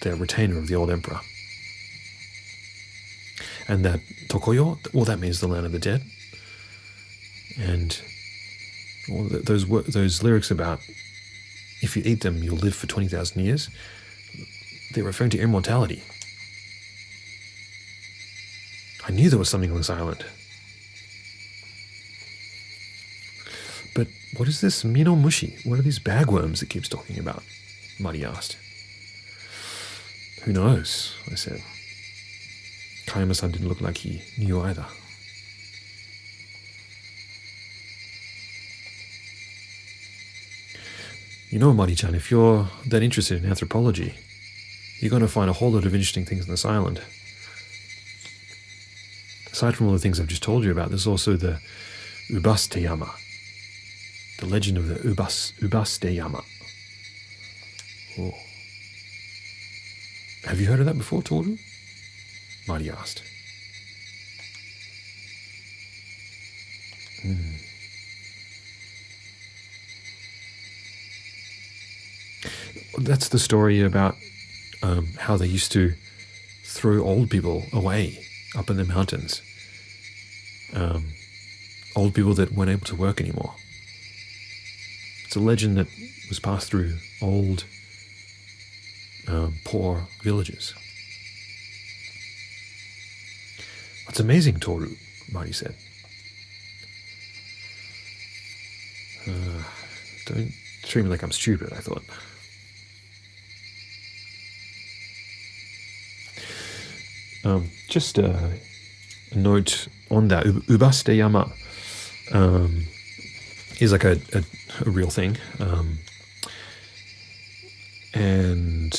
the retainer of the old emperor. And that Tokoyo, well, that means the land of the dead. And all those lyrics about if you eat them, you'll live for 20,000 years, they're referring to immortality. I knew there was something on this island. But what is this Mino Mushi? What are these bagworms it keeps talking about? Mari asked. Who knows, I said. Kayama-san didn't look like he knew either. You know, Mari-chan, if you're that interested in anthropology, you're going to find a whole lot of interesting things on this island. Aside from all the things I've just told you about, there's also the Ubas-te-yama, the legend of the Ubas-te-yama. Oh. Have you heard of that before, Toru? Mari asked. That's the story about how they used to throw old people away up in the mountains. Old people that weren't able to work anymore. It's a legend that was passed through old, poor villages. That's amazing, Toru, Marty said. Don't treat me like I'm stupid, I thought. Just a note on that. Ubaste Yama is like a real thing. And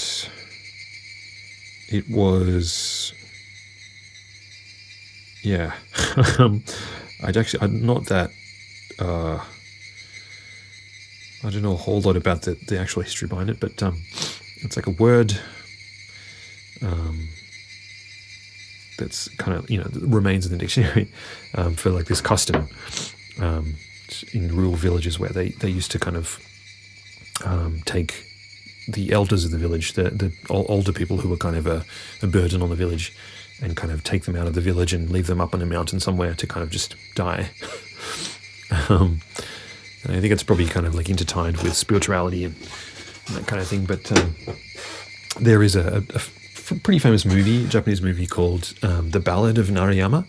it was, yeah. I'm not that, I don't know a whole lot about the actual history behind it, but it's like a word that's kind of, remains in the dictionary for like this custom in rural villages where they used to kind of take the elders of the village, the older people who were kind of a burden on the village, and kind of take them out of the village and leave them up on a mountain somewhere to kind of just die. I think it's probably kind of like intertwined with spirituality and that kind of thing. But there is a pretty famous movie, Japanese movie called The Ballad of Narayama,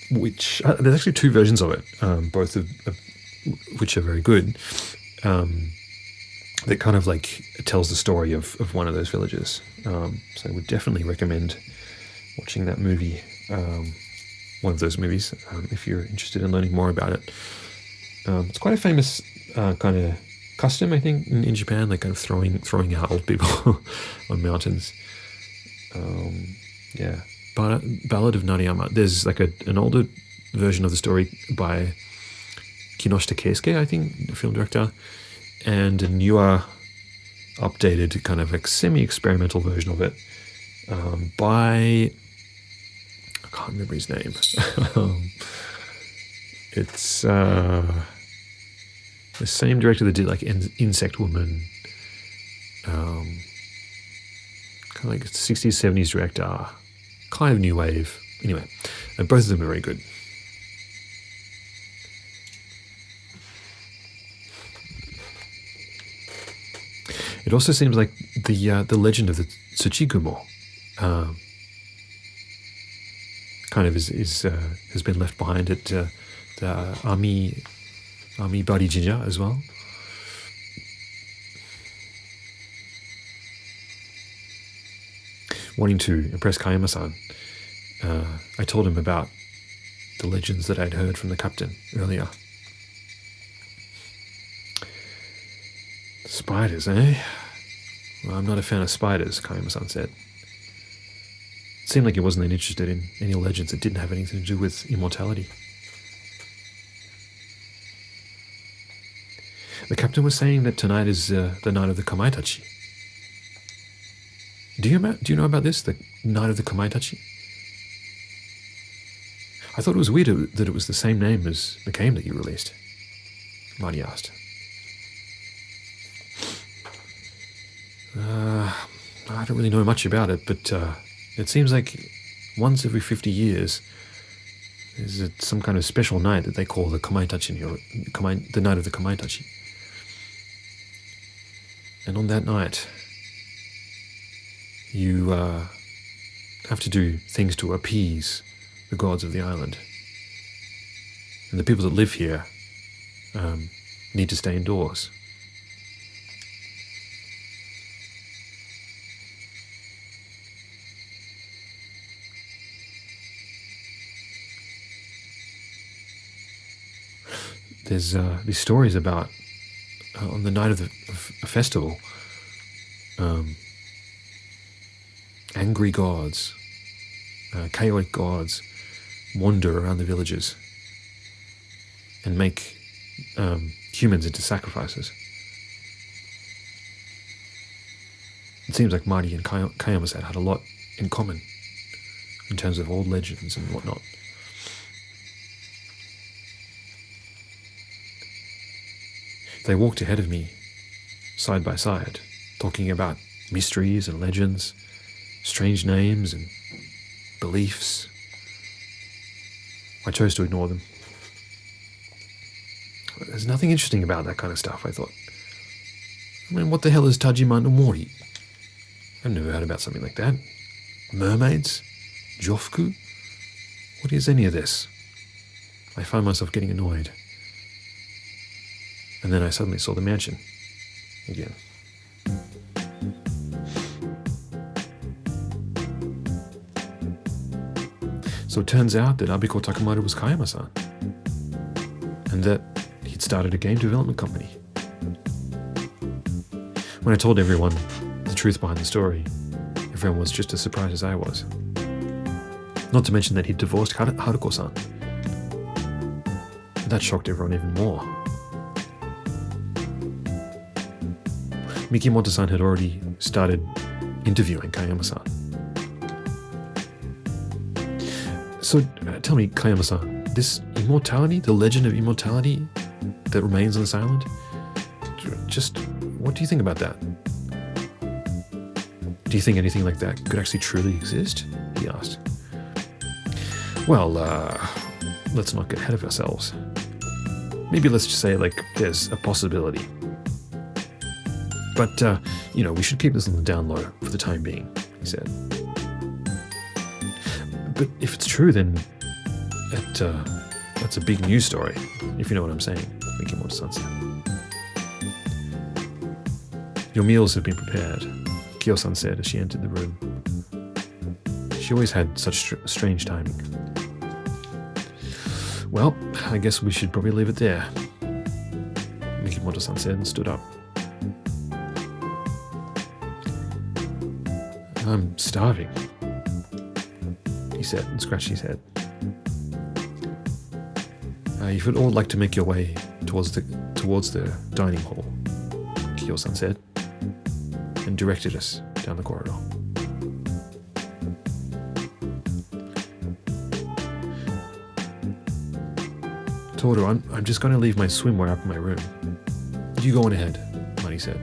which there's actually two versions of it, both of which are very good. That kind of like tells the story of one of those villages. So I would definitely recommend watching that movie. One of those movies, if you're interested in learning more about it. It's quite a famous kind of custom, I think, in Japan, like kind of throwing out old people on mountains. Yeah, but Ballad of Narayama. There's like an older version of the story by Kinoshita Keisuke, I think, the film director, and a newer, updated kind of like semi-experimental version of it by, I can't remember his name. It's the same director that did like Insect Woman, kind of like 60s, 70s director, kind of new wave. Anyway, and both of them are very good. It also seems like the legend of the tsuchigumo kind of has been left behind at the Amihari Jinja as well. Wanting to impress Kayama-san, I told him about the legends that I'd heard from the captain earlier. Spiders, eh? Well, I'm not a fan of spiders, Kayama-san said. It seemed like he wasn't that interested in any legends that didn't have anything to do with immortality. The captain was saying that tonight is the night of the Kamaitachi. Do you know about this, the night of the Kamaitachi? I thought it was weird that it was the same name as the game that you released, Marty asked. I don't really know much about it, but it seems like once every 50 years there's some kind of special night that they call the Kamaitachi, the night of the Kamaitachi. And on that night, you have to do things to appease the gods of the island. And the people that live here need to stay indoors. There's these stories about on the night of a festival, angry gods, chaotic gods wander around the villages and make humans into sacrifices. It seems like Marty and Kayama-san had a lot in common in terms of old legends and whatnot. They walked ahead of me, side by side, talking about mysteries and legends, strange names and beliefs. I chose to ignore them. There's nothing interesting about that kind of stuff, I thought. I mean, what the hell is Tajima no Mori? I've never heard about something like that. Mermaids? Jofuku? What is any of this? I found myself getting annoyed. And then I suddenly saw the mansion again. So it turns out that Abiko Takamura was Kayama-san, and that he'd started a game development company. When I told everyone the truth behind the story, everyone was just as surprised as I was. Not to mention that he'd divorced Haruko-san. That shocked everyone even more. Mikimoto-san had already started interviewing Kayama-san. So tell me, Kayama-san, this immortality, the legend of immortality that remains on this island, just what do you think about that? Do you think anything like that could actually truly exist? He asked. Well, let's not get ahead of ourselves. Maybe let's just say, like, there's a possibility. But, we should keep this on the down low for the time being, he said. But if it's true, then that's a big news story, if you know what I'm saying, Mikimoto-san said. Your meals have been prepared, Kyo-san said as she entered the room. She always had such strange timing. Well, I guess we should probably leave it there, Mikimoto-san said and stood up. I'm starving, he said and scratched his head. You would all like to make your way towards the dining hall, Kyo-san said, and directed us down the corridor. Toru, I'm just going to leave my swimwear up in my room. You go on ahead, Mari said.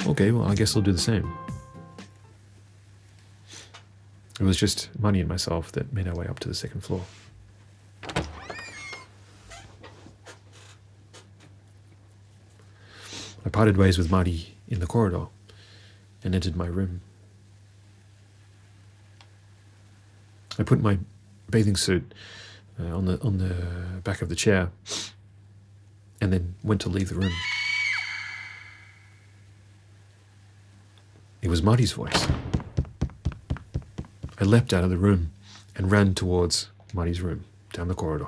Okay, well, I guess I'll do the same. It was just Mari and myself that made our way up to the second floor. I parted ways with Mari in the corridor and entered my room. I put my bathing suit on the back of the chair and then went to leave the room. It was Mari's voice. I leapt out of the room and ran towards Mari's room, down the corridor.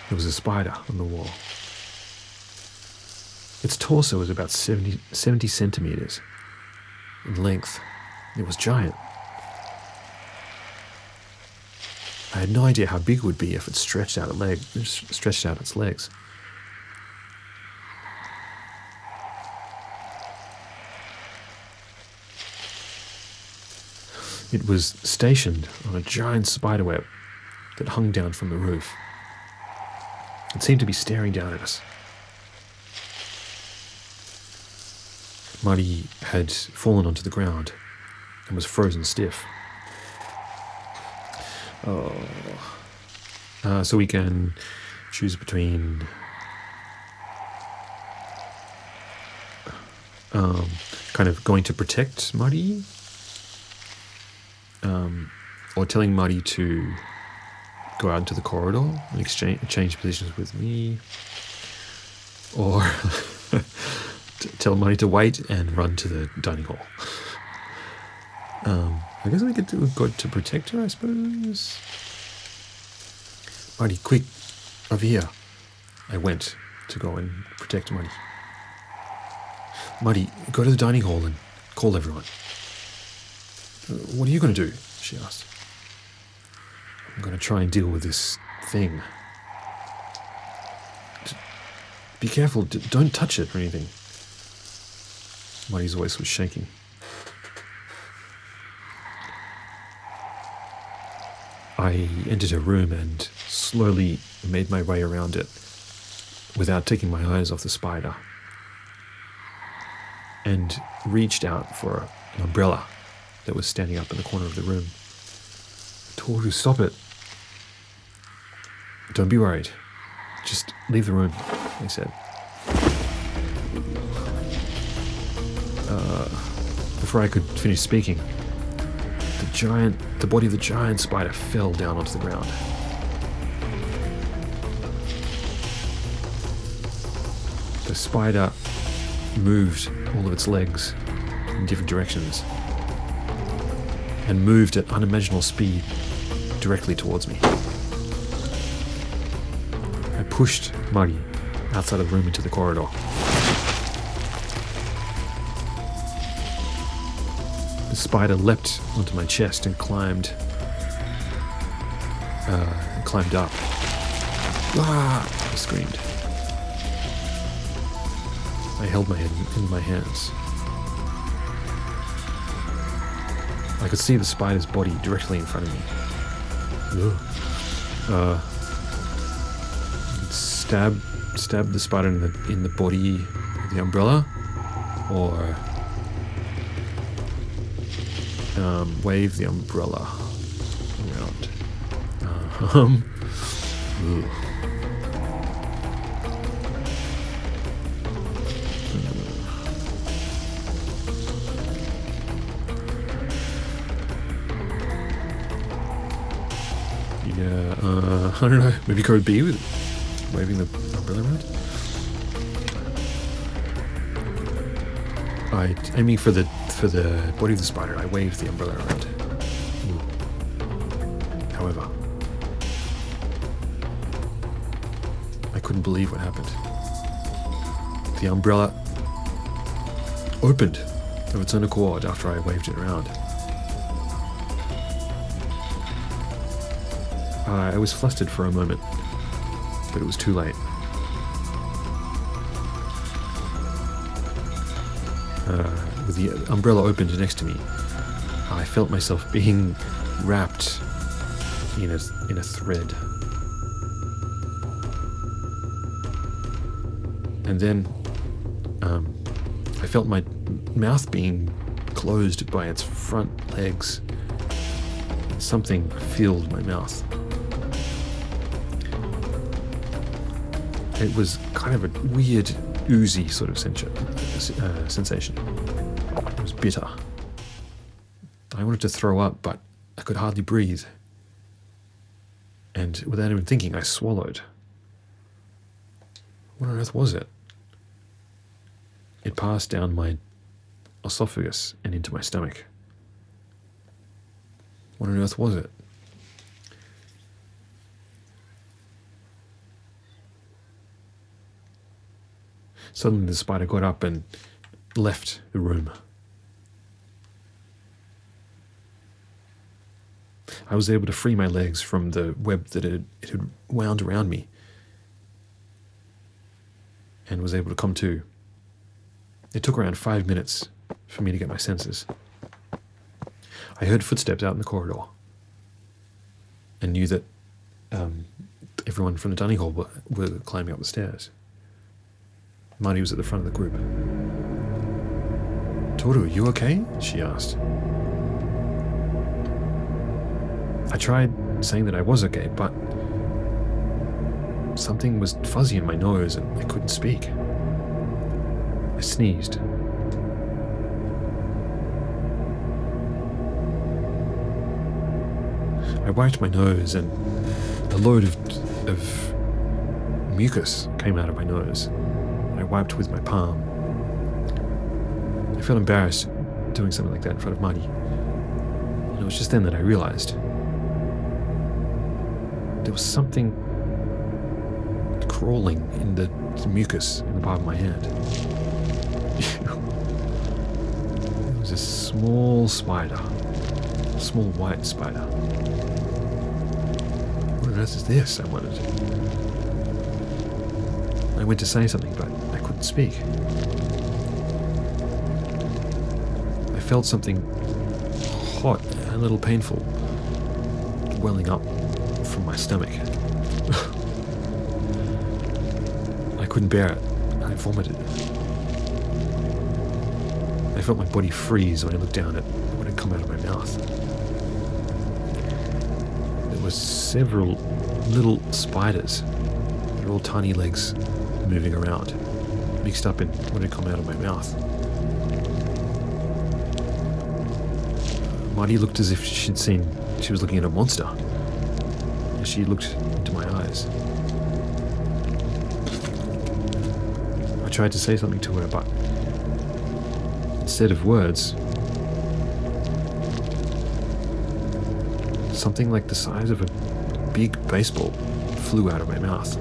There was a spider on the wall. Its torso was about 70 centimeters in length. It was giant. I had no idea how big it would be if it stretched out its legs. It was stationed on a giant spiderweb that hung down from the roof. It seemed to be staring down at us. Mari had fallen onto the ground and was frozen stiff. So we can choose between kind of going to protect Mari, or telling Mari to go out into the corridor and change positions with me, or tell Mari to wait and run to the dining hall. I guess we could go to protect her, I suppose. Mari, quick, over here. I went to go and protect Mari. Mari, go to the dining hall and call everyone. What are you going to do? She asked. I'm going to try and deal with this thing. Be careful, don't touch it or anything. Mari's voice was shaking. I entered her room and slowly made my way around it without taking my eyes off the spider, and reached out for an umbrella that was standing up in the corner of the room. Toru, stop it. Don't be worried. Just leave the room, I said. Before I could finish speaking, the body of the giant spider fell down onto the ground. The spider moved all of its legs in different directions and moved at unimaginable speed directly towards me. I pushed Mari outside of the room into the corridor. The spider leapt onto my chest and climbed up. Ah! I screamed. I held my head in my hands. I could see the spider's body directly in front of me. Stab the spider in the body of the umbrella, or wave the umbrella around. I don't know, maybe code B with waving the umbrella around? Aiming for the body of the spider, I waved the umbrella around. However, I couldn't believe what happened. The umbrella opened of its own accord after I waved it around. I was flustered for a moment, but it was too late. With the umbrella opened next to me, I felt myself being wrapped in a thread. And then I felt my mouth being closed by its front legs. Something filled my mouth. It was kind of a weird, oozy sort of sensation. It was bitter. I wanted to throw up, but I could hardly breathe. And without even thinking, I swallowed. What on earth was it? It passed down my esophagus and into my stomach. What on earth was it? Suddenly the spider got up and left the room. I was able to free my legs from the web that it had wound around me and was able to come to. It took around 5 minutes for me to get my senses. I heard footsteps out in the corridor and knew that everyone from the dining hall were climbing up the stairs. Marty was at the front of the group. "Toru, you okay?" she asked. I tried saying that I was okay, but something was fuzzy in my nose and I couldn't speak. I sneezed. I wiped my nose and a load of mucus came out of my nose. I wiped with my palm. I felt embarrassed doing something like that in front of Marty. And it was just then that I realized there was something crawling in the mucus in the palm of my hand. It was a small spider. A small white spider. What on earth is this? I wondered. I went to say something, but I couldn't speak. I felt something hot and a little painful welling up from my stomach. I couldn't bear it. I vomited. I felt my body freeze when I looked down at what had come out of my mouth. There were several little spiders, their all tiny legs moving around, mixed up in what had come out of my mouth. Marty looked as if she was looking at a monster. As she looked into my eyes. I tried to say something to her, but instead of words, something like the size of a big baseball flew out of my mouth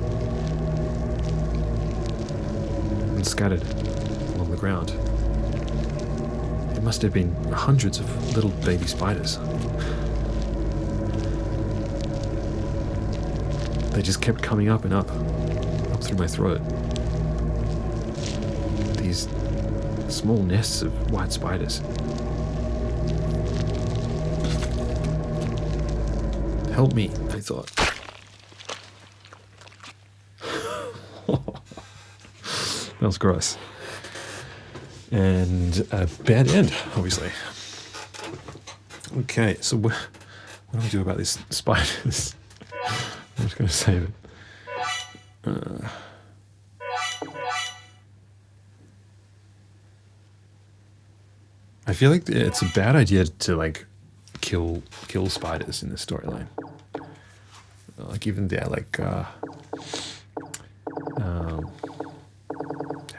and scattered along the ground. It must have been hundreds of little baby spiders. They just kept coming up and up through my throat. These small nests of white spiders. Help me, I thought. That was gross. And a bad end, obviously. Okay, so what do we do about these spiders? I'm just going to save it. I feel like it's a bad idea to like kill spiders in the storyline. Like even they're like how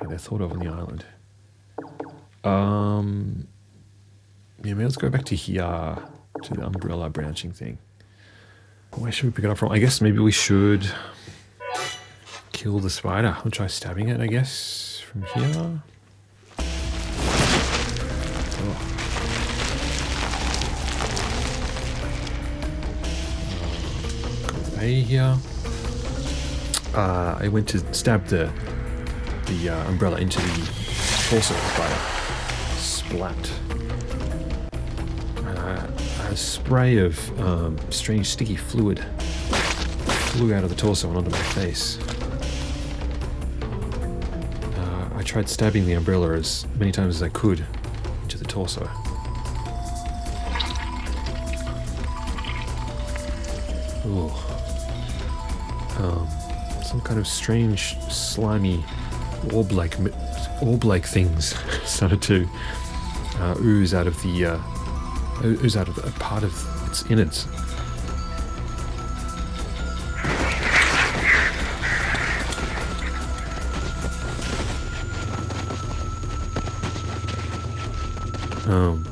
they're thought of on the island. Yeah, maybe let's go back to here, to the umbrella branching thing. Where should we pick it up from? I guess maybe we should kill the spider. I'll try stabbing it, I guess, from here. Oh. Go away here. I went to stab the umbrella into the torso of the spider. Splat. A spray of strange sticky fluid flew out of the torso and onto my face. I tried stabbing the umbrella as many times as I could into the torso. Ooh. Some kind of strange, slimy, orb-like things started to ooze out of a part of its innards.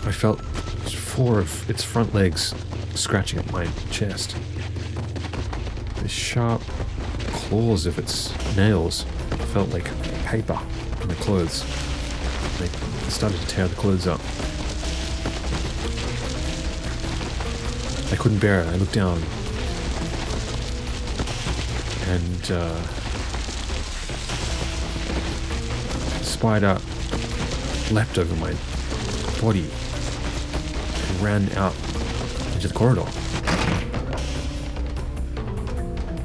I felt 4 of its front legs scratching at my chest. The sharp claws of its nails felt like paper on the clothes. They started to tear the clothes up. I couldn't bear it. I looked down and spider leapt over my body and ran out into the corridor.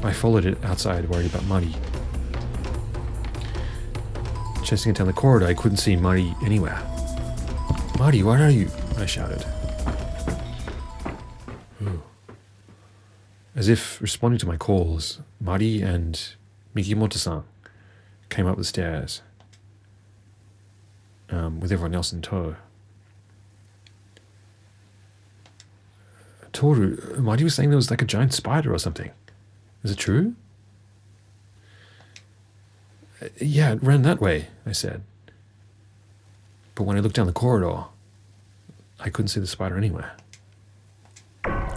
I followed it outside, worried about Muddy. Chasing it down the corridor, I couldn't see Muddy anywhere. Muddy, where are you? I shouted. Ooh. As if responding to my calls, Muddy and Mikimoto-san came up the stairs, with everyone else in tow. Toru, Muddy was saying there was like a giant spider or something. Is it true? Yeah, it ran that way, I said. But when I looked down the corridor, I couldn't see the spider anywhere.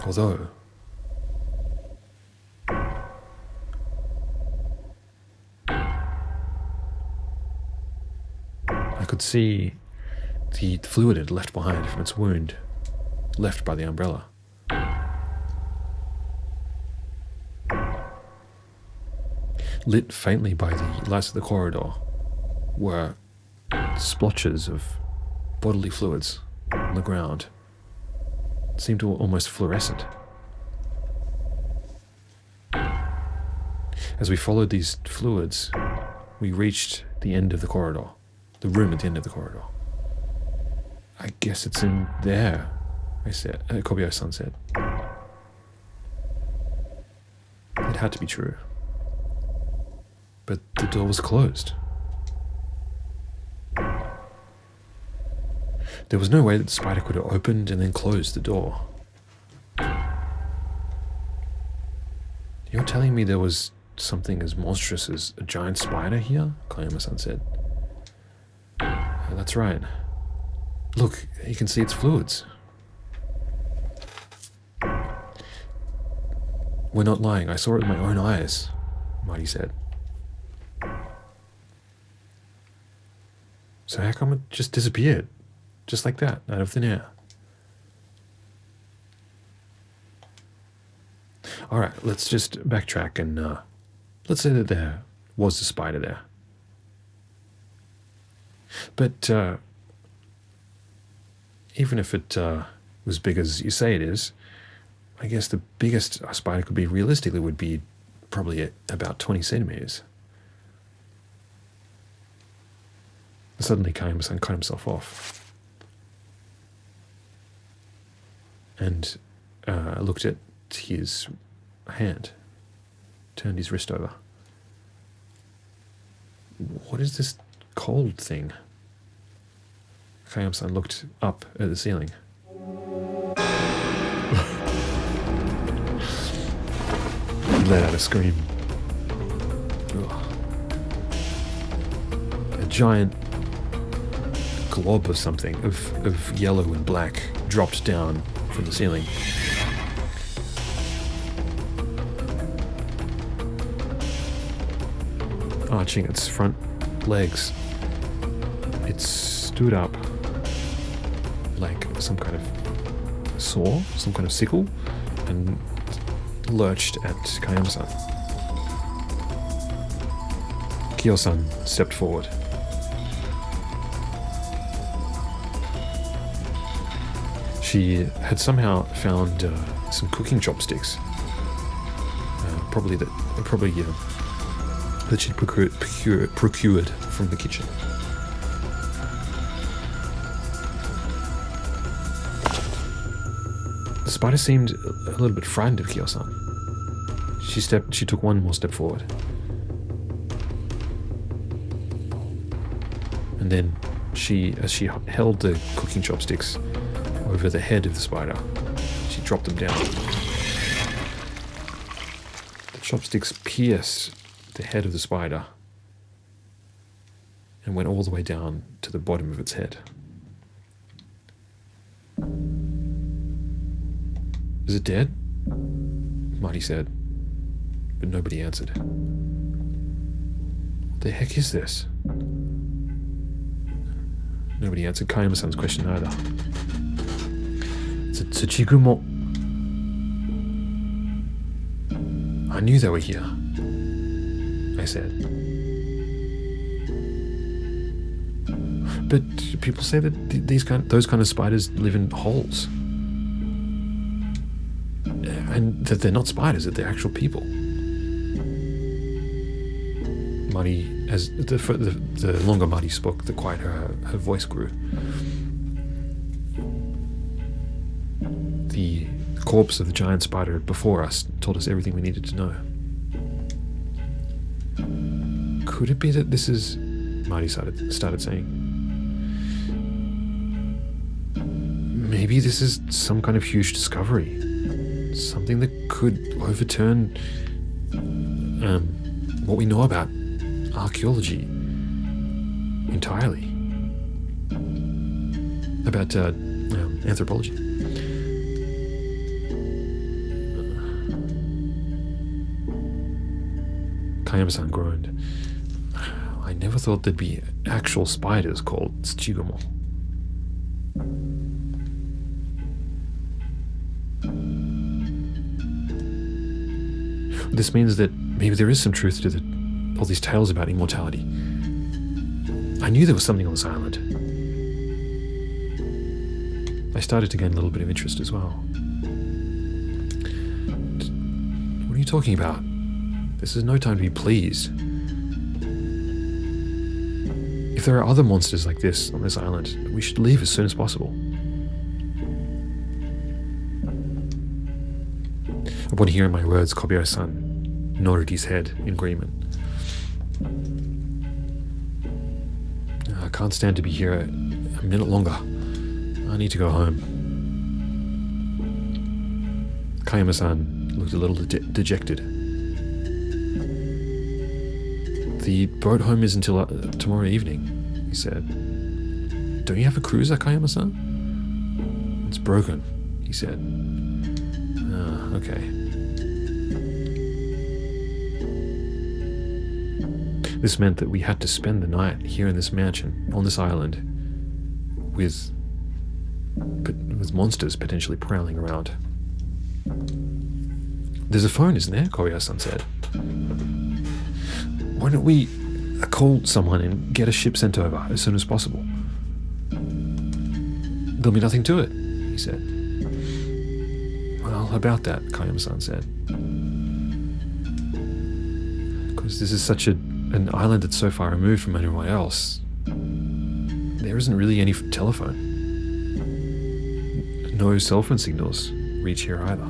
Although I could see the fluid it left behind from its wound, left by the umbrella. Lit faintly by the lights of the corridor were splotches of bodily fluids on the ground. It seemed to almost fluorescent. As we followed these fluids, we reached the end of the corridor, the room at the end of the corridor. I guess it's in there, I said. Kobayashi-san said. It had to be true. But the door was closed. There was no way that the spider could have opened and then closed the door. You're telling me there was something as monstrous as a giant spider here? Koyama-san said. That's right. Look, you can see its fluids. We're not lying. I saw it with my own eyes, Marty said. So how come it just disappeared? Just like that, out of thin air. Alright, let's just backtrack and let's say that there was a spider there. But even if it was big as you say it is, I guess the biggest a spider could be realistically would be probably at about 20 centimeters. Suddenly Kayama-san cut himself off and looked at his hand, turned his wrist over. What is this cold thing? Kayama-san looked up at the ceiling. He let out a scream. Ugh. A giant glob of something, of yellow and black, dropped down from the ceiling. Arching its front legs, it stood up like some kind of saw, some kind of sickle, and lurched at Kayama-san. Kyo-san stepped forward. She had somehow found some cooking chopsticks, probably that she'd procured from the kitchen. The spider seemed a little bit frightened of Kyo-san. She took one more step forward. And then as she held the cooking chopsticks over the head of the spider, she dropped them down. The chopsticks pierced the head of the spider and went all the way down to the bottom of its head. Is it dead? Marty said, but nobody answered. What the heck is this? Nobody answered Kayama-san's question either. It's a tsuchigumo. I knew they were here, I said. But people say that those kind of spiders live in holes. And that they're not spiders, that they're actual people. Marty, as the longer Marty spoke, the quieter her voice grew. The corpse of the giant spider before us told us everything we needed to know. Could it be that this is... Marty started saying. Maybe this is some kind of huge discovery. Something that could overturn what we know about archaeology entirely. About anthropology. Kayama-san groaned. I never thought there'd be actual spiders called tsuchigumo. This means that maybe there is some truth to all these tales about immortality. I knew there was something on this island. I started to gain a little bit of interest as well. What are you talking about? This is no time to be pleased. If there are other monsters like this on this island, we should leave as soon as possible. Upon hearing my words, Kobayashi-san nodded his head in agreement. I can't stand to be here a minute longer, I need to go home. Kayama-san looked a little dejected. The boat home is until tomorrow evening, he said. Don't you have a cruiser, Kayama-san? It's broken, he said. Ah, okay. This meant that we had to spend the night here in this mansion, on this island, with monsters potentially prowling around. There's a phone, isn't there? Koya-san said. Why don't we call someone and get a ship sent over as soon as possible? There'll be nothing to it, he said. Well, about that, Kayama-san said. Because this is such an island that's so far removed from anyone else, there isn't really any telephone. No cell phone signals reach here either.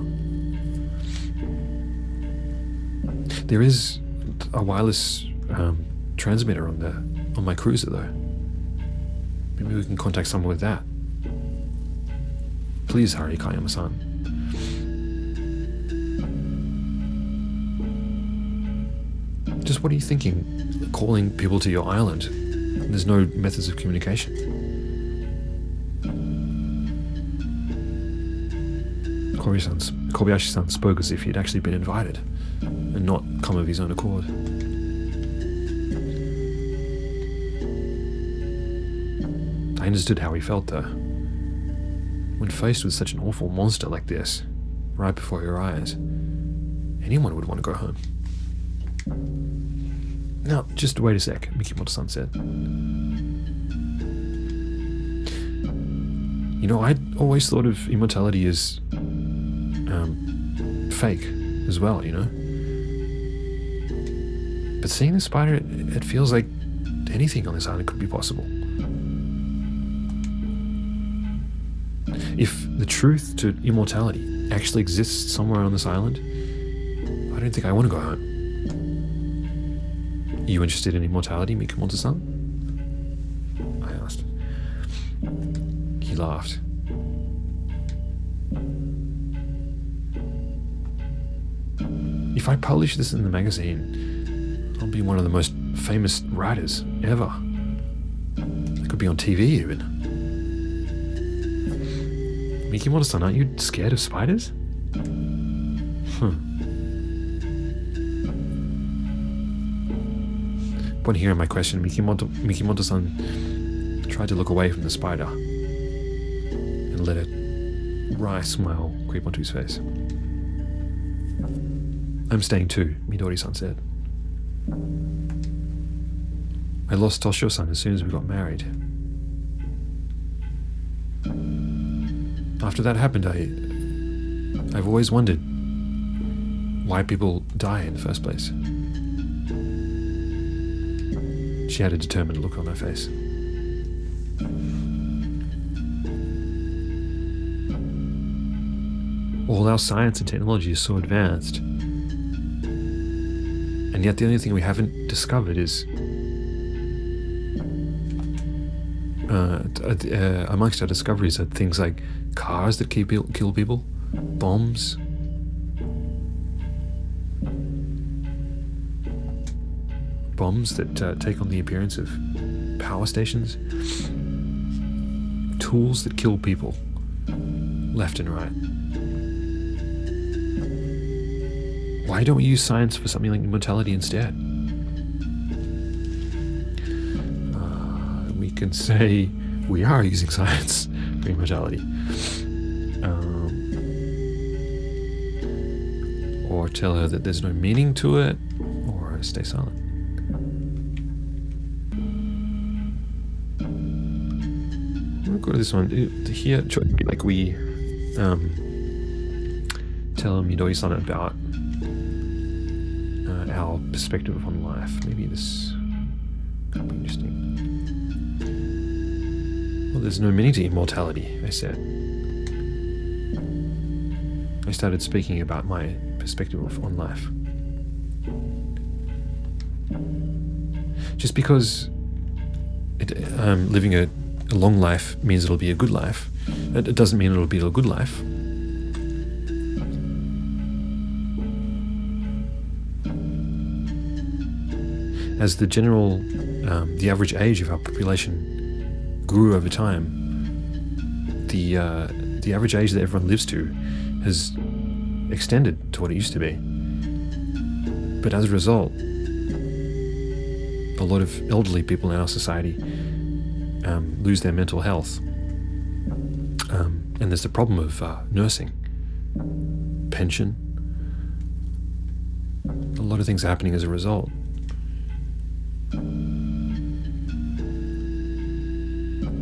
There is a wireless transmitter on my cruiser though. Maybe we can contact someone with that. Please hurry, Kayama-san. Just what are you thinking? Calling people to your island? There's no methods of communication. Kobayashi-san spoke as if he'd actually been invited and not come of his own accord. I understood how he felt though. When faced with such an awful monster like this, right before your eyes, anyone would want to go home. Now, just wait a sec, Mikimoto-san said. You know, I'd always thought of immortality as fake as well, you know? But seeing the spider, it feels like anything on this island could be possible. If the truth to immortality actually exists somewhere on this island, I don't think I want to go home. Are you interested in immortality, Mikimoto-san? I asked. He laughed. If I publish this in the magazine, I'll be one of the most famous writers ever. I could be on TV even. Mikimoto-san, aren't you scared of spiders? Upon hearing my question, Mikimoto-san tried to look away from the spider and let a wry smile creep onto his face. I'm staying too, Midori-san said. I lost Toshio-san as soon as we got married. After that happened, I've always wondered why people die in the first place. She had a determined look on her face. All our science and technology is so advanced, and yet the only thing we haven't discovered is amongst our discoveries are things like cars that kill people, bombs, that take on the appearance of power stations, tools that kill people left and right. Why don't we use science for something like immortality instead? We can say we are using science for immortality. Or tell her that there's no meaning to it, or stay silent. We'll go to this one. Here, like we tell Midori-san about our perspective on life. Maybe this could be interesting. Well, there's no meaning to immortality, I said. I started speaking about my perspective on life. Just because living a a long life means it'll be a good life. It doesn't mean it'll be a good life. As the average age of our population grew over time, the average age that everyone lives to has extended to what it used to be. But as a result, a lot of elderly people in our society lose their mental health. And there's the problem of nursing, pension. A lot of things happening as a result.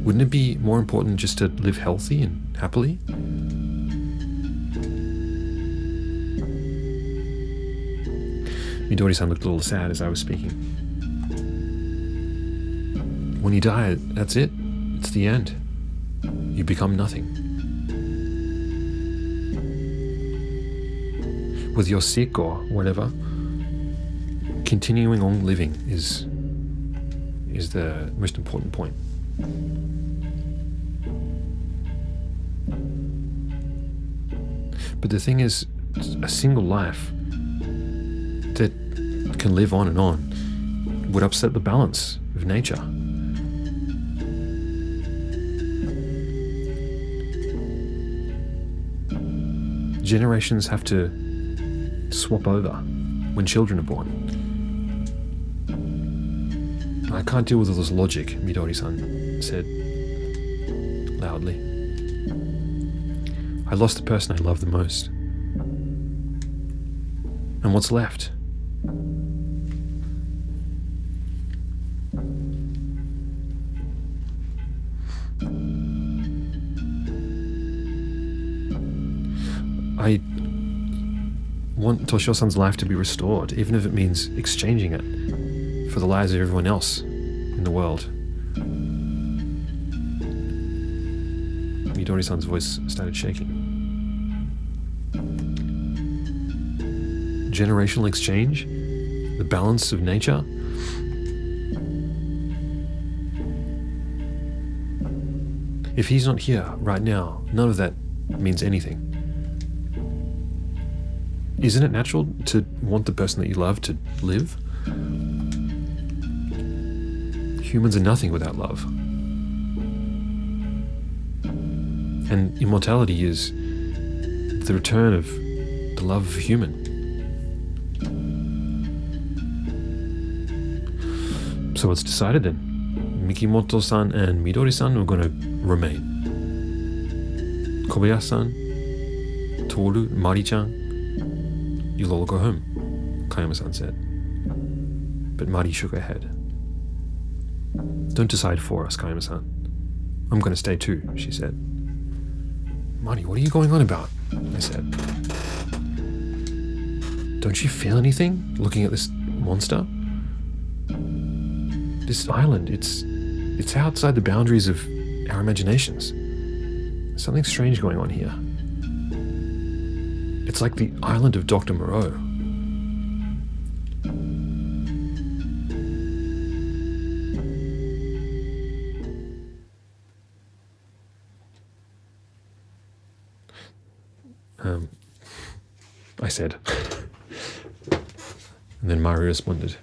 Wouldn't it be more important just to live healthy and happily? Midori-san looked a little sad as I was speaking. When you die, that's it. It's the end. You become nothing. Whether you're sick or whatever, continuing on living is the most important point. But the thing is, a single life that can live on and on would upset the balance of nature. Generations have to swap over when children are born. I can't deal with all this logic, Midori-san said loudly. I lost the person I love the most. And what's left? I want Toshio-san's life to be restored, even if it means exchanging it for the lives of everyone else in the world. Midori-san's voice started shaking. Generational exchange? The balance of nature? If he's not here right now, none of that means anything. Isn't it natural to want the person that you love to live? Humans are nothing without love. And immortality is the return of the love of a human. So it's decided then. Mikimoto-san and Midori-san are going to remain. Kobayashi-san, Toru, Mari-chan, you'll all go home, Kayama-san said. But Mari shook her head. Don't decide for us, Kayama-san. I'm going to stay too, she said. Mari, what are you going on about? I said. Don't you feel anything looking at this monster? This island, it's outside the boundaries of our imaginations. There's something strange going on here. It's like the island of Dr. Moreau. I said. And then Mari responded.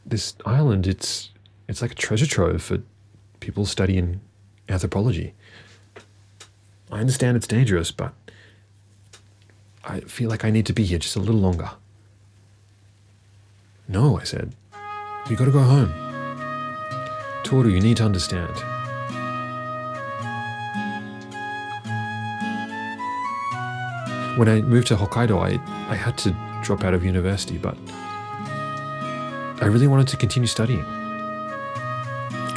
This island, it's like a treasure trove for people studying anthropology. I understand it's dangerous, but I feel like I need to be here just a little longer. No, I said. You gotta go home. Toru, you need to understand. When I moved to Hokkaido, I had to drop out of university, but I really wanted to continue studying.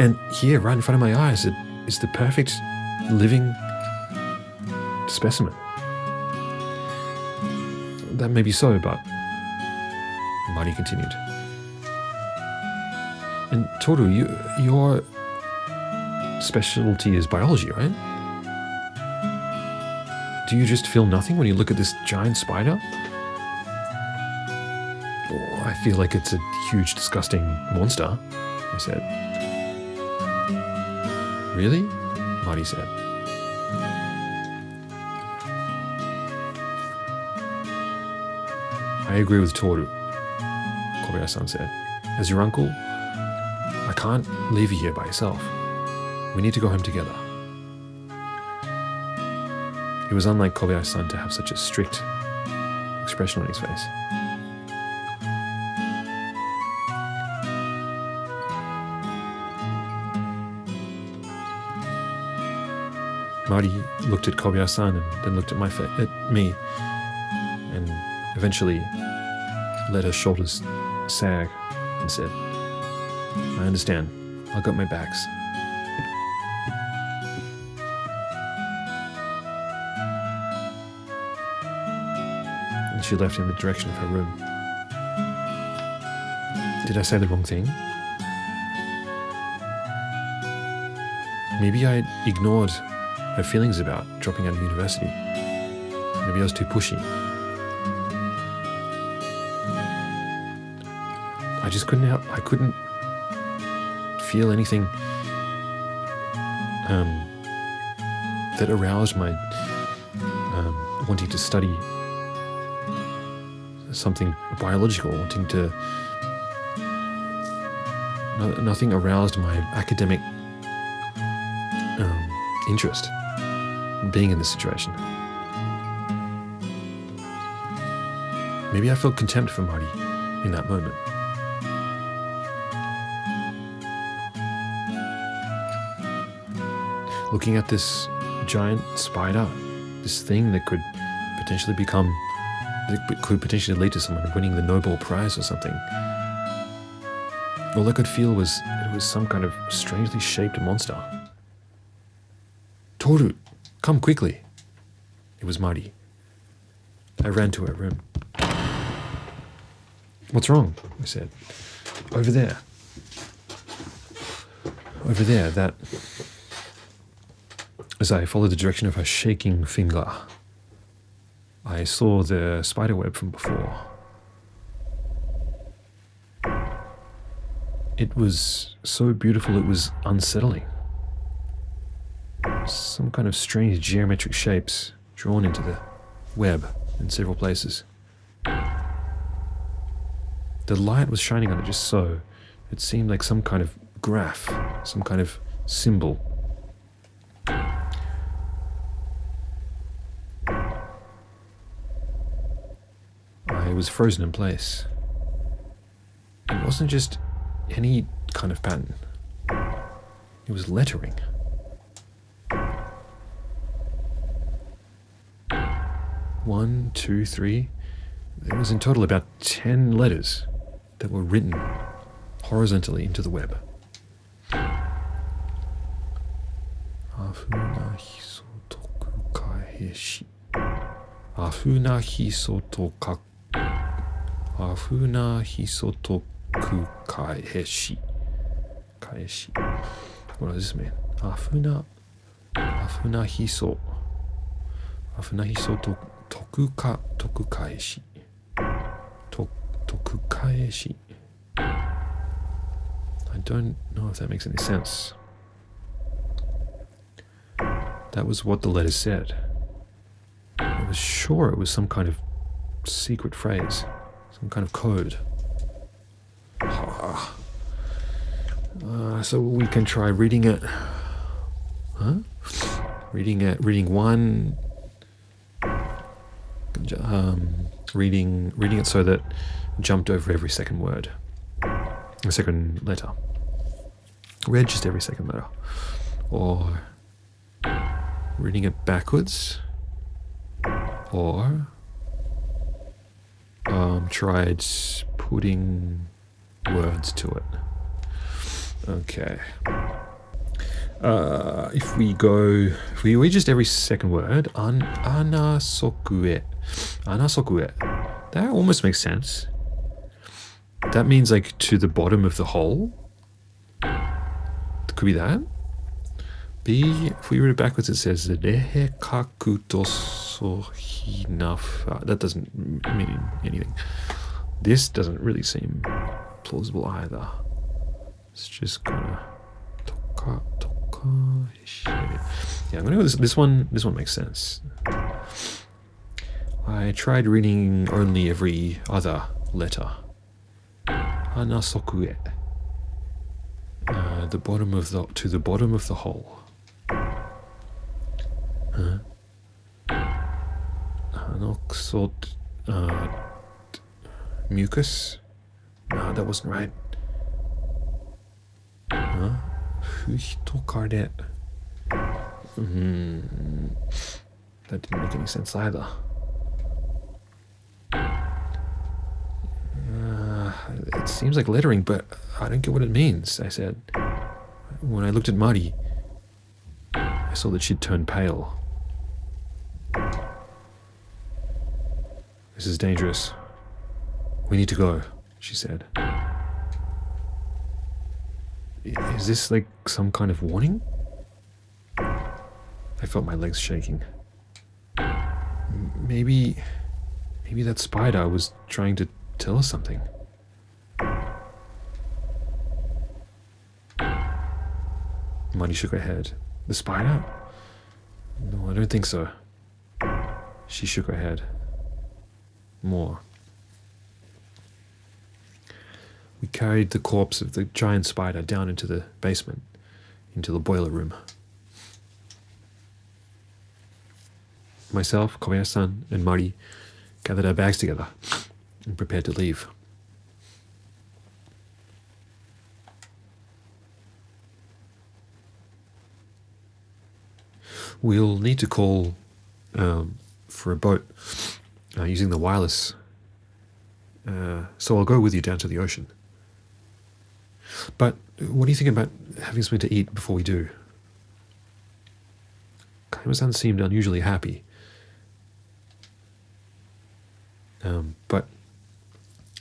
And here, right in front of my eyes, it is the perfect living specimen. That may be so, but Mari continued. And Toru, your specialty is biology, right? Do you just feel nothing when you look at this giant spider? Oh, I feel like it's a huge, disgusting monster, I said. Really? Marty said. I agree with Toru, Kobayashi-san said. As your uncle, I can't leave you here by yourself. We need to go home together. It was unlike Kobayashi-san to have such a strict expression on his face. Marty looked at Kobayashi-san and then looked at me, and eventually let her shoulders sag and said, I understand. I got my backs. And she left in the direction of her room. Did I say the wrong thing? Maybe I ignored her feelings about dropping out of university. Maybe I was too pushy. I just couldn't help. I couldn't feel anything that aroused my wanting to study something biological, wanting to. Nothing aroused my academic interest in being in this situation. Maybe I felt contempt for Marty in that moment. Looking at this giant spider, this thing that could potentially lead to someone winning the Nobel Prize or something. All I could feel was it was some kind of strangely shaped monster. Toru, come quickly. It was Marty. I ran to her room. What's wrong? I said. Over there. Over there, that... As I followed the direction of her shaking finger, I saw the spiderweb from before. It was so beautiful it was unsettling. Some kind of strange geometric shapes drawn into the web in several places. The light was shining on it just so. It seemed like some kind of graph, some kind of symbol. I was frozen in place. It wasn't just any kind of pattern. It was lettering. 1, 2, 3. There was in total about 10 letters that were written horizontally into the web. Afuna hisotoku kaeshi. Afuna hisotoku. Afuna hisotoku kaeshi. Kaeshi. What does this mean? Afuna hiso. Afuna hisotoku kaeshi. Toku kaeshi. I don't know if that makes any sense. That was what the letters said. I was sure it was some kind of secret phrase, some kind of code. So we can try reading it. Huh? Reading one. Reading it so that it jumped over every second word, a second letter. Read just every second letter, or reading it backwards, or tried putting words to it. Okay. If we read just every second word, anasokue. Anasokue. That almost makes sense. That means like to the bottom of the hole. Could be that. B, if we read it backwards, it says rehe kakuto sohinafa. That doesn't mean anything. This doesn't really seem plausible either. It's just gonna yeah, I'm gonna go with this one. This one makes sense. I tried reading only every other letter. Hanasokue. The bottom of the bottom of the hole. Huh? Hanoksot mucus? No, that wasn't right. Huh? Fuhitokare. That didn't make any sense either. It seems like lettering, but I don't get what it means, I said. When I looked at Mari, I saw that she'd turned pale. This is dangerous. We need to go, she said. Is this like some kind of warning? I felt my legs shaking. Maybe that spider was trying to tell us something. Mari shook her head. The spider? No, I don't think so. She shook her head. More. We carried the corpse of the giant spider down into the basement, into the boiler room. Myself, Kobayashi-san, and Mari gathered our bags together and prepared to leave. We'll need to call for a boat using the wireless, so I'll go with you down to the ocean. But what do you think about having something to eat before we do? Kaidan seemed unusually happy. But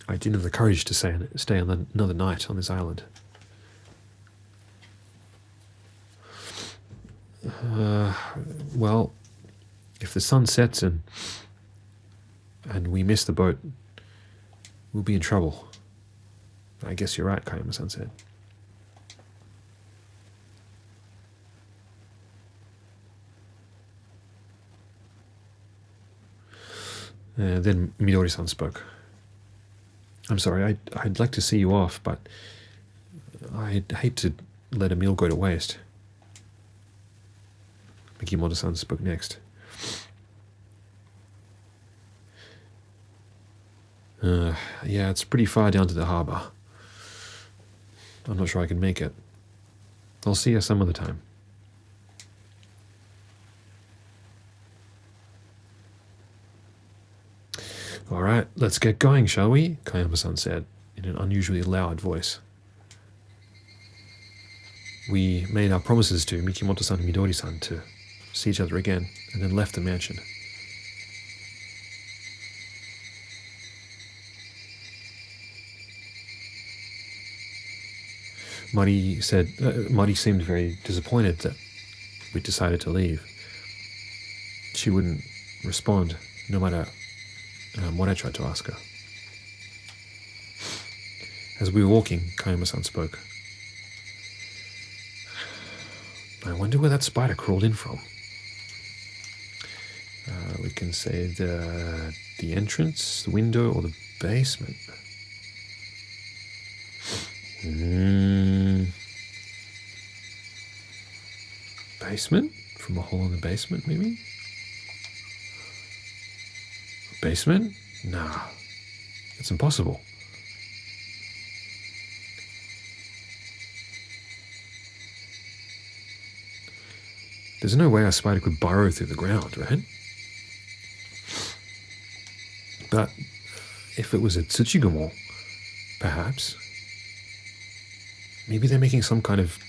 I didn't have the courage to stay on another night on this island. Well, if the sun sets and we miss the boat, we'll be in trouble. I guess you're right, Kayama-san said. Then Midori-san spoke. I'm sorry, I'd like to see you off, but I'd hate to let a meal go to waste. Mikimoto-san spoke next. Yeah, it's pretty far down to the harbor. I'm not sure I can make it. I'll see you some other time. All right, let's get going, shall we? Kayama-san said in an unusually loud voice. We made our promises to Mikimoto-san and Midori-san to see each other again, and then left the mansion. Mari seemed very disappointed that we decided to leave. She wouldn't respond, no matter what I tried to ask her. As we were walking, Kayama-san spoke. I wonder where that spider crawled in from. We can say the entrance, the window, or the basement. Basement? From a hole in the basement, maybe? Basement? Nah, it's impossible. There's no way a spider could burrow through the ground, right? But if it was a tsuchigumo, perhaps, maybe they're making some kind of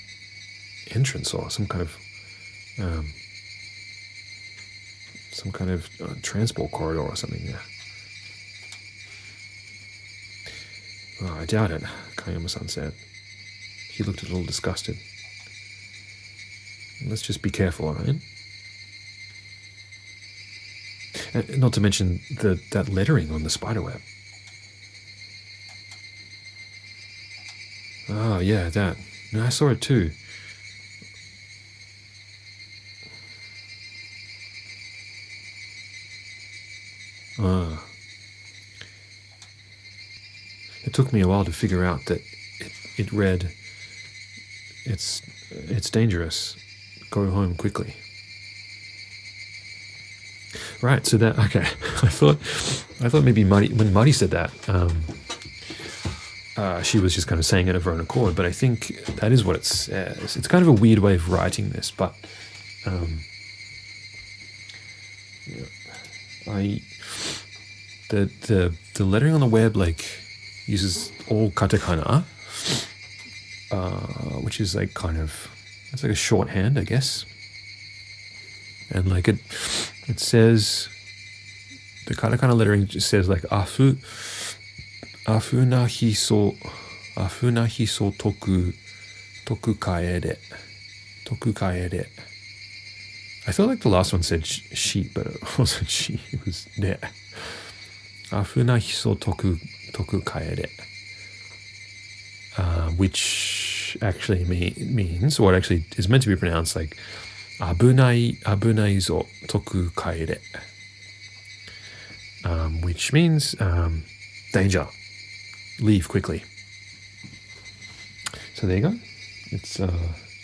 entrance or some kind of transport corridor or something there. Oh, I doubt it, Kayama-san said. He looked a little disgusted. Let's just be careful, all right? And not to mention that lettering on the spiderweb. Oh, yeah, that. No, I saw it too. Ah. It took me a while to figure out that it read, it's dangerous. Go home quickly. Right, so that, okay. I thought maybe Mari, when Mari said that, she was just kind of saying it of her own accord, but I think that is what it says. It's kind of a weird way of writing this, but the lettering on the web like uses all katakana, which is like kind of, it's like a shorthand, I guess. And like it says, the katakana lettering just says like afu na hiso toku kaede. I felt like the last one said sheep, but it wasn't sheep, it was ne. Afu na hiso toku kaede. Which actually means, what actually is meant to be pronounced like abunai zo toku kaede. Which means danger, leave quickly. So there you go. It's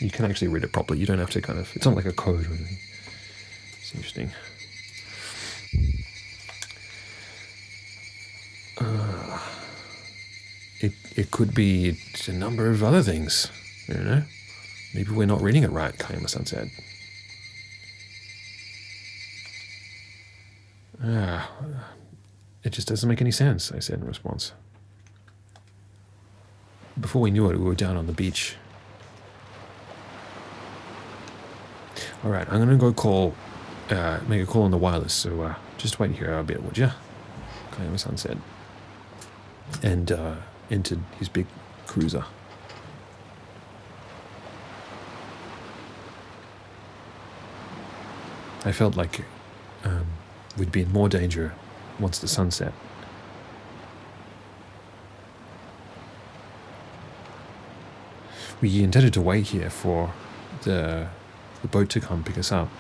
you can actually read it properly. You don't have to kind of, it's not like a code or anything. It's interesting. It could be a number of other things, you know. Maybe we're not reading it right, Kayama-san said. It just doesn't make any sense, I said in response. Before we knew it, we were down on the beach. All right, I'm going to go make a call on the wireless, so just wait here a bit, would you? Kayama-san said. And entered his big cruiser. I felt like we'd be in more danger once the sun set. We intended to wait here for the boat to come pick us up.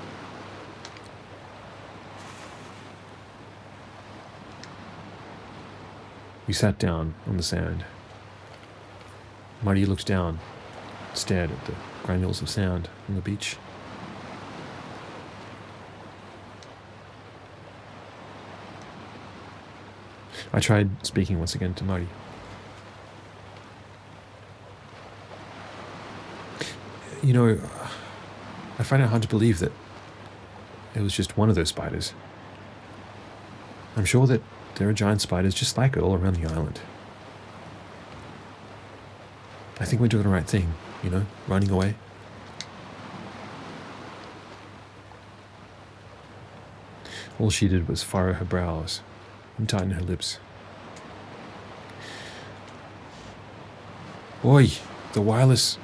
We sat down on the sand. Mari looked down, stared at the granules of sand on the beach. I tried speaking once again to Mari. You know, I find it hard to believe that it was just one of those spiders. I'm sure that there are giant spiders just like it all around the island. I think we're doing the right thing, you know, running away. All she did was furrow her brows and tighten her lips. Oi, the wireless.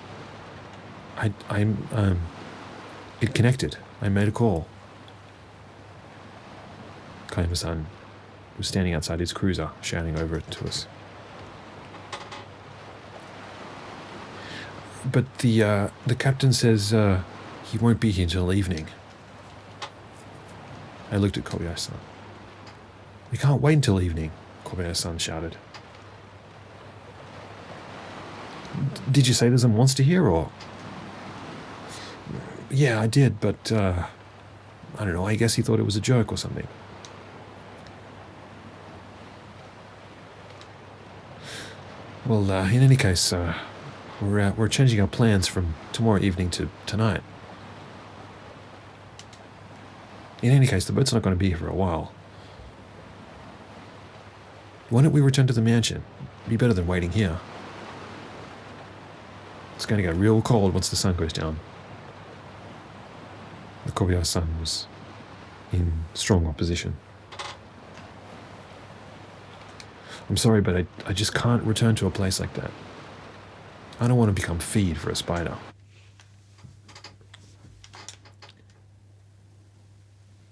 It connected. I made a call. Kayama-san was standing outside his cruiser, shouting over it to us. But the captain says he won't be here until evening. I looked at Kobayashi-san. We can't wait until evening, Kobayashi-san shouted. Did you say there's a monster here, or? Yeah, I did, but I don't know, I guess he thought it was a joke or something. Well, in any case, we're changing our plans from tomorrow evening to tonight. In any case, the boat's not going to be here for a while. Why don't we return to the mansion? It'd be better than waiting here. It's going to get real cold once the sun goes down. The Kobayashi-san was in strong opposition. I'm sorry, but I just can't return to a place like that. I don't want to become feed for a spider.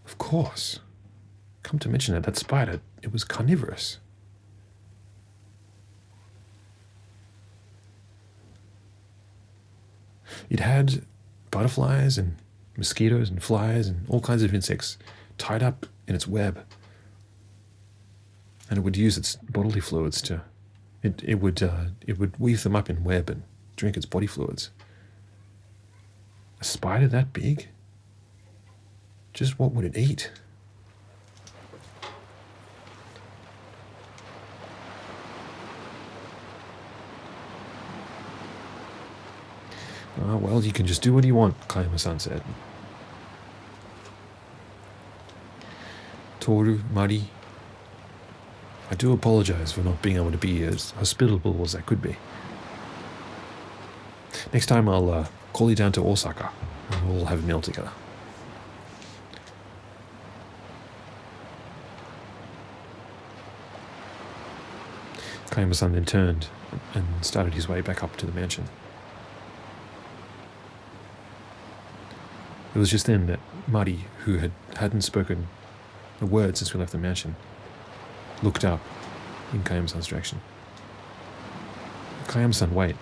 Of course. Come to mention it, that spider, it was carnivorous. It had butterflies and mosquitoes and flies and all kinds of insects tied up in its web. And it would use its bodily fluids to... It would weave them up in web and drink its body fluids. A spider that big? Just what would it eat? Well, you can just do what you want, Kayama-san said. Toru, Mari, I do apologize for not being able to be as hospitable as I could be. Next time I'll call you down to Osaka and we'll have a meal together. Kayama-san then turned and started his way back up to the mansion. It was just then that Mari, who hadn't spoken a word since we left the mansion, looked up in Kayama-san's direction. Kayama-san, wait.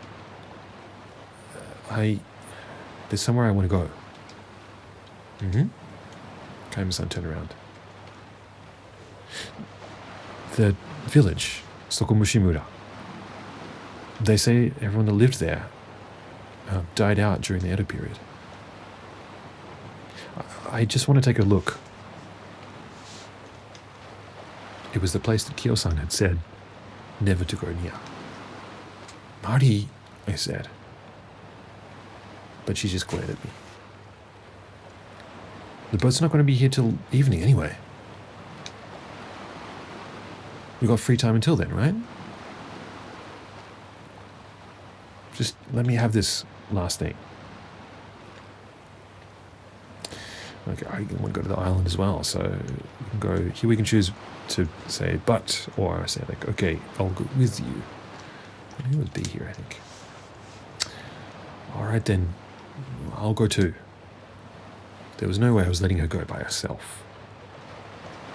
There's somewhere I want to go. Mm-hmm. Kayama-san turned around. The village, Sokomushimura. They say everyone that lived there died out during the Edo period. I just want to take a look. It was the place that Kyo-san had said never to go near. Mari, I said. But she just glared at me. The boat's not going to be here till evening anyway. We got free time until then, right? Just let me have this last thing. Okay, I want to go to the island as well, so we can go here. We can choose to say but, or say like, okay, I'll go with you. I think it would be here, I think. All right then, I'll go too. There was no way I was letting her go by herself.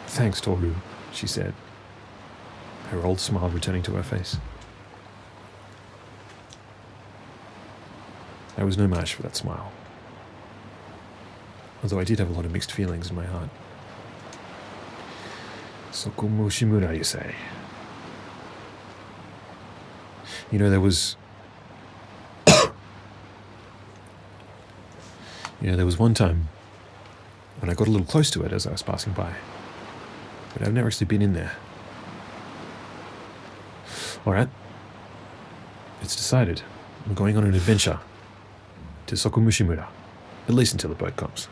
Thanks, Toru, she said, her old smile returning to her face. I was no match for that smile. Although I did have a lot of mixed feelings in my heart. Sokomushimura, you say? You know, there was one time when I got a little close to it as I was passing by. But I've never actually been in there. Alright. It's decided. I'm going on an adventure to Sokomushimura. At least until the boat comes.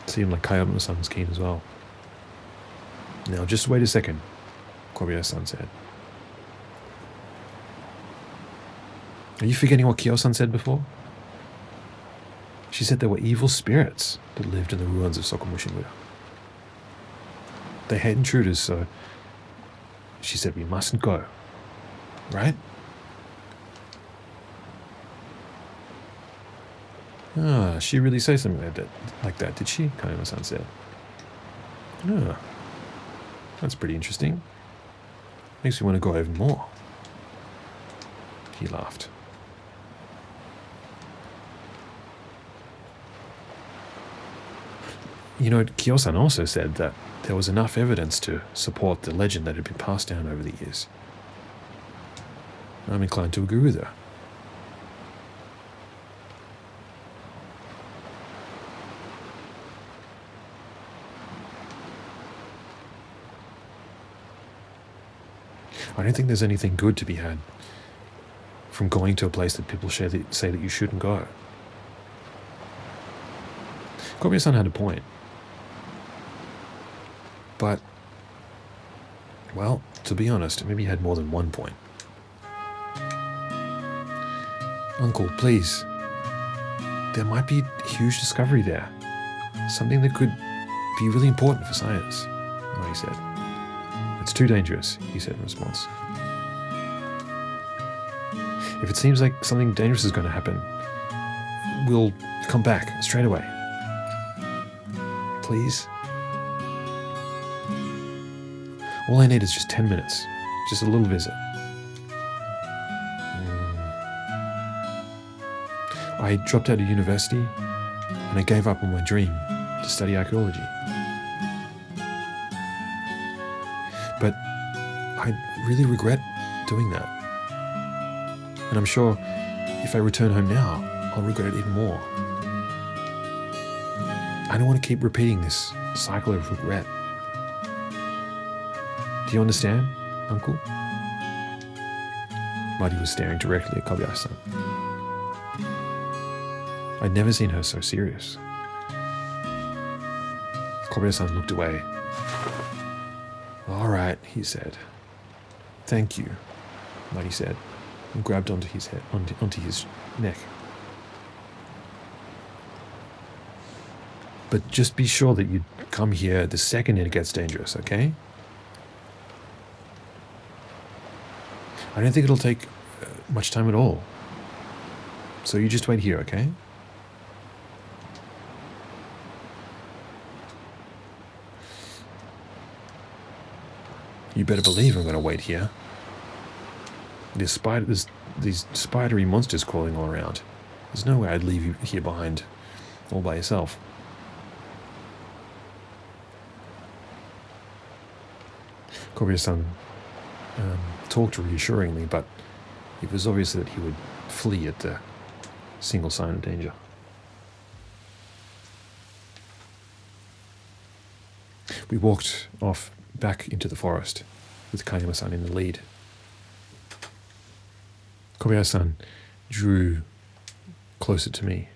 It seemed like Kayama-san was keen as well. Now, just wait a second, Kobayashi-san said. Are you forgetting what Kyo-san said before? She said there were evil spirits that lived in the ruins of Sokomushimura. They hate intruders, so she said we mustn't go. Right? Ah, she really say something like that, did she? Kayama-san said. Ah, that's pretty interesting. Makes me want to go even more. He laughed. You know, Kyo-san also said that there was enough evidence to support the legend that had been passed down over the years. I'm inclined to agree with her. I don't think there's anything good to be had from going to a place that people say that you shouldn't go. Kobayashi-san had a point. But, well, to be honest, maybe he had more than one point. Uncle, please. There might be a huge discovery there. Something that could be really important for science, Mari said. It's too dangerous, he said in response. If it seems like something dangerous is going to happen, we'll come back straight away. Please? All I need is just 10 minutes. Just a little visit. I dropped out of university and I gave up on my dream to study archaeology. But I really regret doing that. And I'm sure if I return home now, I'll regret it even more. I don't want to keep repeating this cycle of regret. Do you understand, Uncle? Mari was staring directly at Kobayashi-san. I'd never seen her so serious. Kobayashi-san looked away. All right, he said. Thank you, Mari said, and grabbed onto his head, onto his neck. But just be sure that you come here the second it gets dangerous, okay? I don't think it'll take much time at all. So you just wait here, okay? You better believe I'm going to wait here. There's these spidery monsters crawling all around. There's no way I'd leave you here behind all by yourself. Kobayashi-san talked reassuringly, but it was obvious that he would flee at the single sign of danger. We walked off back into the forest, with Kayama-san in the lead. Kobayashi-san drew closer to me.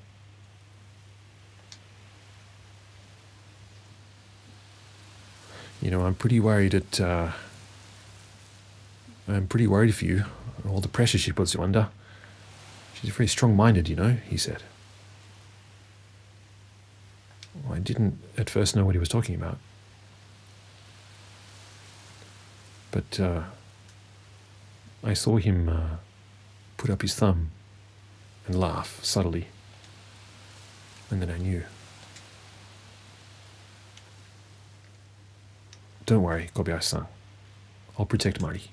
You know, I'm pretty worried for you, all the pressure she puts you under. She's very strong-minded, you know, he said. Well, I didn't at first know what he was talking about. But I saw him put up his thumb and laugh subtly. And then I knew. Don't worry, Kobayashi-san. I'll protect Mari.